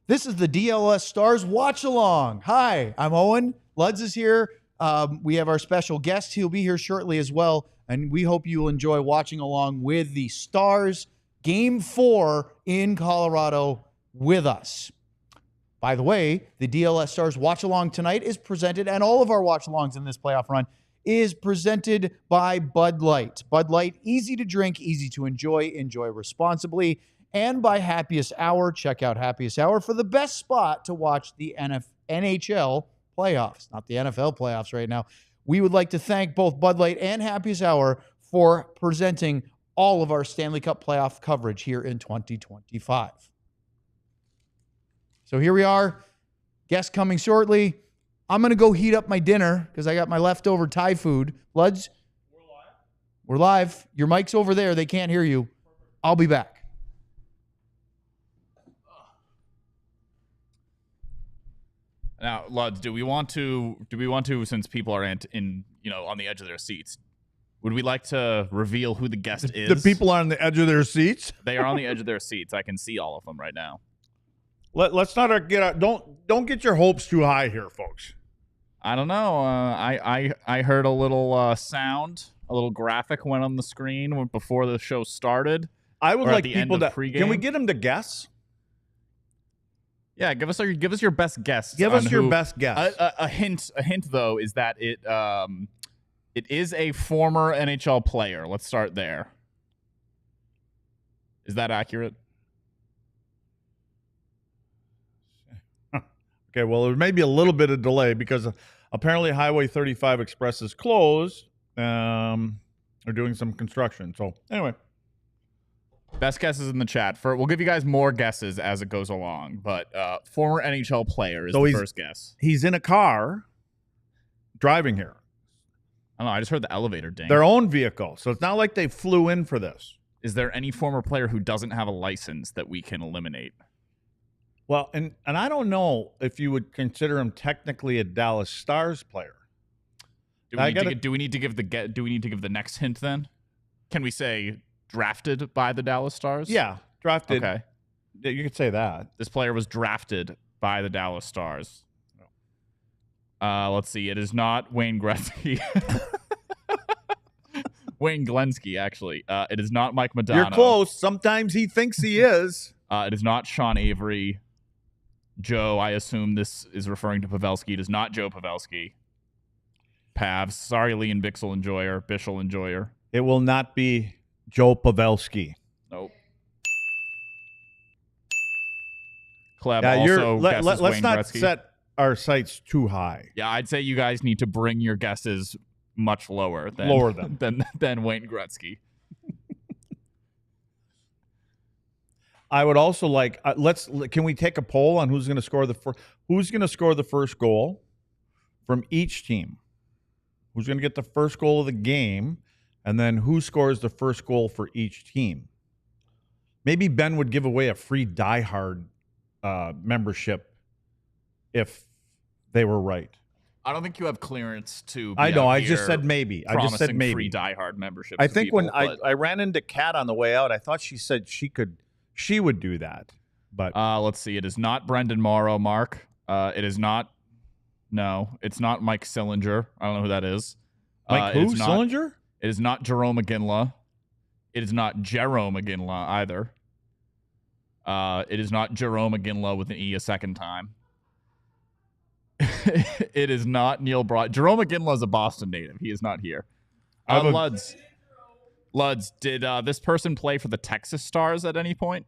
This is the DLS Stars Watch Along. Hi, I'm Owen. Luds is here. We have our special guest. He'll be here shortly as well. And we hope you will enjoy watching along with the Stars Game 4 in Colorado with us. By the way, the DLS Stars Watch Along tonight is presented, and all of our watch alongs in this playoff run is presented by Bud Light. Bud Light, easy to drink, easy to enjoy responsibly. And by Happiest Hour. Check out Happiest Hour for the best spot to watch the NHL playoffs, not the NFL playoffs right now. We would like to thank both Bud Light and Happiest Hour for presenting all of our Stanley Cup playoff coverage here in 2025. So here we are. Guest coming shortly. I'm going to go heat up my dinner because I got my leftover Thai food. Luds? We're live. Your mic's over there. They can't hear you. I'll be back. Now, Luds, do we want to, since people are on the edge of their seats, would we like to reveal who the guest is? The people are on the edge of their seats? They are on the edge of their seats. I can see all of them right now. Let's not get out. Don't get your hopes too high here, folks. I don't know. I heard a little sound, a little graphic went on the screen before the show started. I would like people to. Pregame. Can we get them to guess? Yeah, give us your best guess. Give us your best guess. A hint though is that it is a former NHL player. Let's start there. Is that accurate? Okay, well, there may be a little bit of delay because apparently Highway 35 Express is closed. They're doing some construction. So anyway. Best guesses in the chat. We'll give you guys more guesses as it goes along, but former NHL player is the first guess. He's in a car driving here. I don't know. I just heard the elevator ding. Their own vehicle, so it's not like they flew in for this. Is there any former player who doesn't have a license that we can eliminate? Well, and I don't know if you would consider him technically a Dallas Stars player. Do we need to give the next hint then? Can we say drafted by the Dallas Stars? Yeah, drafted. Okay. You could say that. This player was drafted by the Dallas Stars. Let's see. It is not Wayne Gretzky. Wayne Glensky, actually. It is not Mike Modano. You're close. Sometimes he thinks he is. It is not Sean Avery. Joe, I assume this is referring to Pavelski. It is not Joe Pavelski. Pavs. Sorry, Liam Bixel enjoyer. It will not be Joe Pavelski. Nope. Kleb also guesses let's Wayne not Gretzky. set our sights too high. Yeah, I'd say you guys need to bring your guesses much lower than than Wayne Gretzky. I would also like can we take a poll on who's going to score the first goal from each team? Who's going to get the first goal of the game? And then who scores the first goal for each team? Maybe Ben would give away a free Die Hard membership if they were right. I don't think you have clearance to. I know. I just said maybe. Free Die Hard membership. I think when I ran into Kat on the way out, I thought she said she would do that. But let's see. It is not Brendan Morrow, Mark. It is not. No, it's not Mike Sillinger. I don't know who that is. Mike who? Sillinger? It is not Jerome McGinley. It is not Jerome McGinley either. It is not Jerome McGinley with an E a second time. It is not Neil Broad. Jerome McGinley is a Boston native. He is not here. Luds, did this person play for the Texas Stars at any point?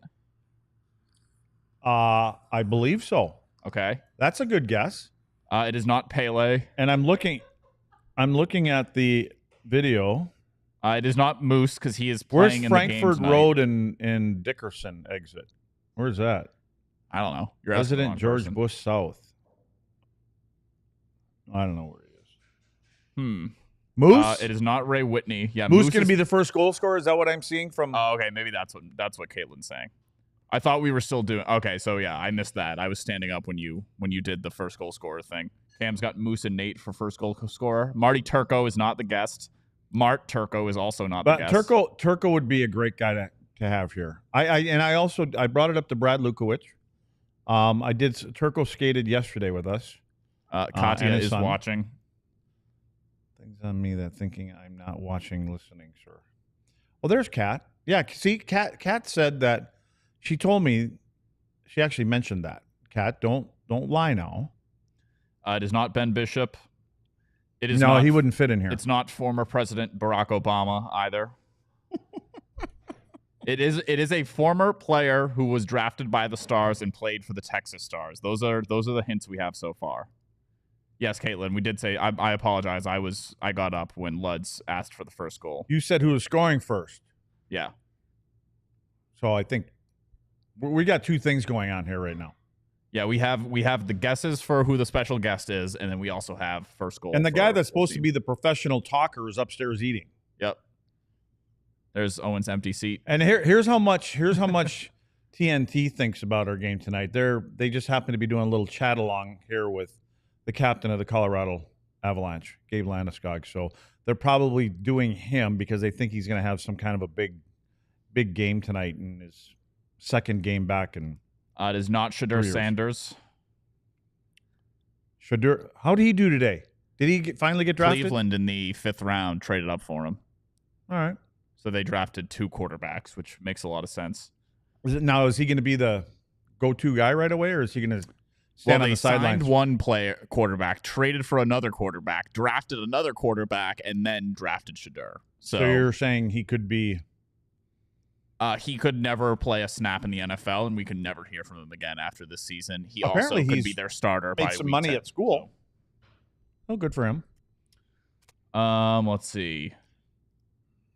I believe so. Okay. That's a good guess. It is not Pele. And I'm looking at the video. It is not Moose because he is playing in the game tonight. Where's Frankfurt Road and Dickerson exit? Where's that? I don't know. You're President George Bush South. I don't know where he is. Moose? It is not Ray Whitney. Yeah, Moose going to be the first goal scorer? Is that what I'm seeing from? Oh, okay. Maybe that's what Caitlin's saying. I thought we were still doing. Okay, so yeah, I missed that. I was standing up when you did the first goal scorer thing. Cam's got Moose and Nate for first goal scorer. Marty Turco is not the guest. Mart Turco is also not the guest. Turco would be a great guy to have here. I brought it up to Brad Lukowicz. I did. Turco skated yesterday with us. Katya and his is son. watching. Things on me that thinking I'm not watching, listening, sir. Well, there's Kat. Yeah, see, Kat said that. She told me. She actually mentioned that. Kat, don't lie now. It is not Ben Bishop. It is no, not, he wouldn't fit in here. It's not former President Barack Obama either. It is a former player who was drafted by the Stars and played for the Texas Stars. Those are the hints we have so far. Yes, Caitlin, we did say I apologize. I got up when Luds asked for the first goal. You said who was scoring first. Yeah. So I think we got two things going on here right now. Yeah, we have the guesses for who the special guest is, and then we also have first goal. And the guy that's supposed to be the professional talker is upstairs eating. Yep. There's Owen's empty seat. And here's how much TNT thinks about our game tonight. They just happen to be doing a little chat along here with the captain of the Colorado Avalanche, Gabe Landeskog. So they're probably doing him because they think he's going to have some kind of a big game tonight in his second game back. And it is not Shadur Sanders. Shadur, how did he do today? Did he finally get drafted? Cleveland in the 5th round traded up for him. All right. So they drafted 2 quarterbacks, which makes a lot of sense. Is he going to be the go-to guy right away, or is he going to stand on the sidelines? Signed one quarterback, traded for another quarterback, drafted another quarterback, and then drafted Shadur. So you're saying he could be... he could never play a snap in the NFL, and we could never hear from him again after this season. He Apparently also could be their starter. Made by some week money 10. at school. Oh, good for him. Let's see.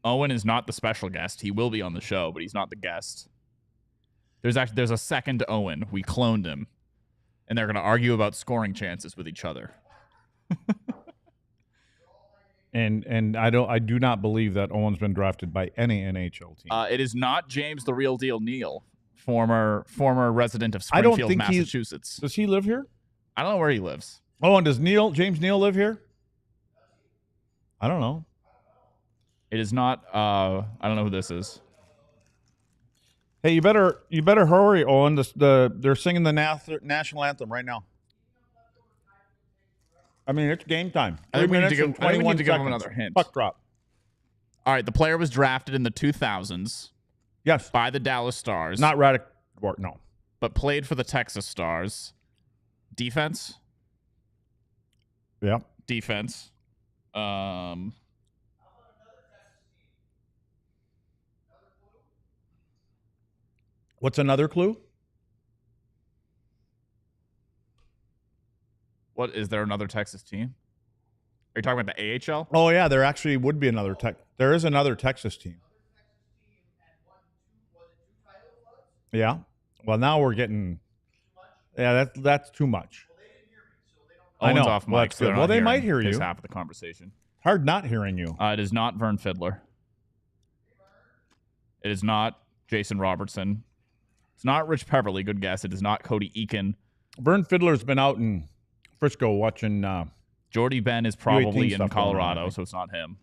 Owen is not the special guest. He will be on the show, but he's not the guest. There's a second Owen. We cloned him, and they're going to argue about scoring chances with each other. And I do not believe that Owen's been drafted by any NHL team. It is not James the Real Deal Neal, former resident of Springfield, Massachusetts. Does he live here? I don't know where he lives. Oh, and does James Neal live here? I don't know. It is not. I don't know who this is. Hey, you better hurry, Owen. They're singing the national anthem right now. I mean, it's game time. I think we need to give him another hint. Puck drop. All right, the player was drafted in the 2000s. Yes. By the Dallas Stars. Not Radek. No. But played for the Texas Stars. Defense. Yeah. Defense. What's another clue? What is there another Texas team? Are you talking about the AHL? Oh yeah, there actually would be another There is another Texas team. Yeah. Well, now we're getting. Yeah, that's too much. Owen's I know. off mic. Well, that's good. Well, they might hear you. His half of the conversation. Hard not hearing you. It is not Vern Fiddler. It is not Jason Robertson. It's not Rich Peverly. Good guess. It is not Cody Eakin. Vern Fiddler's been out in Frisco watching. Jordy Ben is probably U18 in stuff going on, Colorado, so it's not him.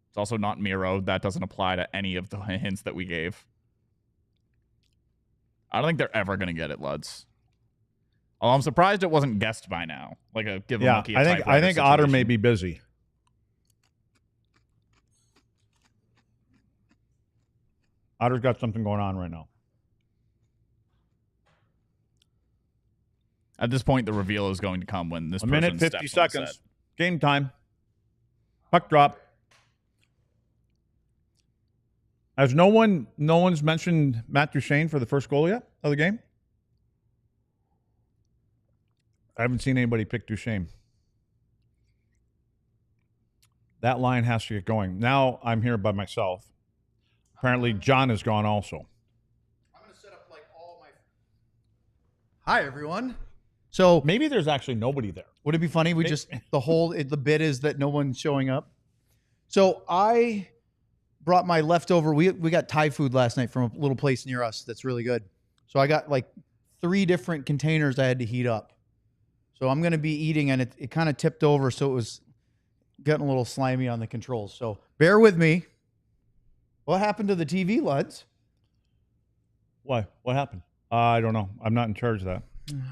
It's also not Miro. That doesn't apply to any of the hints that we gave. I don't think they're ever going to get it, Luds. I'm surprised it wasn't guessed by now. Like a give a monkey a I think typewriter Otter situation. may be busy. Otter's got something going on right now. At this point, the reveal is going to come when this A person minute, 50 steps on the seconds. set. Game time. Puck drop. Has no one's mentioned Matt Duchene for the first goal yet of the game? I haven't seen anybody pick Duchene. That line has to get going. Now I'm here by myself. Apparently John is gone also. I'm going to set up like all my... Hi, everyone. So Maybe there's actually nobody there. would it be funny? The bit is that no one's showing up. So I brought my leftover. We got Thai food last night from a little place near us that's really good. So I got like 3 different containers I had to heat up. So I'm going to be eating, and it kind of tipped over, so it was getting a little slimy on the controls. So bear with me. What happened to the TV, Luds? Why? What happened? I don't know. I'm not in charge of that. Darn it.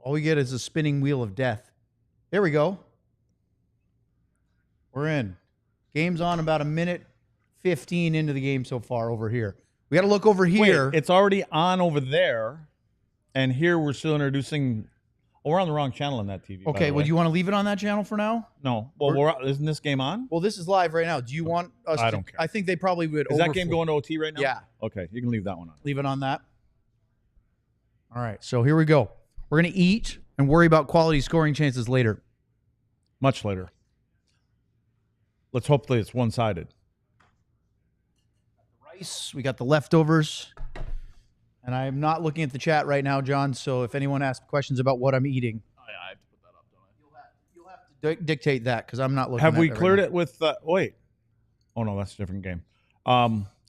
All we get is a spinning wheel of death. There we go. We're in. Game's on about 1:15 into the game so far over here. We got to look over here. Wait, it's already on over there, and here we're still introducing. Oh, we're on the wrong channel on that TV. Okay, well, do you want to leave it on that channel for now? No. Well, isn't this game on? Well, this is live right now. Do you want us I don't care. I think they probably would. Is that game going to OT right now? Yeah. Okay, you can leave that one on. Leave it on that. All right, so here we go. We're going to eat and worry about quality scoring chances later. Much later. Let's hope that it's one-sided. Rice, we got the leftovers. And I'm not looking at the chat right now, John, so if anyone asks questions about what I'm eating, Oh, yeah, I have to put that up, don't I? you'll have to dictate that because I'm not looking Have at we it right cleared now. it with wait. Oh no, that's a different game.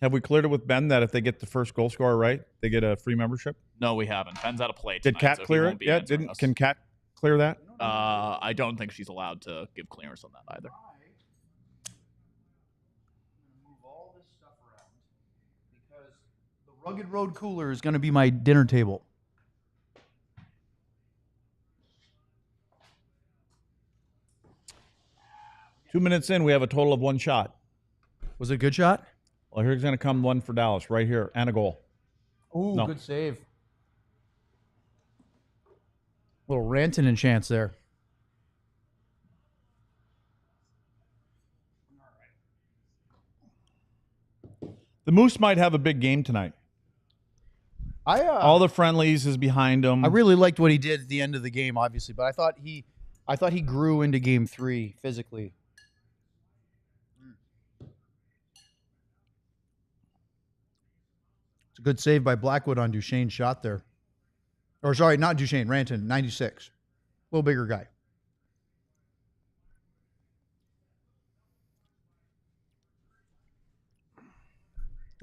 Have we cleared it with Ben that if they get the first goal scorer right, they get a free membership? No, we haven't. Ben's out of play Did tonight, Kat so he clear won't it? be Yeah, answering us. can Kat clear that? I don't think she's allowed to give clearance on that either. Move all this stuff around because the Rugged Road cooler is going to be my dinner table. Two minutes in, we have a total of one shot. Was it a good shot? Well, here's going to come one for Dallas right here, and a goal. Ooh, No. good save. Little Rantanen chance there. The Moose might have a big game tonight. All the friendlies is behind them. I really liked what he did at the end of the game, obviously, but I thought he grew into game 3 physically. It's a good save by Blackwood on Duchesne's shot there. Or sorry, not Duchesne, Rantanen, 96. A little bigger guy.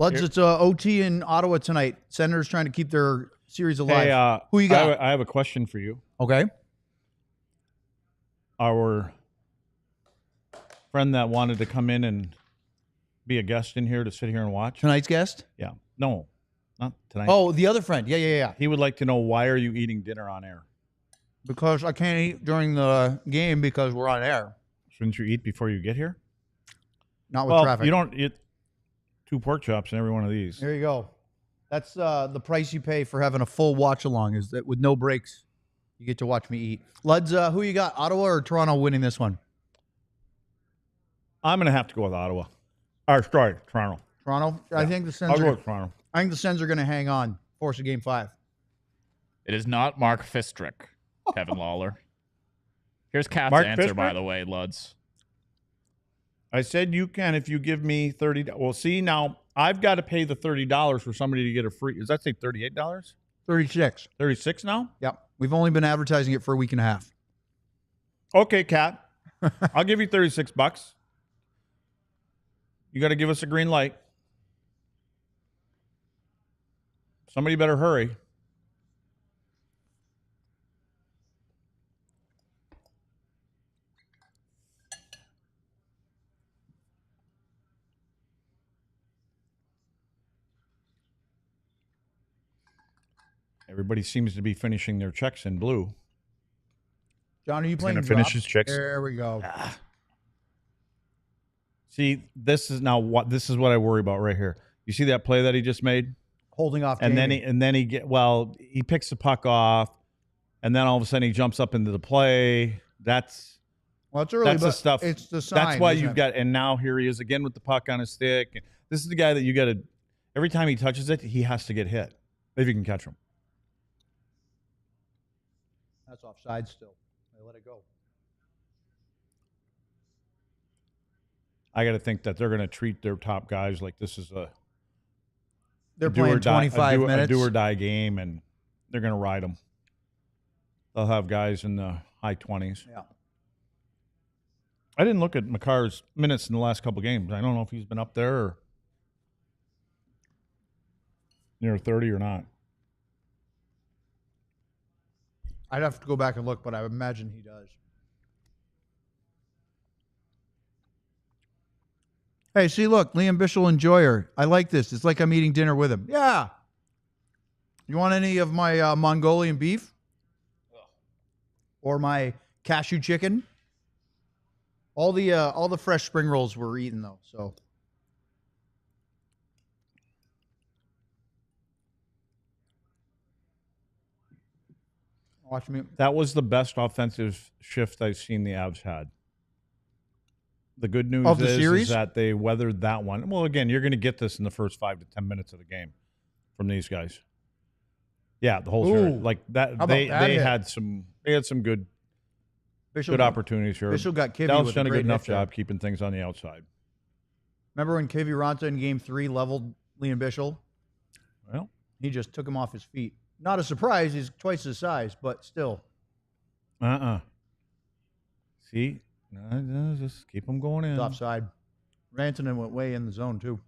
Luds, it's OT in Ottawa tonight. Senators trying to keep their series alive. Hey, who you got? I have a question for you. Okay. Our friend that wanted to come in and be a guest in here to sit here and watch. Tonight's guest? Yeah. No, not tonight. Oh, the other friend. Yeah. He would like to know, why are you eating dinner on air? Because I can't eat during the game because we're on air. Shouldn't you eat before you get here? Not with traffic. You don't eat 2 pork chops in every one of these. There you go. That's the price you pay for having a full watch along, is that with no breaks, you get to watch me eat. Luds, who you got? Ottawa or Toronto winning this one? I'm going to have to go with Ottawa. Or, sorry, Toronto. Toronto? Yeah. I think the Sens I'll go are, with Toronto. I think the Sens are going to hang on, force a game 5. It is not Mark Fistrick, Kevin Lawler. Here's Kat's Mark answer, Fistrick? by the way, Luds. I said you can if you give me $30. Well, see, now I've got to pay the $30 for somebody to get a free. Does that say $38? 36. 36 now? Yep. We've only been advertising it for a week and a half. Okay, Kat. I'll give you $36. You got to give us a green light. Somebody better hurry. Everybody seems to be finishing their checks in blue. John, are you playing gonna finish drop? his checks. There we go. See, this is what I worry about right here. You see that play that he just made? Holding off And Jamie. then he picks the puck off, and then all of a sudden he jumps up into the play. That's Well, it's early, that's the but stuff. it's the sign. That's why isn't you've it? got, and now here he is again with the puck on his stick. This is the guy that you got to, every time he touches it, he has to get hit if you can catch him. That's offside still. They let it go. I got to think that they're going to treat their top guys like this is They're do or playing die- 25 a minutes. do or die game, and they're going to ride them. They'll have guys in the high 20s. Yeah. I didn't look at McCarr's minutes in the last couple games. I don't know if he's been up there or near 30 or not. I'd have to go back and look, but I imagine he does. Hey, see, look, Liam Bischel enjoyer. I like this. It's like I'm eating dinner with him. Yeah. You want any of my Mongolian beef? Or my cashew chicken? All the fresh spring rolls were eaten though, so. Watch me. That was the best offensive shift I've seen the Avs had. The good news Of the series? is that they weathered that one. Well, again, you're going to get this in the first 5 to 10 minutes of the game from these guys. Yeah, the whole series. Like that, How about they that hit? had some good Bischel opportunities here. Bischel got Kivy Dallas with done a great good enough hit there. job keeping things on the outside. Remember when Kivy Ranta in Game 3 leveled Liam Bischel? Well, He just took him off his feet. Not a surprise. He's twice his size, but still. See, just keep them going in. It's offside. Rantanen went way in the zone too.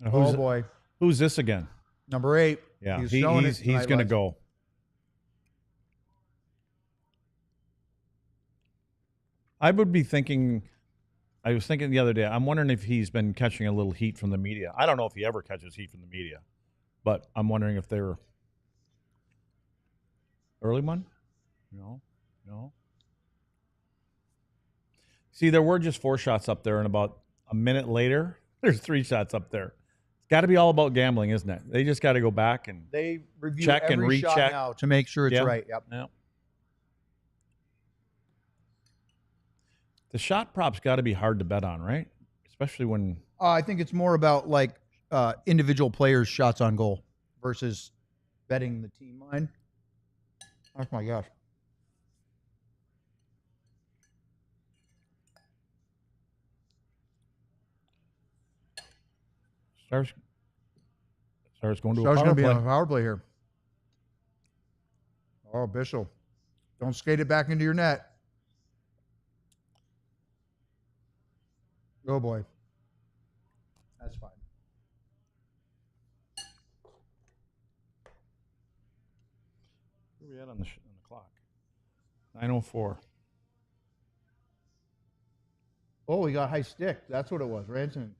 Who's, Oh boy, who's this again? number 8. Yeah, he's showing it he's tonight, going to lads. go. I would be thinking. I was thinking the other day. I'm wondering if he's been catching a little heat from the media. I don't know if he ever catches heat from the media, but I'm wondering if they're early one. No. See, there were just 4 shots up there, and about a minute later, there's 3 shots up there. It's got to be all about gambling, isn't it? They just got to go back and They review check and every shot recheck now to make sure it's Yeah. right. Yep. Yeah. The shot prop's got to be hard to bet on, right? Especially when I think it's more about like individual players' shots on goal versus betting the team line. Oh my gosh. Stars going to Stars a going power to be play. on a power play here. Oh, Bischel. Don't skate it back into your net. Oh, boy. That's fine. Where are we at on the clock? 9:04. Oh, he got high stick. That's what it was. Rantanen.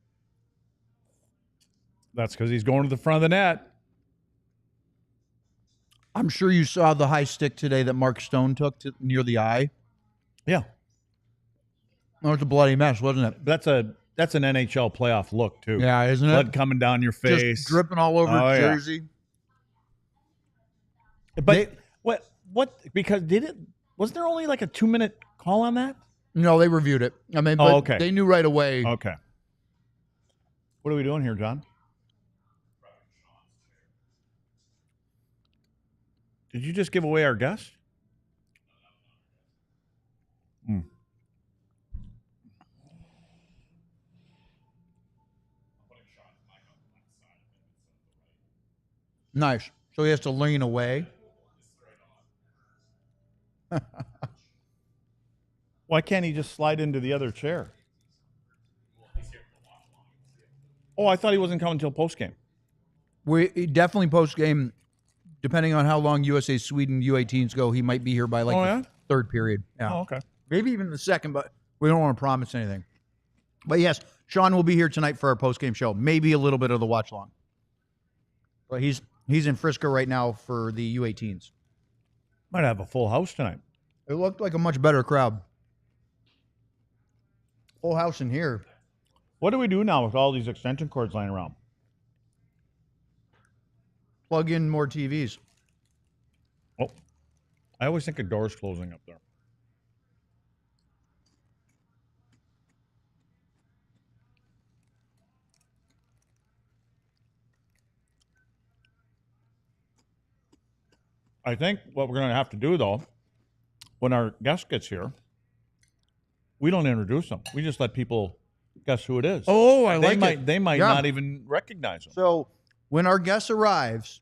That's because he's going to the front of the net. I'm sure you saw the high stick today that Mark Stone took near the eye. Yeah, Oh, it's a bloody mess, wasn't it? that's an NHL playoff look too. Yeah, isn't Blood it? coming down your face, Just dripping all over Oh, yeah. jersey. But what? Because wasn't there only like a 2-minute call on that? No, they reviewed it. I mean, but okay. they knew right away. Okay. What are we doing here, John? Did you just give away our guest? Nice. So he has to lean away. Why can't he just slide into the other chair? Oh, I thought he wasn't coming until postgame. We definitely post game, depending on how long USA Sweden U18s go, he might be here by like Oh, yeah? the third period. Yeah. Oh, okay. Maybe even the second, but we don't want to promise anything. But yes, Sean will be here tonight for our post game show. Maybe a little bit of the watch long. But he's in Frisco right now for the U18s. Might have a full house tonight. It looked like a much better crowd. Full house in here. What do we do now with all these extension cords lying around? Plug in more TVs. Oh, I always think a door's closing up there. I think what we're going to have to do, though, when our guest gets here, we don't introduce them. We just let people guess who it is. Oh, I they like might, it. They might Yeah. not even recognize them. So when our guest arrives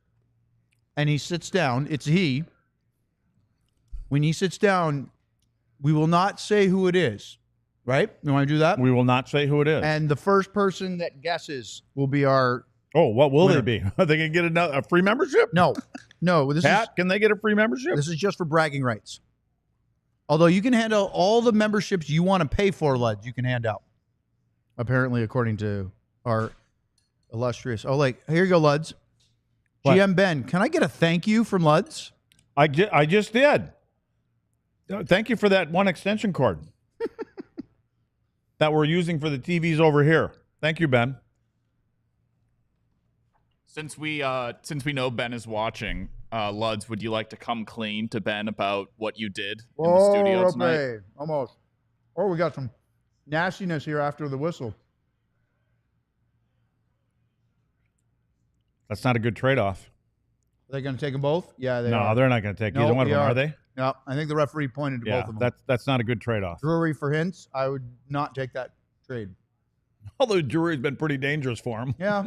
and he sits down, it's he. When he sits down, we will not say who it is, right? You want to do that? We will not say who it is. And the first person that guesses will be our. Oh, what will winner. they be? Are they going to get a free membership? No. This Pat, can they get a free membership? is just for bragging rights. Although you can hand out all the memberships you want to pay for, Luds, you can hand out. Apparently, according to our illustrious. Oh, like, here you go, Luds. What? GM Ben, can I get a thank you from Luds? I just did. Thank you for that one extension cord that we're using for the TVs over here. Thank you, Ben. Since we know Ben is watching, Luds, would you like to come clean to Ben about what you did in the studio tonight? Okay. Almost. Oh, we got some nastiness here after the whistle. That's not a good trade-off. Are they going to take them both? Yeah, they No, are. they're not going to take either one of them, are they? No, I think the referee pointed to both of them. That's not a good trade-off. Drury for hints, I would not take that trade. Although Drury's been pretty dangerous for him. Yeah.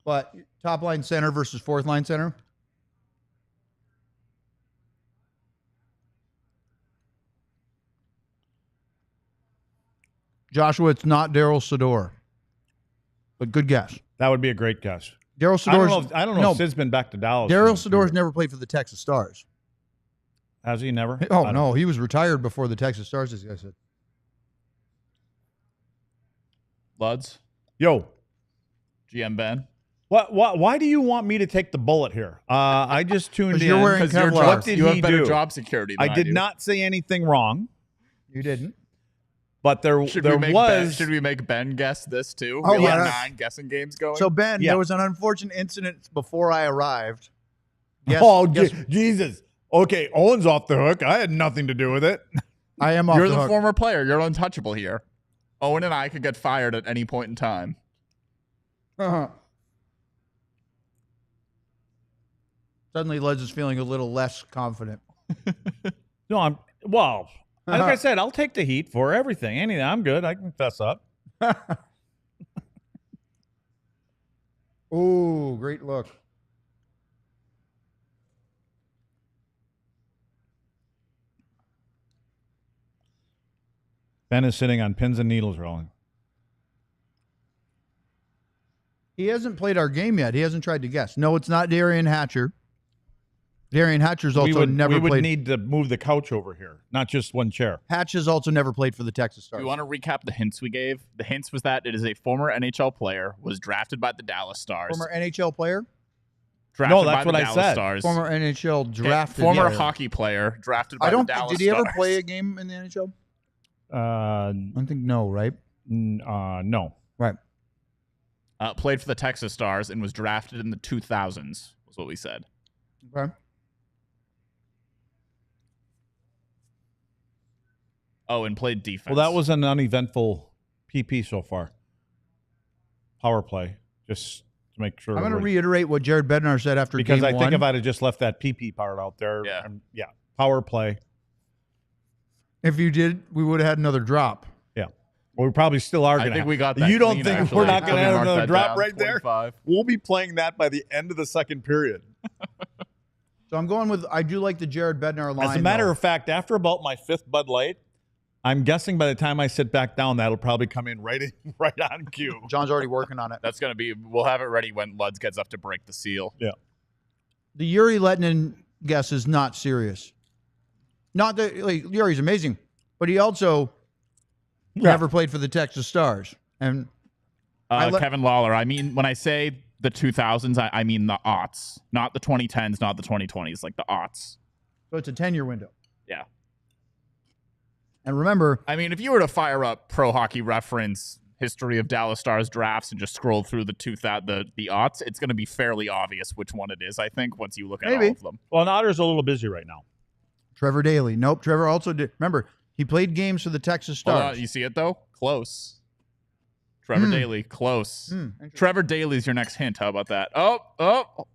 But top line center versus fourth line center. Joshua, it's not Daryl Sador. But good guess. That would be a great guess. Daryl Sador's I don't know if Sid's been back to Dallas. Daryl Sador's never played for the Texas Stars. Has he never? Oh, no. He was retired before the Texas Stars, as I said. Luds, Yo, GM Ben. Why do you want me to take the bullet here? I just tuned 'Cause in. you're wearing Kevlar. What did you he have better do? job security than I did do. not say anything wrong, You didn't. but there Should we make Ben guess this too? Oh, we yeah. have 9 guessing games going. So, Ben, Yeah. there was an unfortunate incident before I arrived. Jesus. Okay, Owen's off the hook. I had nothing to do with it. I am off You're the the hook. former player. You're untouchable here. Owen and I could get fired at any point in time. Uh-huh. Suddenly, Leds is feeling a little less confident. No, like I said, I'll take the heat for everything. Anything. I'm good. I can fess up. Oh, great look. Ben is sitting on pins and needles rolling. He hasn't played our game yet. He hasn't tried to guess. No, it's not Darian Hatcher. Darian Hatcher's also never we would played. need to move the couch over here, not just one chair. Hatch has also never played for the Texas Do Stars. you want to recap the hints we gave? The hints was that it is a former NHL player, was drafted by the Dallas Stars. Former NHL player? Drafted No, that's by the what I Dallas said. Stars. Former NHL drafted. Former yeah. hockey player, drafted by I don't the think, Dallas did he ever Stars. play a game in the NHL? Uh, I think no, right? no. Right. Played for the Texas Stars and was drafted in the 2000s, was what we said. Okay. Oh, and played defense. Well, that was an uneventful PP so far. Power play, just to make sure. I'm going to everybody- reiterate what Jared Bednar said after because game I one. think if I'd have just left that PP part out there, Yeah. power play. If you did, we would have had another drop. Yeah. Well, we probably still are I going to. think we got that. You don't clean, think actually. we're not going to Let me have mark another that drop down, right there? 25. We'll be playing that by the end of the second period. So I'm going with, I do like the Jared Bednar line. As a matter though. of fact, after about my 5th Bud Light, I'm guessing by the time I sit back down, that'll probably come in right on cue. John's already working on it. That's going to be, we'll have it ready when Luds gets up to break the seal. Yeah. The Yuri Lettinen guess is not serious. Not that, like, Yuri's amazing, but he also never played for the Texas Stars. And Kevin Lawler, I mean, when I say the 2000s, I mean the aughts, not the 2010s, not the 2020s, like the aughts. so it's a 10-year window. Yeah. And remember, I mean, if you were to fire up Pro Hockey Reference history of Dallas Stars drafts and just scroll through the aughts, it's going to be fairly obvious which one it is, I think, once you look at all of them. Well, Otter's a little busy right now. Trevor Daley. Nope, Trevor also did. Remember, he played games for the Texas Hold Stars. on, you see it, though? Close. Trevor Daley, close. Trevor Daley's your next hint. How about that? Oh.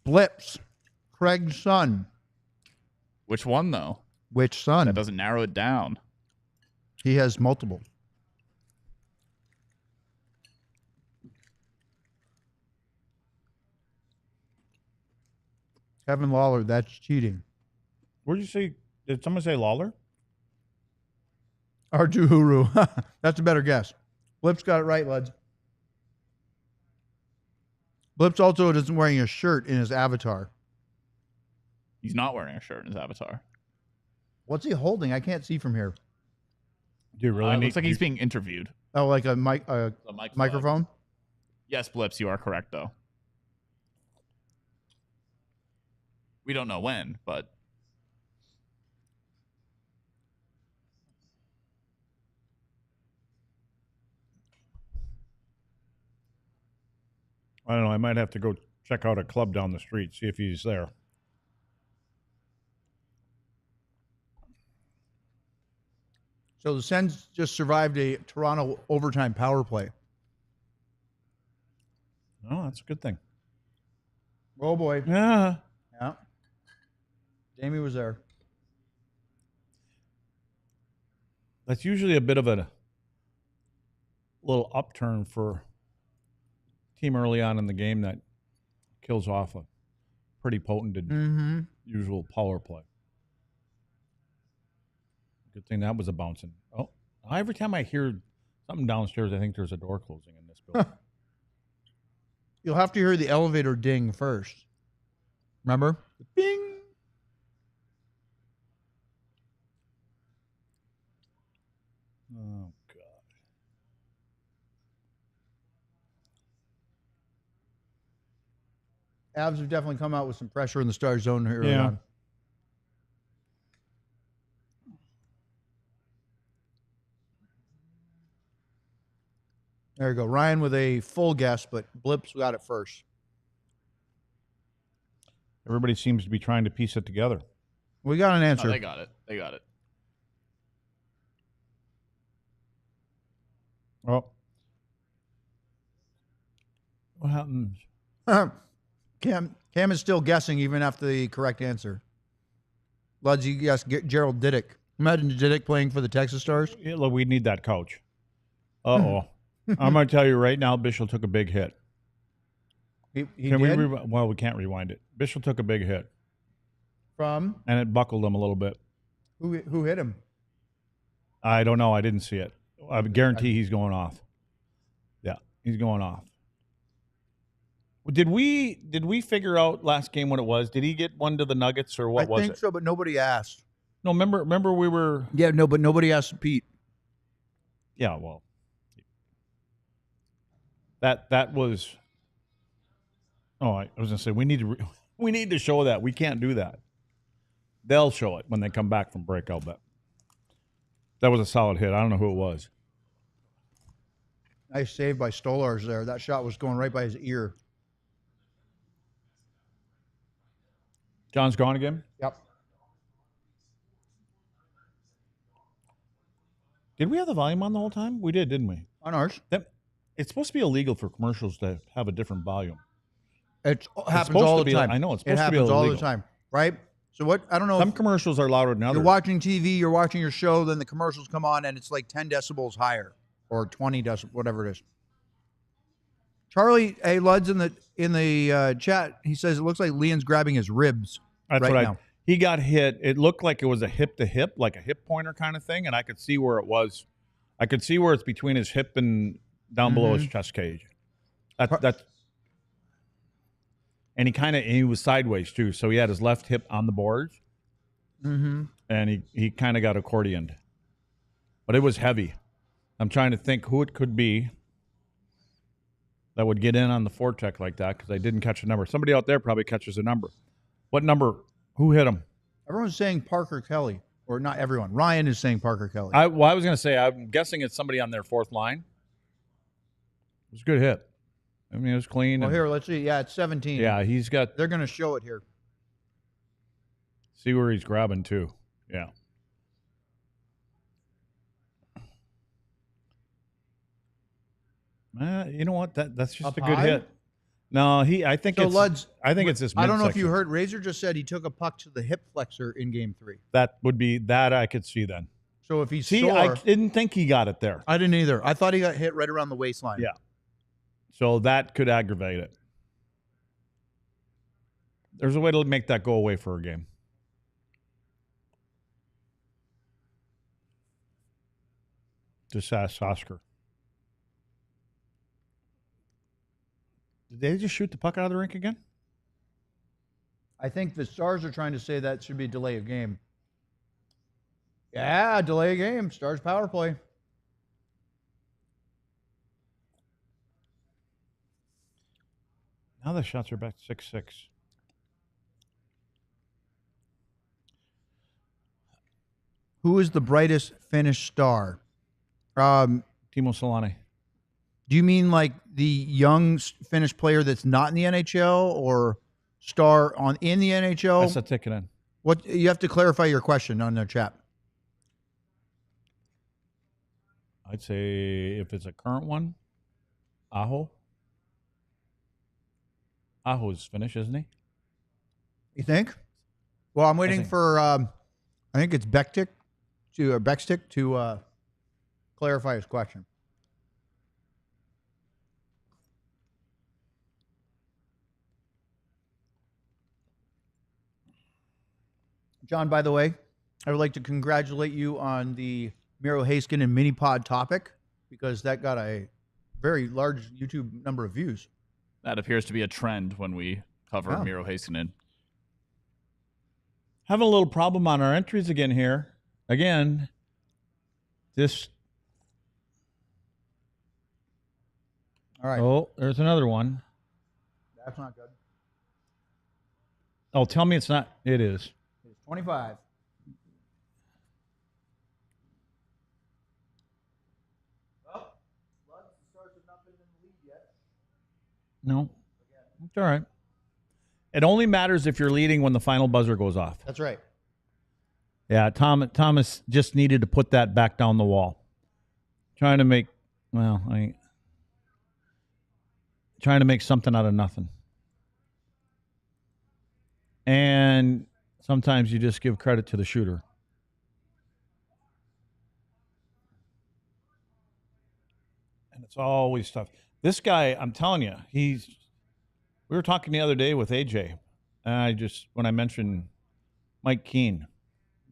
Blips. Craig's son. Which one, though? Which son? That doesn't narrow it down. He has multiple. Kevin Lawler, that's cheating. Where'd you say? Did someone say Lawler? Arju Huru. That's a better guess. Blips got it right, lads. Blips also isn't wearing a shirt in his avatar. He's not wearing a shirt in his avatar. What's he holding? I can't see from here. Do you really need? Looks like he's being interviewed. Oh, like a mic, microphone? Yes, Blips, you are correct, though. We don't know when, but... I don't know. I might have to go check out a club down the street, see if he's there. So the Sens just survived a Toronto overtime power play. Oh, that's a good thing. Oh, boy. Yeah. Yeah. Jamie was there. That's usually a bit of a little upturn for a team early on in the game that kills off a pretty potent usual power play. Good thing that was a bouncing. Oh, every time I hear something downstairs, I think there's a door closing in this building. You'll have to hear the elevator ding first. Remember? Bing. Oh, God. Avs have definitely come out with some pressure in the Star zone here early on. There you go. Ryan with a full guess, but Blips got it first. Everybody seems to be trying to piece it together. We got an answer. Oh, they got it. They got it. Oh. What happens? Cam is still guessing even after the correct answer. Luds, you guessed Gerald Didick. Imagine Didick playing for the Texas Stars. Yeah, look, we need that coach. Uh-oh. I'm going to tell you right now, Bishop took a big hit. He Can did? we well, we can't rewind it. Bishop took a big hit. From? And it buckled him a little bit. Who hit him? I don't know. I didn't see it. I guarantee he's going off. Yeah, he's going off. Did we figure out last game what it was? Did he get one to the Nuggets or what was it? I think so, but nobody asked. No, remember we were... Yeah, no, but nobody asked Pete. Yeah, well... That was... Oh, I was going to say, we need to show that. We can't do that. They'll show it when they come back from break, I'll bet. That was a solid hit. I don't know who it was. Nice save by Stolars there. That shot was going right by his ear. John's gone again? Yep. Did we have the volume on the whole time? We did, didn't we? On ours. It's supposed to be illegal for commercials to have a different volume. It happens all the time. I know, it's it supposed to be happens all illegal. the time, right? So what? I don't know. Some commercials are louder than others. You're watching TV, you're watching your show, then the commercials come on, and it's like 10 decibels higher or 20 decibels, whatever it is. Charlie A. Lud's in the chat. He says it looks like Leon's grabbing his ribs. That's right what now. He got hit. It looked like it was a hip to hip, like a hip pointer kind of thing, and I could see where it was. I could see where it's between his hip and down below his chest cage. That's and he was sideways too, so he had his left hip on the boards, and he kind of got accordioned, but it was heavy. I'm trying to think who it could be that would get in on the forecheck like that because I didn't catch a number. Somebody out there probably catches a number. What number? Who hit him? Everyone's saying Parker Kelly, or not everyone. Ryan is saying Parker Kelly. I was going to say, I'm guessing it's somebody on their fourth line. It was a good hit. I mean, it was clean. Well, here, let's see. Yeah, it's 17. Yeah, he's got... They're going to show it here. See where he's grabbing, too. Yeah. You know what? That's just Up a good high? hit. No, I think So it's... Lud's, I think it's this I don't know if you midsection. heard. Razor just said he took a puck to the hip flexor in Game 3. That would be... That I could see then. So if he's See, sore... I didn't think he got it there. I didn't either. I thought he got hit right around the waistline. Yeah. So that could aggravate it. There's a way to make that go away for a game. Just ask Oscar. Did they just shoot the puck out of the rink again? I think the Stars are trying to say that should be delay of game. Yeah, delay of game. Stars power play. Now the shots are back 6-6. Who is the brightest Finnish star? Timo Solani. Do you mean like the young Finnish player that's not in the NHL or star in the NHL? That's a ticket in. What you have to clarify your question on the chat. I'd say if it's a current one, Aho. Aho's Finnish, isn't he? You think? Well, I'm waiting for. I think it's Bextick to clarify his question. John, by the way, I would like to congratulate you on the Miro Heiskanen mini pod topic because that got a very large YouTube number of views. That appears to be a trend when we cover Oh. Miro Heiskanen. Having a little problem on our entries again here. Again, this. All right. Oh, there's another one. That's not good. Oh, tell me it's not. It is. It's 25. Well, the Stars have not been in the lead yet. No. It's all right. It only matters if you're leading when the final buzzer goes off. That's right. Yeah, Thomas just needed to put that back down the wall. Trying to make something out of nothing. And sometimes you just give credit to the shooter. And it's always tough. This guy, I'm telling you, we were talking the other day with AJ, and when I mentioned Mike Keane,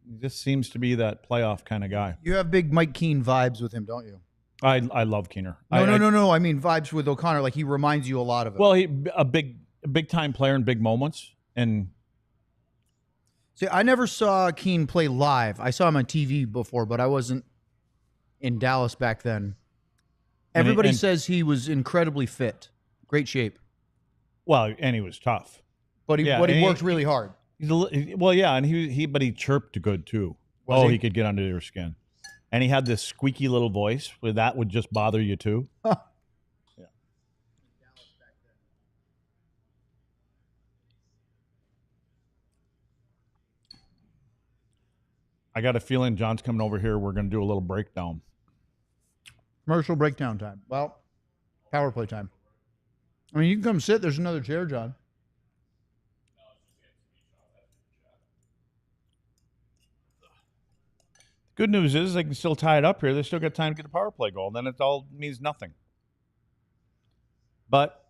he just seems to be that playoff kind of guy. You have big Mike Keane vibes with him, don't you? I love Keener. No. I mean vibes with O'Connor. Like he reminds you a lot of him. Well, a big time player in big moments. And see, I never saw Keane play live. I saw him on TV before, but I wasn't in Dallas back then. Everybody says he was incredibly fit, great shape. Well, and he was tough. But he worked really hard. And he chirped good too. He could get under your skin. And he had this squeaky little voice where that would just bother you too. Huh. Yeah. I got a feeling John's coming over here. We're going to do a little breakdown. Commercial breakdown time. Well, power play time. I mean, you can come sit. There's another chair, John. Good news is they can still tie it up here. They still got time to get a power play goal. Then it all means nothing. But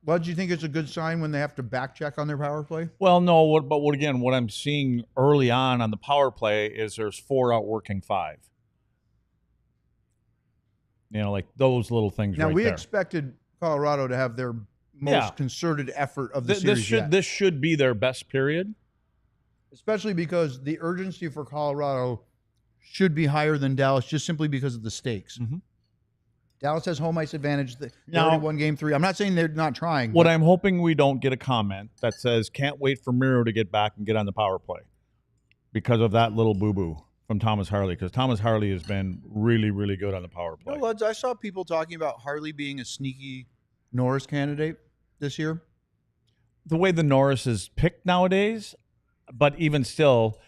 Well, do you think it's a good sign when they have to back check on their power play? Well, no. What I'm seeing early on the power play is there's 4 outworking 5. You know, like those little things. Now right we there. expected Colorado to have their most concerted effort of the series. This should be their best period. Especially because the urgency for Colorado should be higher than Dallas just simply because of the stakes. Mm-hmm. Dallas has home ice advantage. They Now- already won game 3. I'm not saying they're not trying. What but I'm hoping we don't get a comment that says, can't wait for Miro to get back and get on the power play because of that little boo-boo from Thomas Harley, because Thomas Harley has been really, really good on the power play. No, Luds, I saw people talking about Harley being a sneaky Norris candidate this year. The way the Norris is picked nowadays, but even still,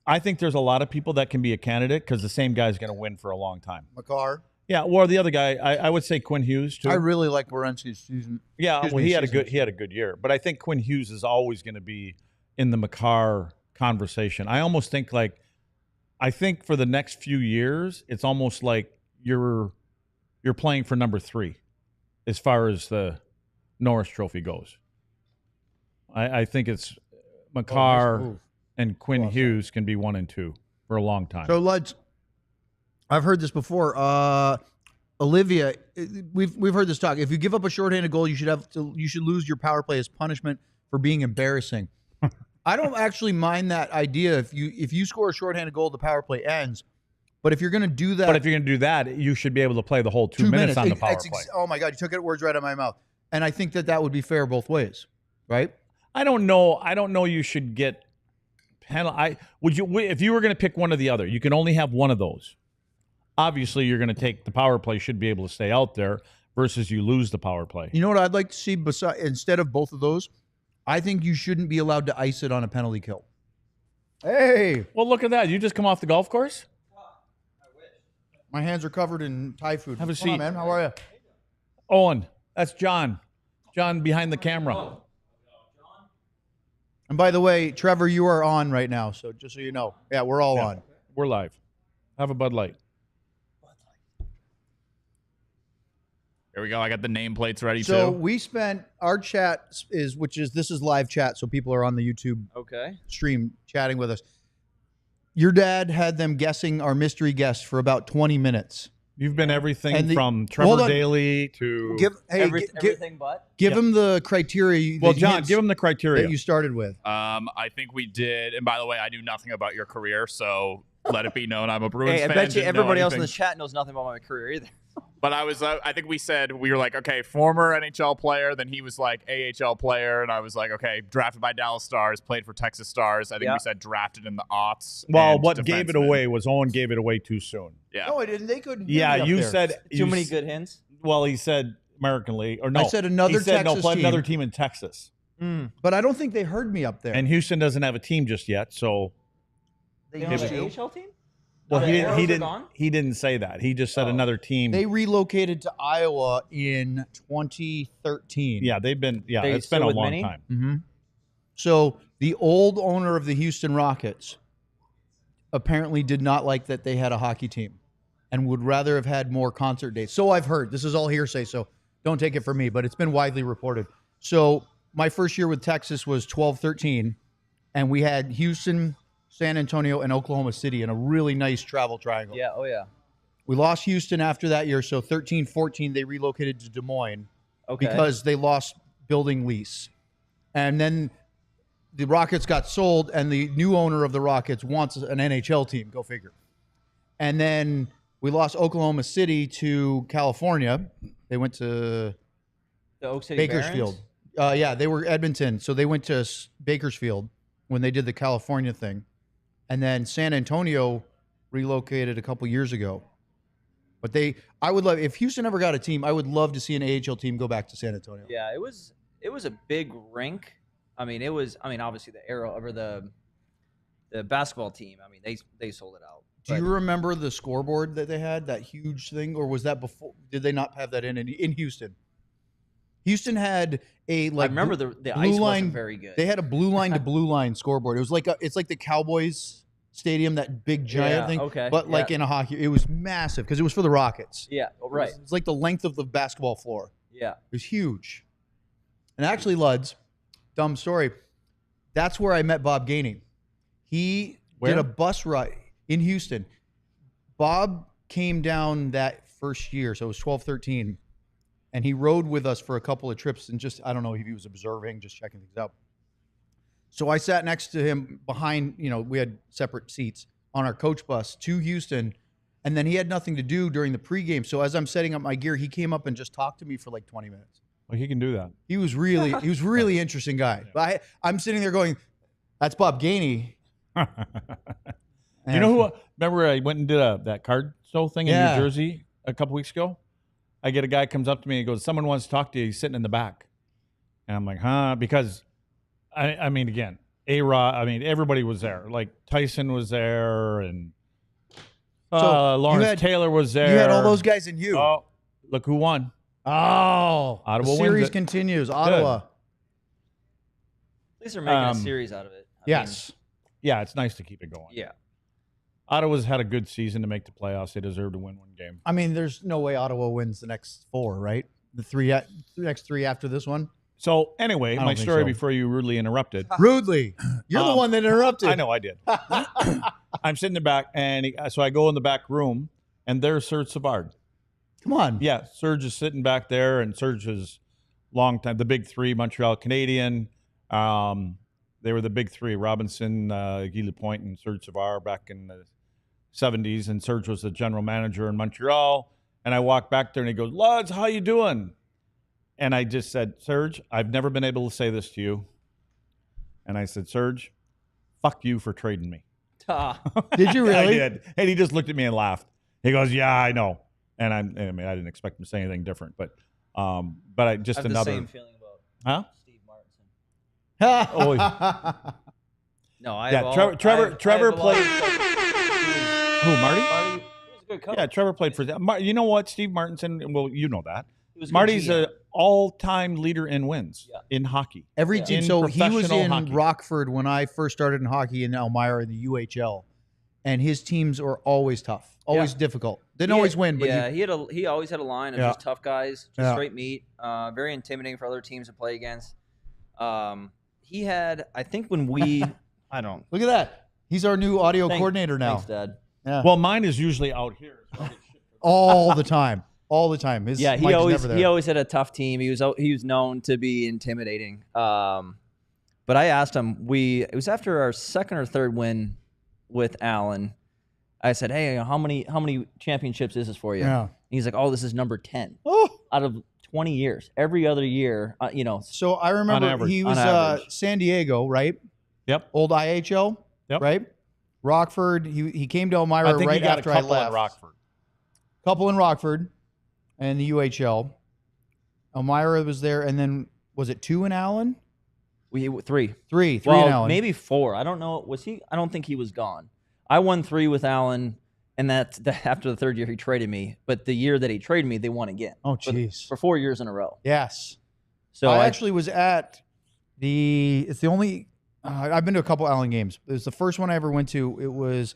I think there's a lot of people that can be a candidate because the same guy's going to win for a long time. McCarr. Yeah, or the other guy, I would say Quinn Hughes too. I really like Werenski's season. Yeah, Excuse well, me, he had season. a good year, but I think Quinn Hughes is always going to be in the McCarr conversation. I almost think for the next few years, it's almost like you're playing for number 3 as far as the Norris Trophy goes. I think it's McCarr move. and Quinn Hughes can be 1 and 2 for a long time. So, Luds, I've heard this before. Olivia, we've heard this talk. If you give up a shorthanded goal, you should lose your power play as punishment for being embarrassing. I don't actually mind that idea. If you score a shorthanded goal, the power play ends. But if you're going to do that, you should be able to play the whole 2 minutes on the power play. Oh my God, you took it words right out of my mouth. And I think that would be fair both ways, right? I don't know. You should get penalty. If you were going to pick one or the other, you can only have one of those. Obviously, you're going to take the power play. Should be able to stay out there versus you lose the power play. You know what I'd like to see instead of both of those? I think you shouldn't be allowed to ice it on a penalty kill. Hey, well, look at that. You just come off the golf course. My hands are covered in Thai food. Have a seat. Come on, man. How are you? Owen, that's John. John behind the camera. And by the way, Trevor, you are on right now, so just so you know. Yeah, we're all on. We're live. Have a Bud Light. Here we go. I got the nameplates ready So too. we spent our chat this is live chat, so people are on the YouTube stream chatting with us. Your dad had them guessing our mystery guest for about 20 minutes. You've been everything from Trevor Daly to everything but. Give him the criteria. Well, John, give him the criteria that you started with. I think we did. And by the way, I knew nothing about your career, so let it be known I'm a Bruins Hey, fan. I bet you didn't know everybody else in anything. the chat knows nothing about my career either. But I think we were like, okay, former NHL player. Then he was like AHL player, and I was like, okay, drafted by Dallas Stars, played for Texas Stars. I think we said drafted in the aughts. Well, what gave it away was Owen gave it away too soon. Yeah. No, I didn't. They could. Yeah, you said Too many good hints. Well, he said American League, or no? I said another Texas team. Another team in Texas. But I don't think they heard me up there. And Houston doesn't have a team just yet, so. They don't have an AHL team. Well, he didn't say that. He just said another team. They relocated to Iowa in 2013. Yeah, it's been a long time. Mm-hmm. So the old owner of the Houston Rockets apparently did not like that they had a hockey team and would rather have had more concert dates. So I've heard. This is all hearsay, so don't take it from me, but it's been widely reported. So my first year with Texas was 12-13, and we had Houston, San Antonio, and Oklahoma City in a really nice travel triangle. Yeah, oh yeah. We lost Houston after that year, so 13-14, they relocated to Des Moines because they lost building lease. And then the Rockets got sold, and the new owner of the Rockets wants an NHL team. Go figure. And then we lost Oklahoma City to California. They went to the Oak City Bakersfield. They were Edmonton, so they went to Bakersfield when they did the California thing. And then San Antonio relocated a couple years ago. But I would love, if Houston ever got a team, I would love to see an AHL team go back to San Antonio. Yeah, it was a big rink. Obviously the Arrow or the basketball team. I mean, they sold it out. Do you remember the scoreboard that they had, that huge thing, or was that before? Did they not have that in Houston? Houston had I remember the ice wasn't very good. They had a blue line to blue line scoreboard. It was it's like the Cowboys stadium, that big giant thing. Okay. But like in a hockey, it was massive because it was for the Rockets. Yeah, right. It's like the length of the basketball floor. Yeah. It was huge. And actually, Luds, dumb story. That's where I met Bob Gainey. He did a bus ride in Houston. Bob came down that first year, so it was 12-13. And he rode with us for a couple of trips and I don't know if he was observing, just checking things out. So I sat next to him behind, we had separate seats on our coach bus to Houston. And then he had nothing to do during the pregame. So as I'm setting up my gear, he came up and just talked to me for like 20 minutes. Well, he can do that. He was really interesting guy. Yeah. But I'm sitting there going, that's Bob Gainey. You know who? Remember I went and did that card show thing in New Jersey a couple weeks ago? I get a guy comes up to me and goes, someone wants to talk to you. He's sitting in the back. And I'm like, huh? Because, again, A-Rod, everybody was there. Like Tyson was there and Lawrence Taylor was there. You had all those guys in you. Oh, look who won. Oh. Ottawa the series continues. Ottawa. At least they're making a series out of it. Yeah, it's nice to keep it going. Yeah. Ottawa's had a good season to make the playoffs. They deserve to win one game. There's no way Ottawa wins the next 4, right? The next 3 after this one. So anyway, my story before you rudely interrupted. Rudely? You're the one that interrupted. I know, I did. I'm sitting in the back, and so I go in the back room, and there's Serge Savard. Come on. Yeah, Serge is sitting back there, and Serge is long time, the big 3, Montreal Canadian, They were the big three: Robinson, Guy Lapointe, and Serge Savard back in the 70s. And Serge was the general manager in Montreal. And I walked back there, and he goes, "Luds, how you doing?" And I just said, "Serge, I've never been able to say this to you." And I said, "Serge, fuck you for trading me." Did you really? I did. And he just looked at me and laughed. He goes, "Yeah, I know." And I mean, I didn't expect him to say anything different, but I just I have another. the same feeling about Steve Martinson. Oh, No, I yeah. have Trevor played. Who, Marty? Marty, he was a good coach. Yeah, Trevor played for that. You know what, Steve Martinson? Well, you know that. He was a good Marty's GM. an all-time leader in wins in hockey. Every Yeah. team. In So he was professional in hockey. Rockford when I first started in hockey in Elmira in the UHL, and his teams are always tough, always difficult. Didn't always win, but yeah, he always had a line of Yeah. just tough guys, just Yeah. straight meat. Very intimidating for other teams to play against. He had, I think, when we, I don't. look at that. He's our new audio Thank- coordinator now. Thanks, Dad. Yeah. Well, mine is usually out here. all the time. All the time. His Yeah, mic he is always never there. he always had a tough team. He was known to be intimidating. But I asked him. It was after our second or third win with Allen. I said, "Hey, how many championships is this for you?" Yeah. And he's like, "Oh, this is number 10 Oh. out of 20 years. Every other year, So I remember average. he was On average. San Diego, right? Yep. Old IHL, Yep. right? Rockford. He came to Elmira I think right he got after a I couple left. in Rockford. Couple in Rockford, and the UHL. Elmira was there, and then was it 2 in Allen? three. Three Well, in Allen. maybe 4. I don't know. Was he? I don't think he was gone. I won 3 with Allen, and that's after the third year he traded me. But the year that he traded me, they won again. Oh, for- jeez. For 4 years in a row. Yes. So I actually was at it's the only, I've been to a couple Allen games. It was the first one I ever went to. It was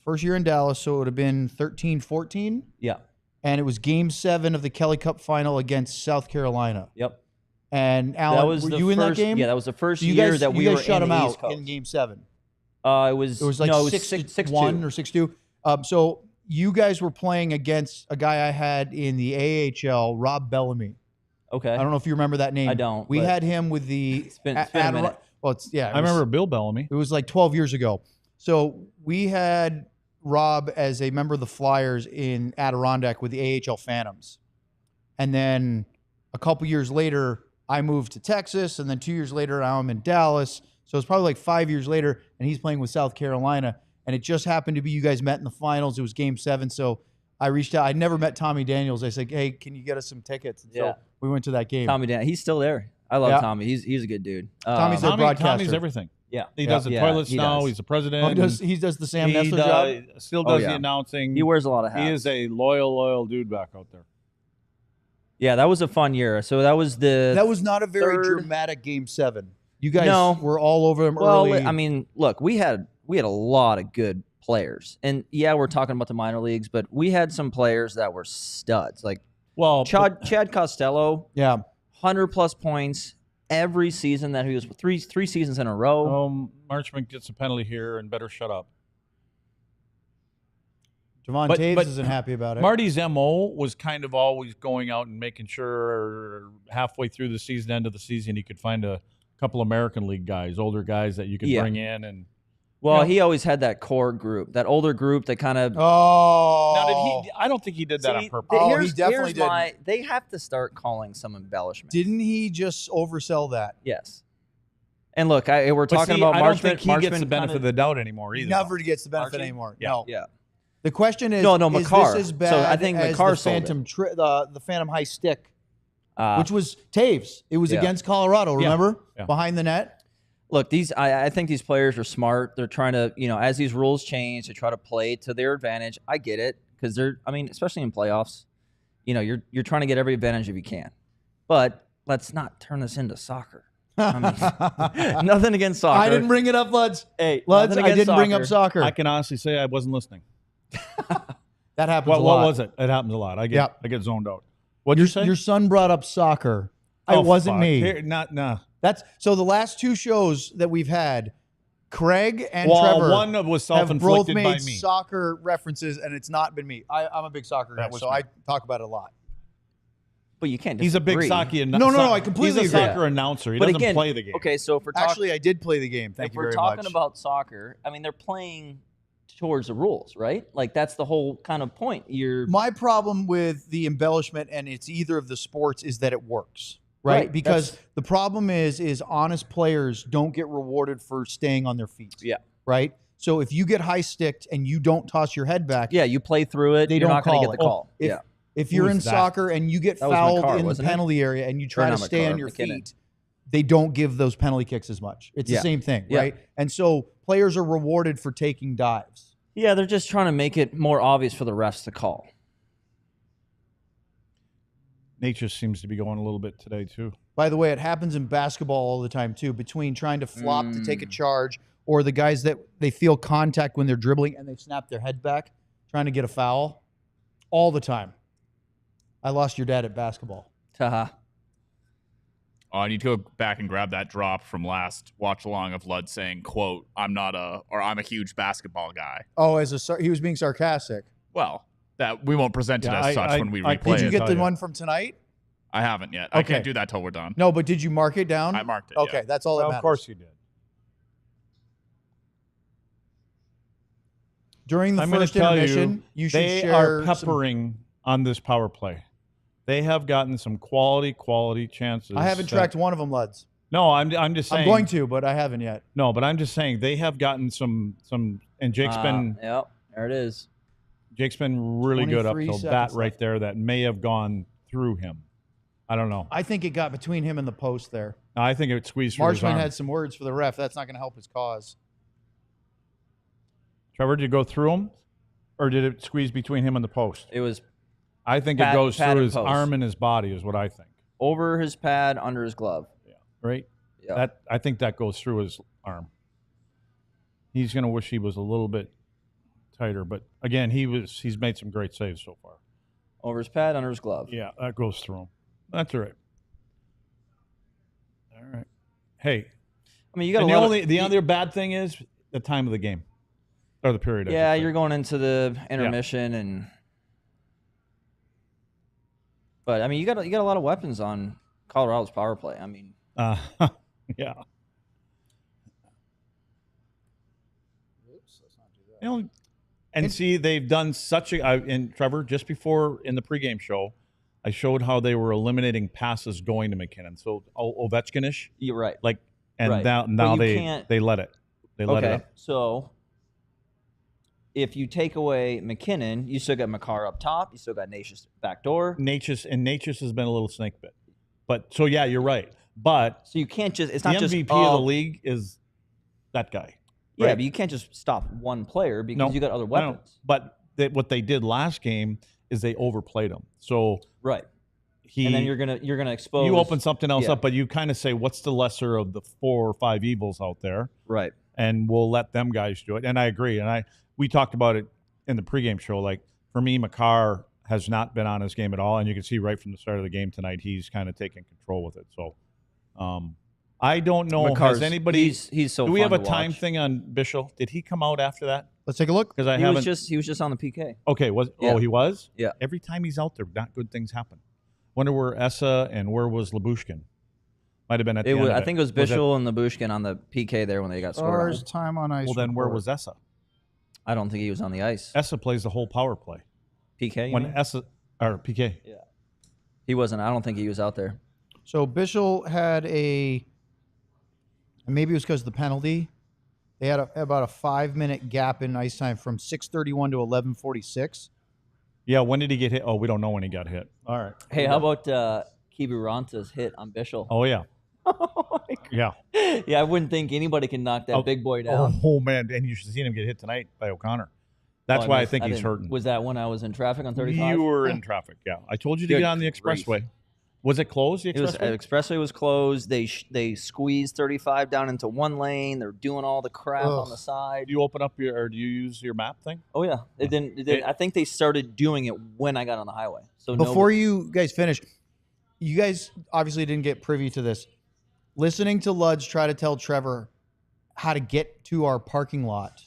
first year in Dallas, so it would have been 13-14. yeah. And it was game 7 of the Kelly Cup final against South Carolina. Yep. And Allen, That was were the you in that first, game? Yeah, that was the first So you year guys, that we you guys were shut in them the East out Coast. in game 7. It was It was 6-2 or 6-2. So you guys were playing against a guy I had in the AHL, Rob Bellamy. Okay. I don't know if you remember that name. I don't, We but- had him with the It's been a minute. Well, it's I remember Bill Bellamy. it was like 12 years ago. So we had Rob as a member of the Flyers in Adirondack with the AHL Phantoms. And then a couple years later, I moved to Texas. And then 2 years later, now I'm in Dallas. So it's probably like 5 years later, and he's playing with South Carolina. And it just happened to be you guys met in the finals. It was game 7. So I reached out. I never met Tommy Daniels. I said, "Hey, can you get us some tickets?" And Yeah. so we went to that game. Tommy Dan. He's still there. I love Yeah. Tommy. He's a good dude. Tommy's their broadcaster. Tommy's everything. Yeah. He does the Yeah, toilets he now. does. He's the president. Oh, he does the Sam he Nessler does- job. still Oh, does yeah. the announcing. He wears a lot of hats. He is a loyal dude back out there. Yeah, that was a fun year. So that was the That was not a very third- dramatic game 7. You guys No. were all over them well. early. I mean, look, we had a lot of good players, and yeah, we're talking about the minor leagues, but we had some players that were studs, like Well, Chad Costello, yeah. 100+ points every season that he was three seasons in a row. Marchman gets a penalty here and better shut up. Javon But- Taves but isn't happy about it. Marty's MO was kind of always going out and making sure halfway through the season, end of the season, he could find a couple American League guys, older guys that you could Yeah. bring in. And Well, you know- he always had that core group, that older group that kind of. Oh. now, did he? I don't think he did that on purpose. Oh, he definitely did. They have to start calling some embellishments. Didn't he just oversell that? Yes. And look, we're But talking see, about I don't think he gets Marchman the benefit kinda- of the doubt anymore He either. never gets the benefit Archie? anymore. Yeah. No. Yeah. The question is, No, is McCarr. this as So bad I think as McCarr the sold it. Phantom the Phantom High Stick, Uh, which was Taves. It was Yeah. against Colorado, Yeah. remember? Yeah. Behind the net. Look, I think these players are smart. They're trying to, as these rules change, they try to play to their advantage. I get it because especially in playoffs, you're trying to get every advantage if you can. But let's not turn this into soccer. Nothing against soccer. I didn't bring it up, Luds. Hey, Luds, nothing I against didn't bring up soccer. I can honestly say I wasn't listening. That happens What a lot. was it? It happens a lot. I get Yep. I get zoned out. What did you say? Your son brought up soccer. Oh, It wasn't fuck. me. Here, nah. That's so the last 2 shows that we've had, Craig and Well, Trevor one was have both self-inflicted made by me. soccer references, and it's not been me. I'm a big soccer guy, That was so me. I talk about it a lot. But you can't. He's a big disagree. soccer. No, I completely He's a agree. soccer announcer. He But doesn't again, play the game. Okay, so if we're talking, Actually, I did play the game. Thank if you we're very talking much. about soccer, I mean, they're playing towards the rules, right? Like that's the whole kind of point. My problem with the embellishment, and it's either of the sports, is that it works. Right? Right, Because the problem is honest players don't get rewarded for staying on their feet. Yeah. Right? So if you get high sticked and you don't toss your head back, Yeah, you play through it. They You're don't not going to call get the it. call. If, Yeah. if you're Who in is that? soccer and you get That was fouled McCarr, in the wasn't it? penalty area and you try Or to not stay on McCarr, your McKinnon. feet, they don't give those penalty kicks as much. It's Yeah. the same thing, Yeah. right? And so players are rewarded for taking dives. Yeah, they're just trying to make it more obvious for the refs to call. Nate just seems to be going a little bit today too. By the way, it happens in basketball all the time too, between trying to flop to take a charge or the guys that they feel contact when they're dribbling and they snap their head back trying to get a foul all the time. I lost your dad at basketball. Haha. Oh, I need to go back and grab that drop from last watch along of Lud saying, quote, I'm a huge basketball guy. Oh, he was being sarcastic. Well, that we won't present it Yeah, as such when we replay Did you it. get tell the you. one from tonight? I haven't yet. I Okay. can't do that till we're done. No, but did you mark it down? I marked it. Okay, yeah. that's all that Well, matters. of course you did. During the I'm going first to tell intermission, you should they share are some- peppering on this power play. They have gotten some quality chances. I haven't that- tracked one of them, Luds. No, I'm just saying. I'm going to, but I haven't yet. No, but I'm just saying they have gotten some, and Jake's been Yep, there it is. really good up 23 till seconds that left. right there. That may have gone through him. I don't know. I think it got between him and the post there. I think it squeezed through his Marchman arm. had some words for the ref. That's not going to help his cause. Trevor, did it go through him, or did it squeeze between him and the post? It was I think Pad- it goes pad through and his post. arm and his body, is what I think. over his pad, under his glove. Right? Yeah. I think that goes through his arm. He's going to wish he was a little bit tighter, but again, he's made some great saves so far. Over his pad, under his glove. Yeah, that goes through him. That's all right. All right. Hey, I mean, you got and a lot the other bad thing is the time of the game or the period. I Yeah, should say. you're going into the intermission, and but I mean, you got a lot of weapons on Colorado's power play. I mean, Yeah. You know, and see, they've done such a. And Trevor, just before in the pregame show, I showed how they were eliminating passes going to McKinnon. So Ovechkin-ish, you're right. like, and Right. now But you they can't- let it. They let it Okay, up. so if you take away McKinnon, you still got McCarr up top. You still got Natchez back door. Natchez has been a little snake bit, but so yeah, you're right. But So you can't just. It's the not just MVP of the league is that guy. Yeah, right? but you can't just stop one player because No, you got other I know. weapons. But what they did last game is they overplayed him. So Right. he And then you're gonna expose. you open something else yeah. up, but you kind of say, what's the lesser of the 4 or 5 evils out there? Right. And we'll let them guys do it. And I agree. And we talked about it in the pregame show. Like, for me, McCarr has not been on his game at all. And you can see right from the start of the game tonight, he's kind of taking control with it. So I don't know. McCarr's, Has anybody? He's so. Do we fun have a to time watch. thing on Bishop? Did he come out after that? Let's take a look. Because I He haven't. was just on the PK. Okay. Yeah. Oh, he was? Yeah. Every time he's out there, not good things happen. Wonder where Essa and where was Labushkin? Might have been at the It end was. of I think it was that- Bishop and Labushkin on the PK there when they got scored on. Stars time on ice. Well, then where report. was Essa? I don't think he was on the ice. Essa plays the whole power play. PK. you When mean? Essa or PK. He wasn't. I don't think he was out there. So Bischel had and maybe it was because of the penalty. They had about a 5-minute gap in ice time from 6:31 to 11:46. Yeah, when did he get hit? Oh, we don't know when he got hit. All right. Hey, how about Kiburanta's hit on Bishop? Oh yeah. Yeah. Yeah, I wouldn't think anybody can knock that big boy down. Oh man, and you should have seen him get hit tonight by O'Connor. That's Oh, why I missed- think he's didn't- hurting. Was that when I was in traffic on 35? You were in traffic. Yeah, I told you to Good get on the grief. expressway. Was it closed? The It was expressway. expressway was closed. They squeezed 35 down into one lane. They're doing all the crap on the side. Do you open up or do you use your map thing? Oh yeah, it didn't. It didn't. I think they started doing it when I got on the highway. So Before you guys finish, you guys obviously didn't get privy to this. Listening to Ludge try to tell Trevor how to get to our parking lot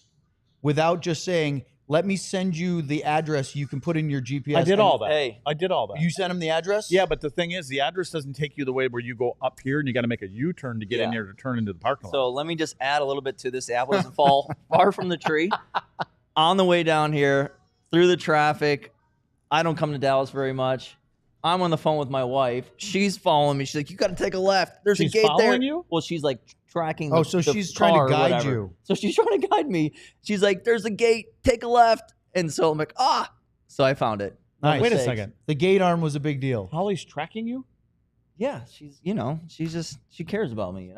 without just saying, let me send you the address you can put in your GPS. I did all that. Hey. I did all that. You sent him the address? Yeah, but the thing is, the address doesn't take you the way where you go up here and you got to make a U-turn to get in Yeah. there to turn into the parking lot. So let me just add a little bit to this. The apple doesn't fall far from the tree. On the way down here, through the traffic, I don't come to Dallas very much. I'm on the phone with my wife. She's following me. She's like, you got to take a left. There's She's a gate there. following you? Well, she's like tracking Oh, the, so the she's trying car to or guide whatever. you. So she's trying to guide me. She's like, there's a gate. Take a left. And so I'm like, ah. So I found it. No Nice. Wait a mistakes. second. The gate arm was a big deal. Holly's tracking you? Yeah, she's, she cares about me,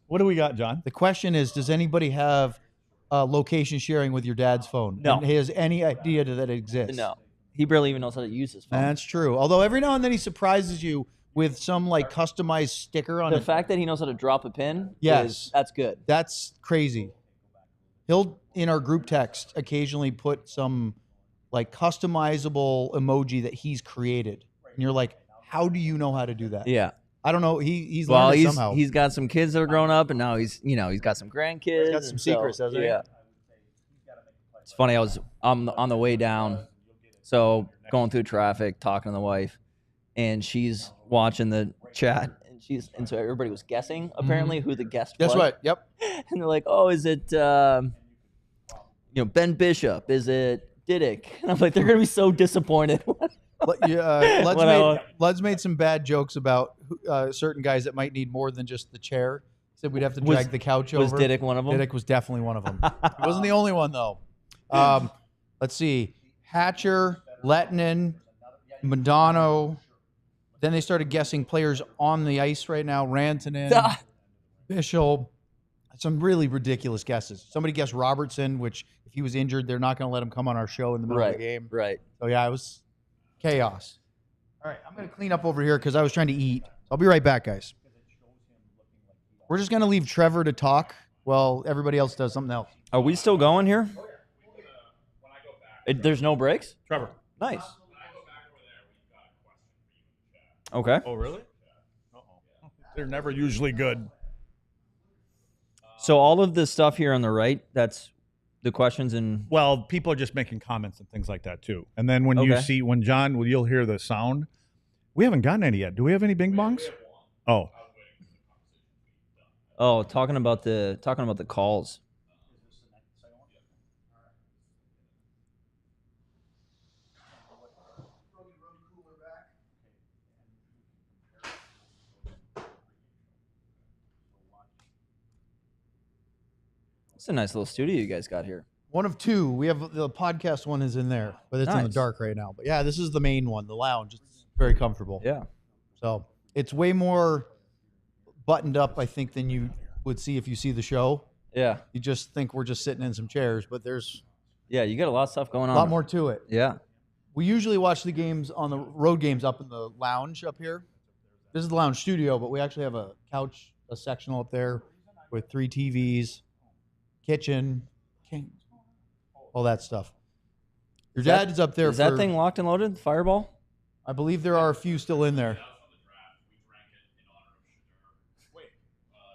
What do we got, John? The question is, does anybody have location sharing with your dad's phone? No. And he has any idea that it exists? No. He barely even knows how to use his phone. That's true. Although every now and then he surprises you with some like customized sticker on The it. fact that he knows how to drop a pin, Yes. that's good. That's crazy. He'll, in our group text, occasionally put some like customizable emoji that he's created. And you're like, how do you know how to do that? Yeah. I don't know. He's Well, learned it somehow. he's got some kids that are grown up, and now he's got some grandkids. He's got some and secrets, hasn't he? Yeah. It's funny. I was on the way down, so going through traffic, talking to the wife, and she's watching the chat, and so everybody was guessing apparently who the guest was. Guess what? Yep. And they're like, "Oh, is it Ben Bishop? Is it Didick?" And I'm like, "They're gonna be so disappointed." Lud's made some bad jokes about certain guys that might need more than just the chair. Said we'd have to drag the couch Was over. Didick one of them? Didick was definitely one of them. He wasn't the only one though. Let's see. Hatcher, Lettinen, Madonna. Then they started guessing players on the ice right now. Rantanen, Bishop. Some really ridiculous guesses. Somebody guessed Robertson, which if he was injured, they're not going to let him come on our show in the middle of the game. Right. So yeah, it was chaos. All right, I'm going to clean up over here because I was trying to eat. I'll be right back, guys. We're just going to leave Trevor to talk while everybody else does something else. Are we still going here? There's no breaks? Trevor. Nice. Okay. Oh, really? Uh-oh. They're never usually good. So all of the stuff here on the right, that's the questions and Well, people are just making comments and things like that too. And then when you Okay. see, you'll hear the sound. We haven't gotten any yet. Do we have any bing bongs? Oh, talking about the calls. It's a nice little studio you guys got here. One of two. We have the podcast one is in there, but it's in the Nice. dark right now. But yeah, this is the main one, the lounge. It's very comfortable. Yeah. So it's way more buttoned up, I think, than you would see if you see the show. Yeah. You just think we're just sitting in some chairs, but there's Yeah, you got a lot of stuff going a on. lot more to it. Yeah. We usually watch the games on the road games up in the lounge up here. This is the lounge studio, but we actually have a couch, a sectional up there with 3 TVs, kitchen, all that stuff. Your dad is up there. Is that thing locked and loaded? The Fireball? I believe there are a few still in there.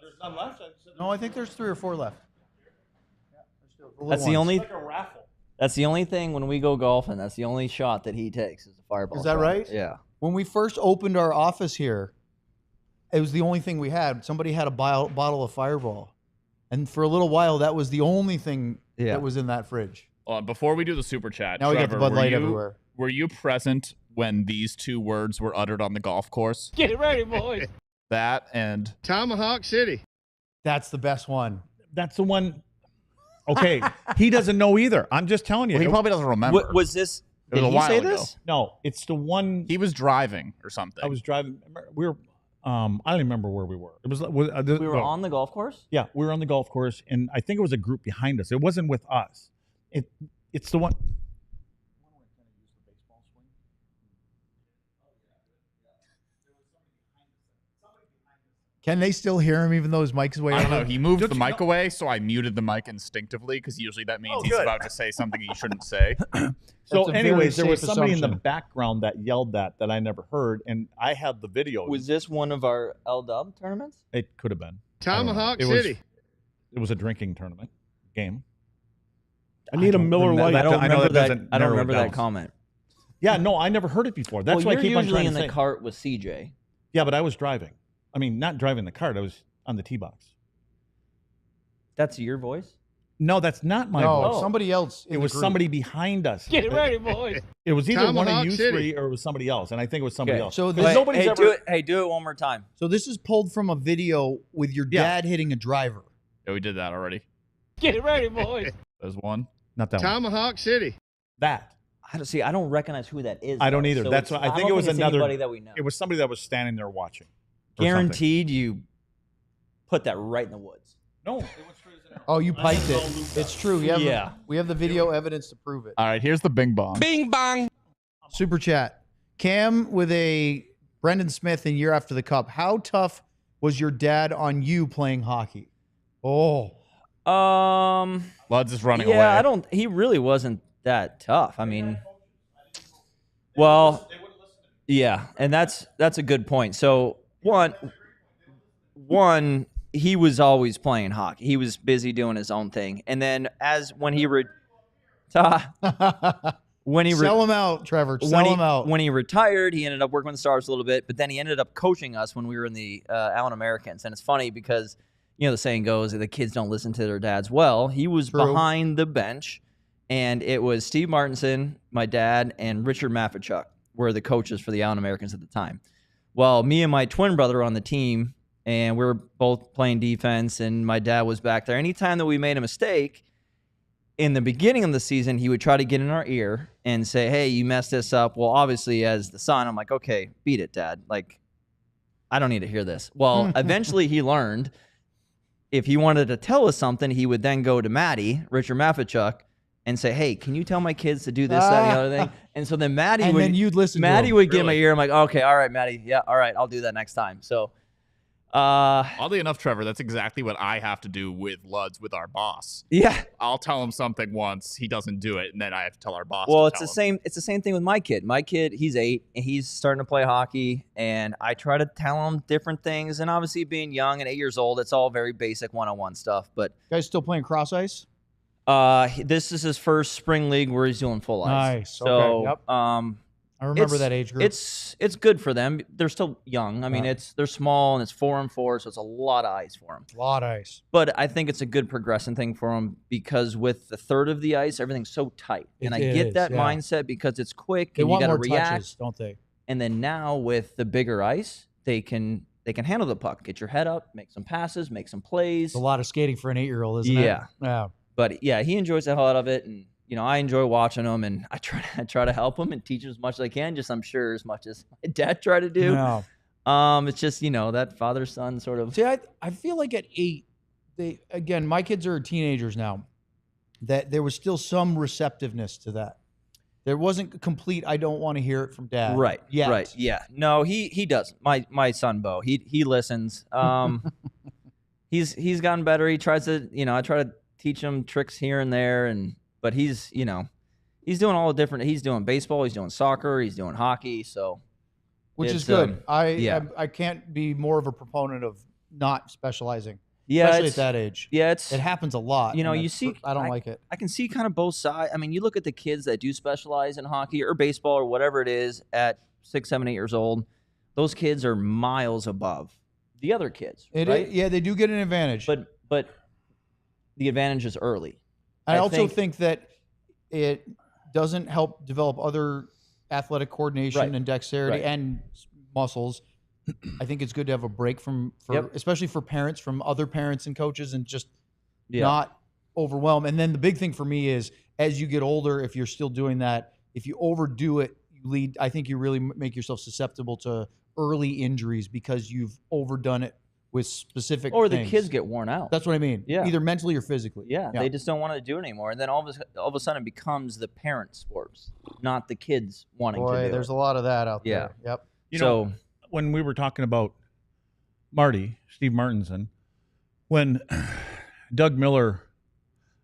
there's none left. No, I think there's 3 or 4 left. That's the only Like a raffle. That's the only thing when we go golfing. That's the only shot that he takes is the Fireball. Is that shot. right? Yeah. When we first opened our office here, it was the only thing we had. Somebody had a bottle of Fireball. And for a little while, that was the only thing that was in that fridge. Before we do the super chat, Now we got Trevor, the Bud were Light you- everywhere. Were you present when these 2 words were uttered on the golf course? Get ready, boys. That and Tomahawk City. That's the best one. That's the one. Okay, he doesn't know either. I'm just telling you. well, he probably doesn't remember. Was this? It was Did a he while say ago. this? No, it's the one. He was driving or something. I was driving. We were. I don't remember where we were. It was. We were on the golf course. Yeah, we were on the golf course, and I think it was a group behind us. It wasn't with us. It's the one. Can they still hear him even though his mic's way I don't over? know. He moved Don't the you mic know- away, so I muted the mic instinctively because usually that means Oh, he's good. about to say something he shouldn't say. So, That's a very anyways, there was safe somebody in the assumption. background that yelled that I never heard, and I had the video. Was this one of our LW tournaments? It could have been. I don't know. Tomahawk It was- City. It was a drinking tournament. game. I need a Miller Lite. that- I don't I know remember that that. doesn't I don't narrow it remember that down. comment. Yeah, no, I never heard it before. That's why I you're keep on usually trying in to the say. cart with CJ. Yeah, but I was driving. I mean, not driving the cart. I was on the tee box. That's your voice. No, that's not my No, voice. somebody else. It was somebody behind us. Get ready, boys. It was either one of Tomahawk you City. three or it was somebody else, and I think it was somebody Okay. else. So Because this- nobody's hey, ever. do it one more time. So this is pulled from a video with your Yeah. dad hitting a driver. Yeah, we did that already. Get ready, boys. There's one. Not that one. Tomahawk City. That. I don't recognize who that is. I don't though. either. So That's it's- why I think don't it was it's another. anybody that we know. It was somebody that was standing there watching. or something. Guaranteed you put that right in the woods. No, it went straight as an arrow. Oh, you piped it. It's true. We have the video evidence to prove it. All right, here's the bing bong. Bing bong. Super chat. Cam with a Brendan Smith in year after the cup. How tough was your dad on you playing hockey? Oh, Luds is running Yeah, away. he really wasn't that tough. I mean, well, yeah, and that's a good point. So one, he was always playing hockey. He was busy doing his own thing, and then when he sell him out, Trevor. Sell him out. when he retired, he ended up working with the Stars a little bit, but then he ended up coaching us when we were in the Allen Americans. And it's funny because, the saying goes that the kids don't listen to their dads. Well, he was True. behind the bench, and it was Steve Martinson, my dad, and Richard Maffichuk were the coaches for the Allen Americans at the time. Well, me and my twin brother were on the team, and we were both playing defense, and my dad was back there. Anytime that we made a mistake, in the beginning of the season, he would try to get in our ear and say, hey, you messed this up. Well, obviously, as the son, I'm like, okay, beat it, Dad. Like, I don't need to hear this. Well, eventually he learned if he wanted to tell us something, he would then go to Maddie, Richard Maffichuk, and say, hey, can you tell my kids to do this, that, and the other thing? And so then Maddie and would, then you'd listen to Maddie him. would get in my ear. I'm like, okay, all right, Maddie. Yeah, all right, I'll do that next time. So, Oddly enough, Trevor, that's exactly what I have to do with Luds, with our boss. yeah. I'll tell him something once, he doesn't do it, and then I have to tell our boss. Well, to it's the tell him. same. It's the same thing with my kid. My kid, he's 8 and he's starting to play hockey, and I try to tell him different things. And obviously, being young and 8 years old, it's all very basic one-on-one stuff. But You guys still playing cross ice? this is his first spring league where he's doing full ice. Nice. So, Okay. Yep. I remember it's- that age group. It's good for them. They're still young. I mean, they're small and it's 4-on-4, so it's a lot of ice for them. a lot of ice. But I think it's a good progression thing for them because with the third of the ice, everything's so tight, and I It get is, that yeah. mindset because it's quick They and you want got to more react. touches, don't they? And then now with the bigger ice, they can handle the puck, get your head up, make some passes, make some plays. It's a lot of skating for an 8-year-old, isn't it? Yeah. Yeah. But yeah, he enjoys the hell out of it, and I enjoy watching him, and I try to help him and teach him as much as I can. Just I'm sure as much as my dad tried to do. No. It's just that father son sort of. See, I feel like at 8, my kids are teenagers now, that there was still some receptiveness to that. There wasn't complete, I don't want to hear it from dad. Right. Yet. Right. Yeah. No, he does. My son Bo, he listens. He's gotten better. He tries to, I try to teach him tricks here and there, but he's doing all the different. He's doing baseball. He's doing soccer. He's doing hockey. So, Which is it's, good. yeah. I can't be more of a proponent of not specializing, yeah, especially it's, at that age. yeah, It happens a lot. and you see. I don't like it. I can see kind of both sides. I mean, you look at the kids that do specialize in hockey or baseball or whatever it is at 6, 7, 8 years old. Those kids are miles above the other kids, right? Yeah, they do get an advantage. But the advantage is early. I also think that it doesn't help develop other athletic coordination Right. and dexterity Right. and muscles. I think it's good to have a break Yep. especially for parents, from other parents and coaches, and just Yeah. not overwhelm. And then the big thing for me is, as you get older, if you're still doing that, if you overdo it, I think you really make yourself susceptible to early injuries because you've overdone it with specific or things. the kids get worn out. That's what I mean. Yeah. Either mentally or physically. Yeah, they just don't want to do it anymore. And then all of a sudden it becomes the parent sports, not the kids wanting to Boy, do there's it. a lot of that out Yeah. there. Yep. You So, know, when we were talking about Steve Martinson, when Doug Miller,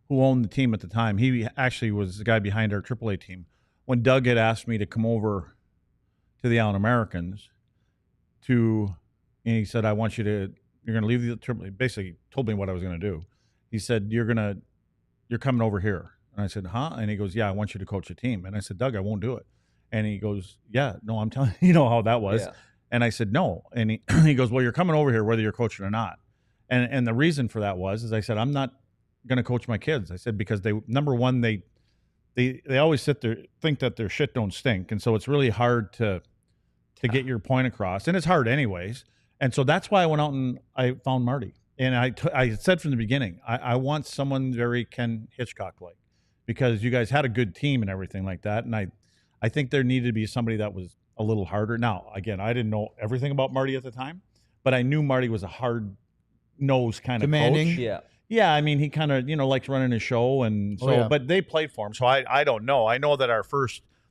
who owned the team at the time, he actually was the guy behind our AAA team. When Doug had asked me to come over to the Allen Americans and he said, you're going to leave the AAA, basically told me what I was going to do. He said, you're going to you're coming over here. And I said, huh? And he goes, yeah, I want you to coach a team. And I said, Doug, I won't do it. And he goes, yeah, no, I'm telling you, how that was. Yeah. And I said, no. And he goes, well, you're coming over here whether you're coaching or not. And the reason for that was, I said, I'm not going to coach my kids. I said, because number one, they always think that their shit don't stink. And so it's really hard to get your point across. And it's hard anyways. And so that's why I went out and I found Marty. And I said from the beginning, I want someone very Ken Hitchcock-like, because you guys had a good team and everything like that. And I think there needed to be somebody that was a little harder. Now, again, I didn't know everything about Marty at the time, but I knew Marty was a hard-nosed kind of Demanding. coach. Yeah. Yeah, I mean, he kind of, likes running his show. And so, but they played for him. So I don't know. I know that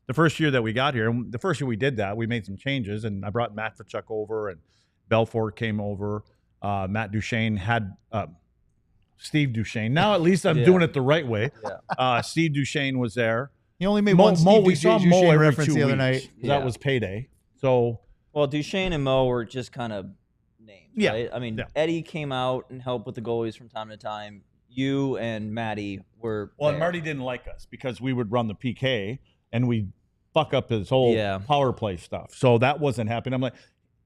the first year that we got here, and the first year we did that, we made some changes, and I brought Matt Tkachuk over, and Belfort came over. Matt Duchesne had Steve Duchesne. Now at least I'm doing it the right way. Yeah. Steve Duchesne was there. He only made one we saw Steve Mo Duchesne every reference 2 the other weeks. night. Yeah. That was payday. So Well, Duchesne and Mo were just kind of names, Yeah. right? I mean, Yeah. Eddie came out and helped with the goalies from time to time. You and Maddie were Well, and there. Marty didn't like us because we would run the PK and we fuck up his whole power play stuff. So that wasn't happening.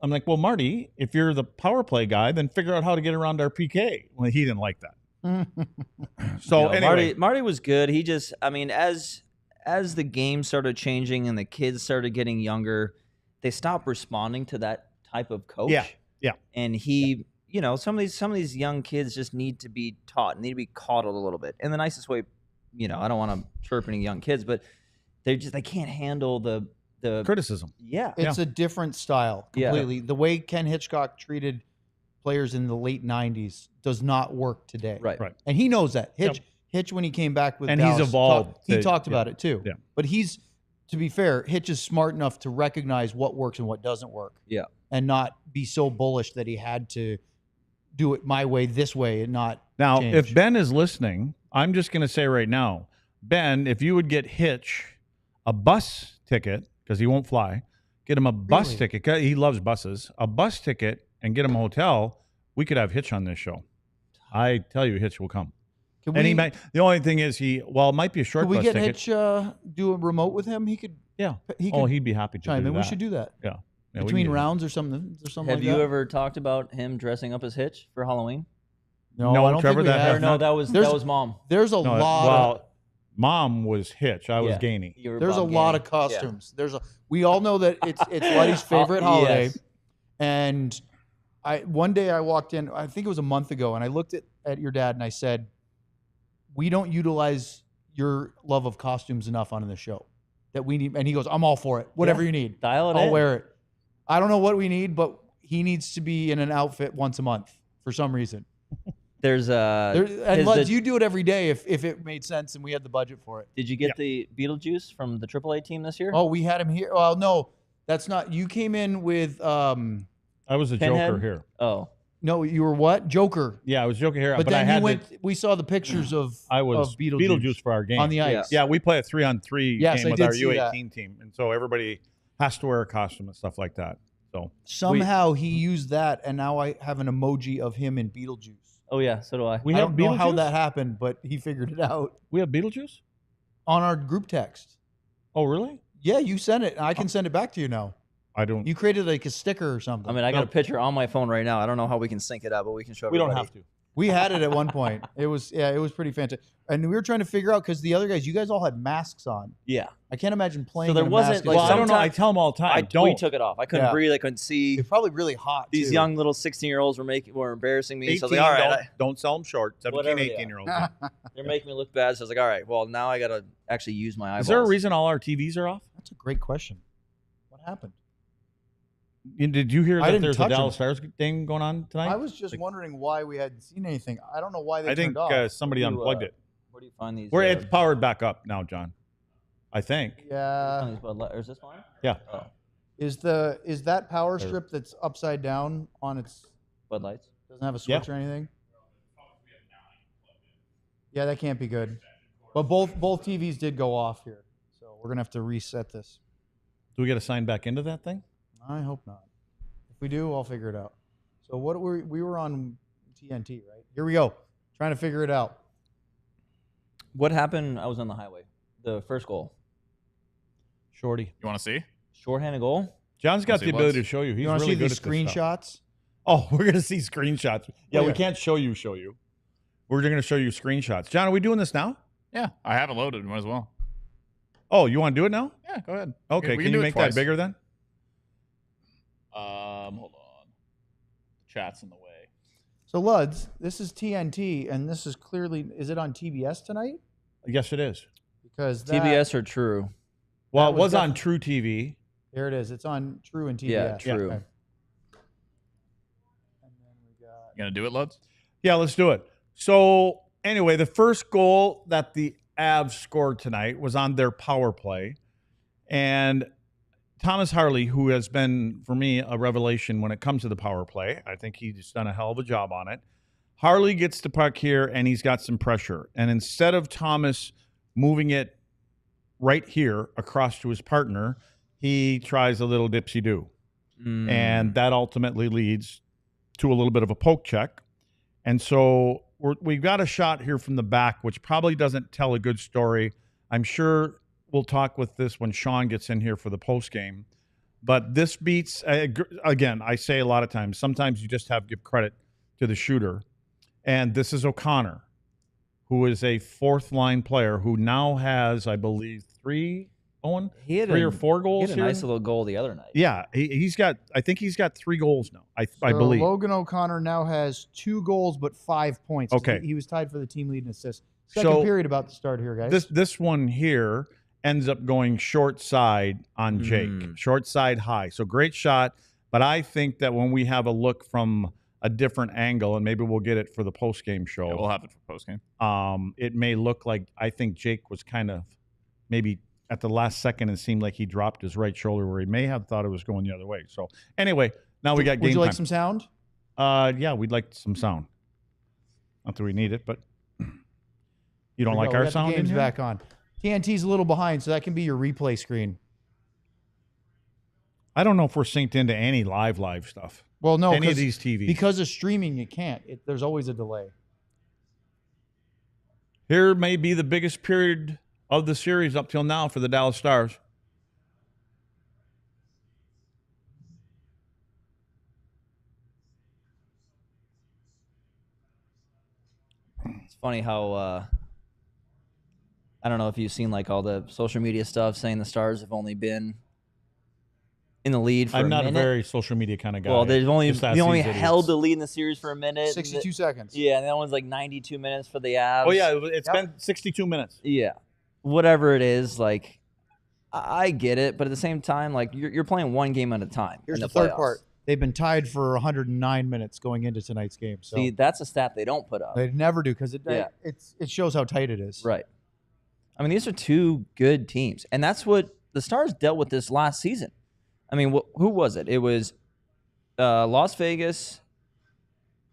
I'm like, well, Marty, if you're the power play guy, then figure out how to get around our PK. Well, he didn't like that. So anyway, Marty was good. He just, I mean, as the game started changing and the kids started getting younger, they stopped responding to that type of coach. Yeah. And he, some of these young kids just need to be taught, need to be coddled a little bit. And the nicest way, I don't want to chirp any young kids, but they can't handle the criticism. Yeah. It's a different style completely. Yeah. The way Ken Hitchcock treated players in the late 90s does not work today. Right. And he knows that. Hitch when he came back with And Dallas, he's evolved. he talked about it too. Yeah. But to be fair, Hitch is smart enough to recognize what works and what doesn't work. Yeah. And not be so bullish that he had to do it my way, this way, and not Now, change. if Ben is listening, I'm just going to say right now, Ben, if you would get Hitch a bus ticket, because he won't fly, get him a bus Really? ticket. 'Cause he loves buses. A bus ticket and get him a hotel. We could have Hitch on this show. I tell you, Hitch will come. Can And we, he might. The only thing is, it might be a short could we bus get ticket. Hitch do a remote with him? He could. Yeah. He could He'd be happy to chime do in. that. We should do that Yeah. Yeah, we between can do that. rounds or something. Have like you that. ever talked about him dressing up as Hitch for Halloween? No, No, I don't Trevor, think we that have. has No, not- that was Mom. There's a No, lot. well, Mom was Hitch. I was Yeah. Gainey. You were There's a Bob lot Gainey. of costumes. We all know that it's Letty's favorite holiday. Yes. And one day I walked in, I think it was a month ago, and I looked at your dad and I said, we don't utilize your love of costumes enough on the show that we need. And he goes, I'm all for it. Whatever you need. Dial it I'll in. wear it. I don't know what we need, but he needs to be in an outfit once a month for some reason. There's And Luds, you do it every day if it made sense and we had the budget for it. Did you get the Beetlejuice from the AAA team this year? Oh, we had him here. Well, no, that's not. You came in with I was a Pinhead? Joker here. Oh, no, you were what? Joker. Yeah, I was Joker here. But I then had we saw the pictures of I was of Beetlejuice for our game. on the ice. Yeah, we play a 3-on-3 Yes, game I with did our see U18 team, and so everybody has to wear a costume and stuff like that. So Somehow he used that, and now I have an emoji of him in Beetlejuice. oh yeah, so do I. we I have don't know how Beetlejuice? that happened, but he figured it out We have Beetlejuice. on our group text. Oh, really? Yeah, you sent it. And I can send it back to you now. I don't. You created like a sticker or something. I mean, I got a picture on my phone right now. I don't know how we can sync it up, but we can show. we don't everybody. have to. We had it at one point. It was pretty fantastic. And we were trying to figure out because the other guys, you guys all had masks on. Yeah, I can't imagine playing. So there in a wasn't, mask like, Well, I don't know. I sometimes- tell them all the time. we don't. took it off. I couldn't Yeah. breathe. I couldn't see. It's probably really hot. These too. young little 16-year-olds were embarrassing me. 18, So I was like, all right, don't sell them short. 17, Whatever they 18-year-olds. they're making me look bad. So I was like, all right, well now I gotta actually use my eyeballs. Is there a reason all our TVs are off? That's a great question. What happened? Did you hear I that didn't there's a touch 'em. Dallas Stars thing going on tonight? I was just wondering why we hadn't seen anything. I don't know why they I think turned off. somebody Where do you, unplugged it. Where do you find these? It's powered back up now, John. I think. Yeah. Is this mine? Yeah. Oh, Is that power There. strip that's upside down on its Bud Lights. doesn't have a switch or anything? Yeah, that can't be good. But both TVs did go off here, so we're gonna have to reset this. Do we get to sign back into that thing? I hope not. If we do, I'll figure it out. So we were on TNT, right? Here we go. Trying to figure it out. What happened? I was on the highway. The first goal. Shorty. You want to see? Shorthanded goal? John's got See, the ability to let's- show you. He's You want to really see good these at this stuff. screenshots? Oh, we're going to see screenshots. Yeah, Oh, we yeah. can't show you. We're going to show you screenshots. John, are we doing this now? Yeah, I have it loaded. Might as well. Oh, you want to do it now? Yeah, go ahead. Okay, We can do you it make twice. that bigger then? Hold on. Chat's in the way. So, Luds, this is TNT, and this is clearly, is it on TBS tonight? Yes, it is. Because that, TBS or True? Well, That it was was on True TV. There it is. It's on True and TBS. Yeah, True. Okay. And then we got. You gonna do it, Luds? Yeah, let's do it. So, anyway, the first goal that the Avs scored tonight was on their power play. And Thomas Harley, who has been, for me, a revelation when it comes to the power play, I think he's done a hell of a job on it. Harley gets the puck here, and he's got some pressure. And instead of Thomas moving it right here across to his partner, he tries a little dipsy-do. And that ultimately leads to a little bit of a poke check. And so we've got a shot here from the back, which probably doesn't tell a good story. I'm sure we'll talk with this when Sean gets in here for the post game. But this beats, again, I say a lot of times, sometimes you just have to give credit to the shooter. And this is O'Connor, who is a fourth-line player who now has, I believe, three or four goals He had a here. nice little goal the other night. Yeah, he's got, I think he's got 3 goals now, I So believe. Logan O'Connor now has 2 goals but 5 points. Okay. He was tied for the team lead in assists. Second So period about to start here, guys. This one here ends up going short side on Jake, short side high. So great shot, but I think that when we have a look from a different angle, and maybe we'll get it for the post game show, Yeah, we'll have it for post game. it may look like I think Jake was kind of maybe at the last second and seemed like he dropped his right shoulder where he may have thought it was going the other way. So anyway, now we got game Would you like time. some sound? Yeah, we'd like some sound. Not that we need it, but you don't Here we like go. We our got the sound in game's here? back on. TNT's a little behind, so that can be your replay screen. I don't know if we're synced into any live stuff. Well, no, Any of 'cause- these TVs. because of streaming, you can't. There's always a delay. Here may be the biggest period of the series up till now for the Dallas Stars. It's funny how I don't know if you've seen like all the social media stuff saying the Stars have only been in the lead for I'm a not minute. a very social media kind of guy. Well, they've only Just ask they only these held idiots. the lead in the series for a minute. and 62 seconds. Yeah, and that one's like 92 minutes for the Avs. Oh, yeah, it's Yep. been 62 minutes. Yeah. Whatever it is, like I get it, but at the same time, like you're playing one game at a time. Here's in the the third playoffs. part. They've been tied for 109 minutes going into tonight's game. So See, that's a stat they don't put up. they never do because it Yeah. it shows how tight it is. Right. I mean, these are two good teams, and that's what the Stars dealt with this last season. I mean, who was it? It was Las Vegas,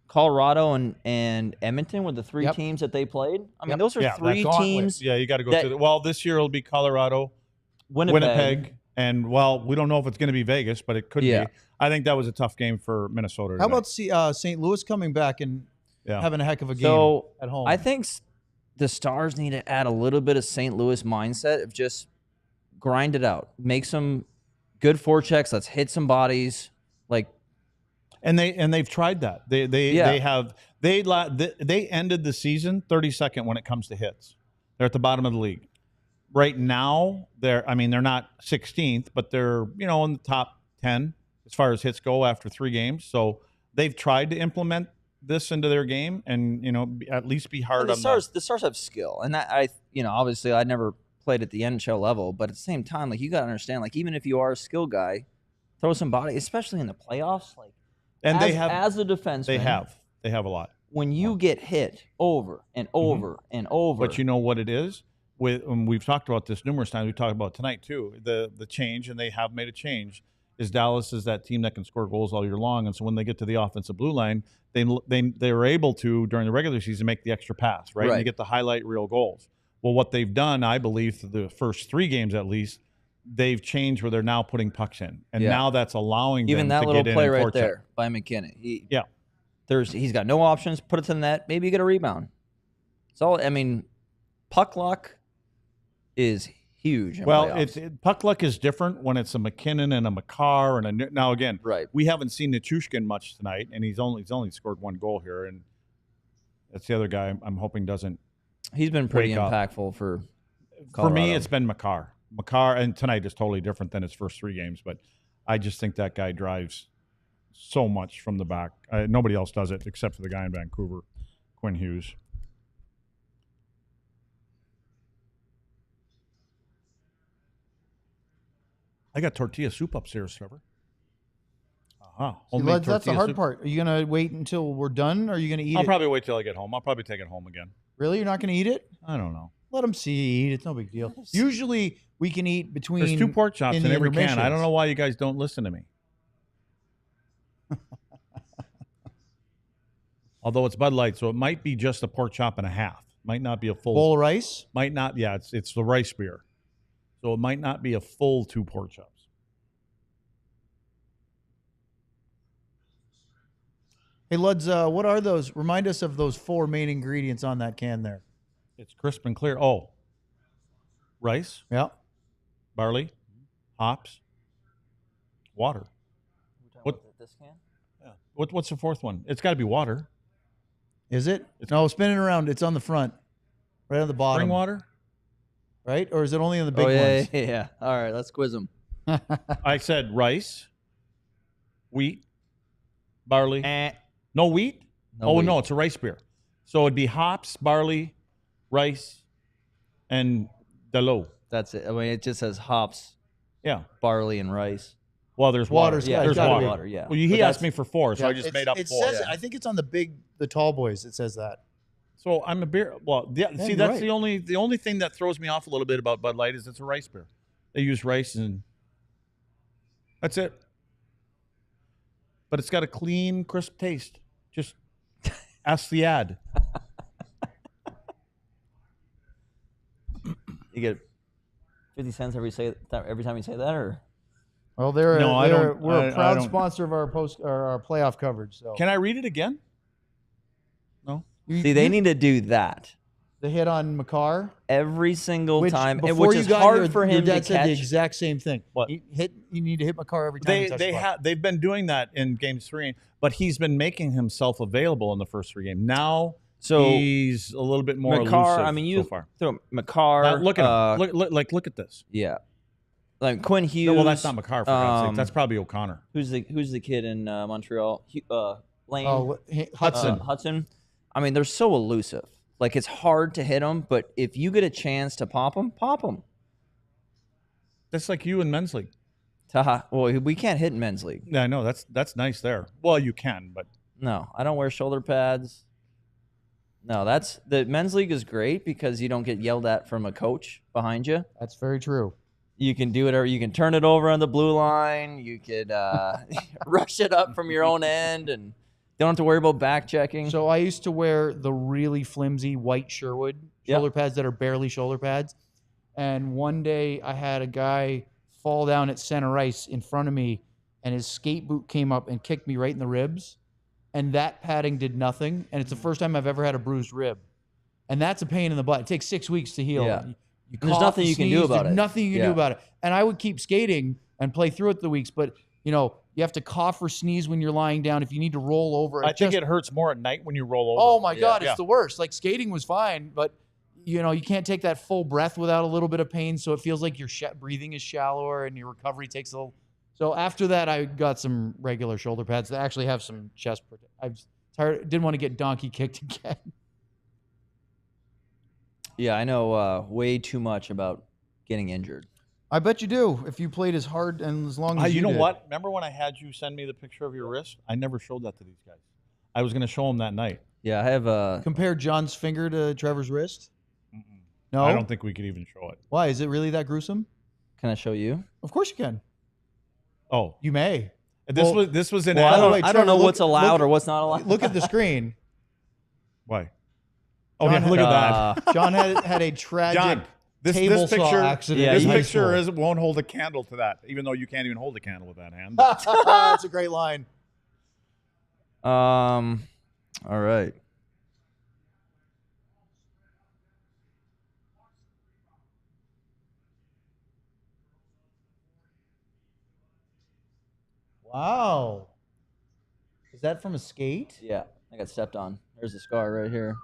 Colorado, and Edmonton were the 3 Yep. teams that they played. I mean, Yep. those are Yeah, 3 gauntlet. teams. Yeah, you got to go That- through. Well, this year it'll be Colorado, Winnipeg, and, well, we don't know if it's going to be Vegas, but it could Yeah. be. I think that was a tough game for Minnesota How tonight. about St. Louis coming back and Yeah. having a heck of a game So at home? I think the Stars need to add a little bit of St. Louis mindset of just grind it out, make some good forechecks. Let's hit some bodies. Like, And they've tried that. They ended the season 32nd when it comes to hits. They're at the bottom of the league. Right now, they're not 16th, but they're, in the top 10 as far as hits go after 3 games. So they've tried to implement this into their game and, at least be hard the on Stars have skill, and that obviously I never played at the NHL level, but at the same time, like you got to understand, like even if you are a skill guy, throw some body, especially in the playoffs. Like, and as a defenseman, they have a lot. when you get hit over and over and over. But you know what it is? We've talked about this numerous times. We talked about it tonight too. The change, and they have made a change, is Dallas is that team that can score goals all year long. And so when they get to the offensive blue line, they are able to, during the regular season, make the extra pass, right? And they get the highlight reel goals. Well, what they've done, I believe, through the first 3 games at least, they've changed where they're now putting pucks in, and now that's allowing even them that to little get play in and right forecheck. there by McKinnon. Yeah. He's got no options. Put it to the net. Maybe you get a rebound. It's all. I mean, puck luck is huge. In Well, playoffs. puck luck is different when it's a McKinnon and a Makar and a. Now again, Right. we haven't seen Nichushkin much tonight, and he's only scored 1 goal here, and that's the other guy I'm hoping doesn't. He's been pretty wake up. impactful for For me, Colorado. it's been Makar. Makar, and tonight is totally different than his first 3 games, but I just think that guy drives so much from the back. Nobody else does it except for the guy in Vancouver, Quinn Hughes. I got tortilla soup upstairs, Trevor. Uh-huh. See, Homemade Lud, that's the tortilla hard soup. part. Are you gonna wait until we're done, or are you gonna eat I'll it? probably wait till I get home. I'll probably take it home again. Really, you're not gonna eat it? I don't know. Let them see you eat. It's no big deal. Usually, we can eat between. There's 2 pork chops in in the every can. I don't intermissions. know why you guys don't listen to me. Although it's Bud Light, so it might be just a pork chop and a half. Might not be a full. Bowl of rice. Might not. Yeah, it's the rice beer, so it might not be a full 2 pork chops. Hey, Luds, what are those? Remind us of those 4 main ingredients on that can there. It's crisp and clear. Oh, rice, Yeah. barley, hops, water. What- This can? Yeah. What's the 4th one? It's got to be water. Is it? No, spin it around. It's on the front, right on the bottom. Spring water. Right? Or is it only on the big yeah, ones? yeah. All right, let's quiz them. I said rice, wheat, barley. No wheat? No wheat. No, it's a rice beer. So it'd be hops, barley, rice, and Dlls. That's it. I mean, it just says hops, Yeah. barley, and rice. Well, there's Water's water. got- There's gotta be. water. Yeah. Well, he But asked that's- me for 4, so I just It's- made up it 4. says it. I think it's on the tall boys. It says that. So I'm a beer. Well, yeah. See, you're that's right. the only thing that throws me off a little bit about Bud Light is it's a rice beer. They use rice and that's it. But it's got a clean, crisp taste. Just ask the ad. You get 50 cents every time you say that, or Well, No, I don't- We're I a proud don't- sponsor of our playoff coverage. So Can I read it again? No. see, they need to do that the hit on Makar. every single Which, time, and before which you is got hard here, for your him to dad said the catch. exact same thing. What? You need to hit Makar every time. you touch the puck. They've been doing that in games 3, but he's been making himself available in the first 3 games. Now So he's a little bit more Makar, elusive I mean, you so far. throw Makar. Now, look at him. Look at this. Yeah, like Quinn Hughes. No, well, that's not Makar, for God's sake. um, That's probably O'Connor. Who's the kid in Montreal? Lane. Hudson. Hudson. I mean, they're so elusive. Like, it's hard to hit them, but if you get a chance to pop them, pop them. That's like you in men's league. Well, we can't hit in men's league. Yeah, I know. That's nice there. Well, you can, but No, I don't wear shoulder pads. No, the men's league is great because you don't get yelled at from a coach behind you. That's very true. You can do it, or you can turn it over on the blue line. You could rush it up from your own end, and don't have to worry about back checking. So I used to wear the really flimsy white Sherwood shoulder pads that are barely shoulder pads. And one day I had a guy fall down at center ice in front of me, and his skate boot came up and kicked me right in the ribs. And that padding did nothing. And it's the first time I've ever had a bruised rib. And that's a pain in the butt. It takes 6 weeks to heal. Yeah. You There's cough, nothing you you can do sneeze, about there's it. Nothing you can do Yeah. about it. And I would keep skating and play through it the weeks. But, you have to cough or sneeze when you're lying down. If you need to roll over. I think it hurts more at night when you roll over. Oh my God, Yeah. it's the worst. Like skating was fine, but you can't take that full breath without a little bit of pain. So it feels like your breathing is shallower and your recovery takes a little. So after that, I got some regular shoulder pads that actually have some chest protection. I was tired, didn't want to get donkey kicked again. Yeah, I know way too much about getting injured. I bet you do if you played as hard and as long as You know did. what? Remember when I had you send me the picture of your wrist? I never showed that to these guys. I was going to show them that night. Yeah, I have Compare John's finger to Trevor's wrist. No, I don't think we could even show it. Why is it really that gruesome? Can I show you? Of course you can. Oh, You may. this was in. Well, I by the don't, way, I don't Trevor, know look- what's allowed look- or what's not allowed. Look at the screen. Why? Oh, John yeah, look at that. John had a tragic John, this table saw picture, accident. Yeah, this in high picture school. won't hold a candle to that, even though you can't even hold a candle with that hand. That's a great line. All right. Wow. Is that from a skate? Yeah, I got stepped on. There's the scar right here.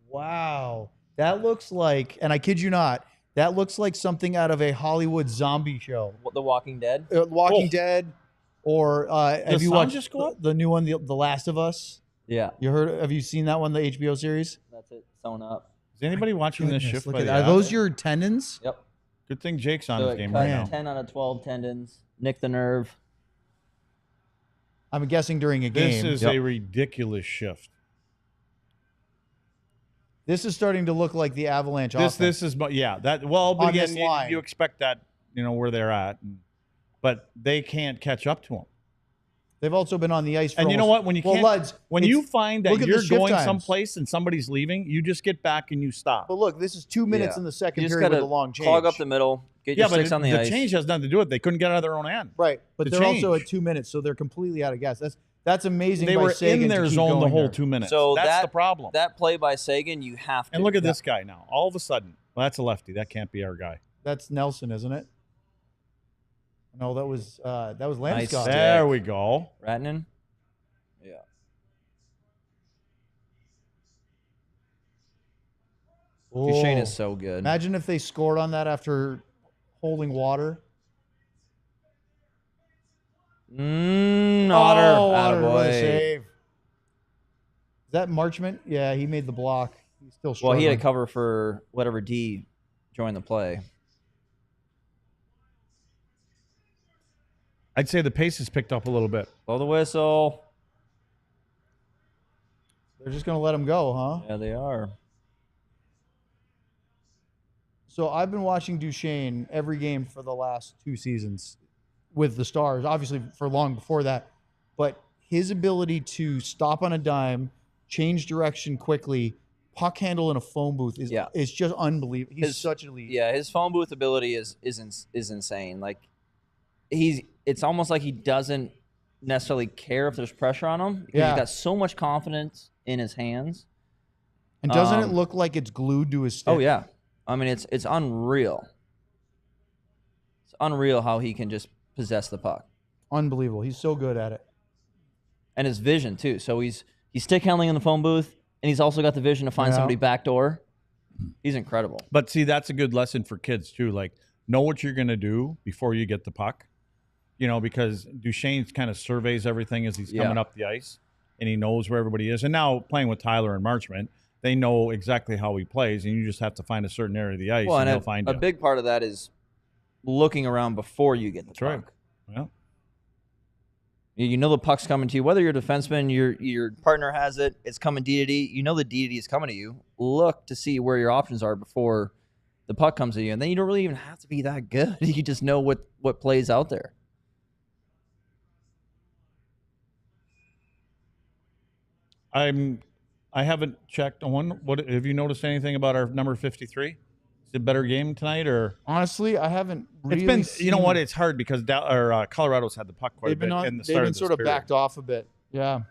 Wow. That looks like, and I kid you not, that looks like something out of a Hollywood zombie show. What, The Walking Dead? Walking Dead, or have you sun watched just go up? the new one, the Last of Us? Yeah, Have you seen that one, the HBO series? that's it. Sewn up. Is anybody watching this Goodness, shift? look by at the that. Are app? those your tendons? Yep. Good thing Jake's on So his it game cut right now. 10 out of 12 tendons. Nicked the nerve. I'm guessing during a game. This is a ridiculous shift. This is starting to look like the Avalanche offense. This is that well, but On again, this line. you expect that where they're at, but they can't catch up to them. They've also been on the ice for And you know almost- what? When you well, can't, Luds, when it's- you find that look at the you're shift going times. someplace and somebody's leaving, you just get back and you stop. But look, this is 2 minutes Yeah. in the second You just period with got a long change. clog up the middle. Get your Yeah, but sticks on the ice. change has nothing to do with it. They couldn't get out of their own end. Right, but The they're also change. at 2 minutes, so they're completely out of gas. That's amazing. They by were Sagan in to their keep zone the going whole there. 2 minutes. So that's the problem. That play by Sagan, you have to. And look at this guy now. All of a sudden, well, that's a lefty. That can't be our guy. That's Nelson, isn't it? No, that was Landeskog. Nice. There we go. Ratinen? Yeah. Duchesne is so good. Imagine if they scored on that after holding water. Otter. Oh, Otter, what a Attaboy. save. Is that Marchment? Yeah, he made the block. He's still Well, struggling. he had to cover for whatever D joined the play. I'd say the pace has picked up a little bit. Blow the whistle. They're just going to let him go, huh? Yeah, they are. So I've been watching Duchesne every game for the last 2 seasons with the Stars, obviously for long before that. But his ability to stop on a dime, change direction quickly, puck handle in a phone booth is just unbelievable. He's such an elite. Yeah, his phone booth ability is insane. Like it's almost like he doesn't necessarily care if there's pressure on him because Yeah. he's got so much confidence in his hands. And doesn't it look like it's glued to his stick? Oh yeah. I mean it's unreal. It's unreal how he can just possess the puck. Unbelievable. He's so good at it. And his vision too. So he's stick handling in the phone booth and he's also got the vision to find somebody backdoor. He's incredible. But see, that's a good lesson for kids too. Like, know what you're going to do before you get the puck. Because Duchesne kind of surveys everything as he's coming up the ice, and he knows where everybody is. And now playing with Tyler and Marchment, they know exactly how he plays, and you just have to find a certain area of the ice, Well, and and he'll find a you. big part of that is looking around before you get the That's right. puck. Yeah. You know the puck's coming to you. Whether you're a defenseman, your partner has it, it's coming D to D. You know the D to D is coming to you. Look to see where your options are before the puck comes to you. And then you don't really even have to be that good. You just know what plays out there. I haven't checked on what. Have you noticed anything about our number 53? Is it a better game tonight, or Honestly, I haven't really it's been? You know what? It's hard because Colorado's had the puck quite a They've bit been in the they've start been of this sort of period. backed off a bit. Yeah.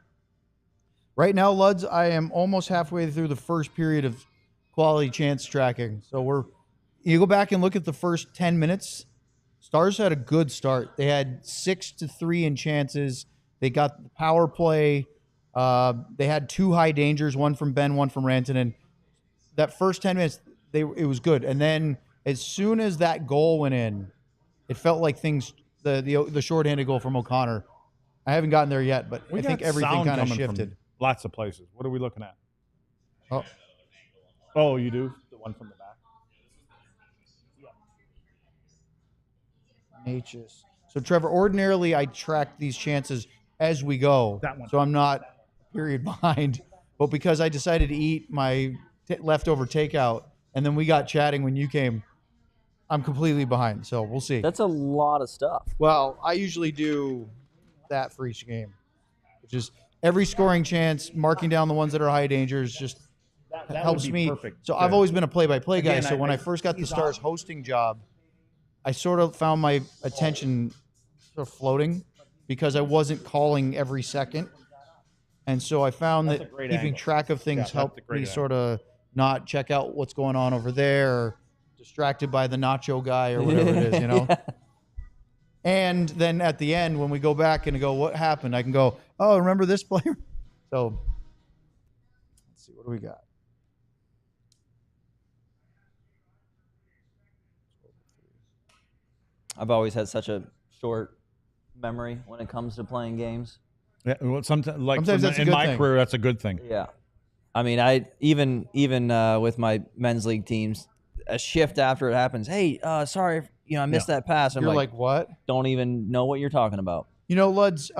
Right now, Luds, I am almost halfway through the first period of quality chance tracking. So you go back and look at the first 10 minutes. Stars had a good start. They had 6-3 in chances. They got the power play. They had 2 high dangers, one from Ben, one from Rantanen. That first 10 minutes, it was good. And then as soon as that goal went in, it felt like things. The shorthanded goal from O'Connor. I haven't gotten there yet, but We I think got everything sound kind of coming from shifted. Lots of places. What are we looking at? Oh, Oh, you do? The one from the back? Natchez. So, Trevor, ordinarily I track these chances as we go. That one. So I'm not period behind. But because I decided to eat my leftover takeout and then we got chatting when you came, I'm completely behind. So we'll see. That's a lot of stuff. Well, I usually do that for each game, which is every scoring chance, marking down the ones that are high dangers, just That helps would be me. perfect. So I've always been a play-by-play guy. Again, So when I first got the Stars hosting job, I sort of found my attention sort of floating because I wasn't calling every second. And so I found That's a that great keeping angle. track of things Yeah, that's helped a great me angle. sort of not check out what's going on over there or distracted by the nacho guy or whatever it is, you know? Yeah. And then at the end, when we go back and go, what happened? I can go, oh, remember this player? So let's see, what do we got? I've always had such a short memory when it comes to playing games. Yeah, well, sometimes that's a in good my thing. career, that's a good thing. Yeah. I mean, I even with my men's league teams, a shift after it happens, hey, sorry, I missed that pass. I'm You're like, what? don't even know what you're talking about. You know, Luds,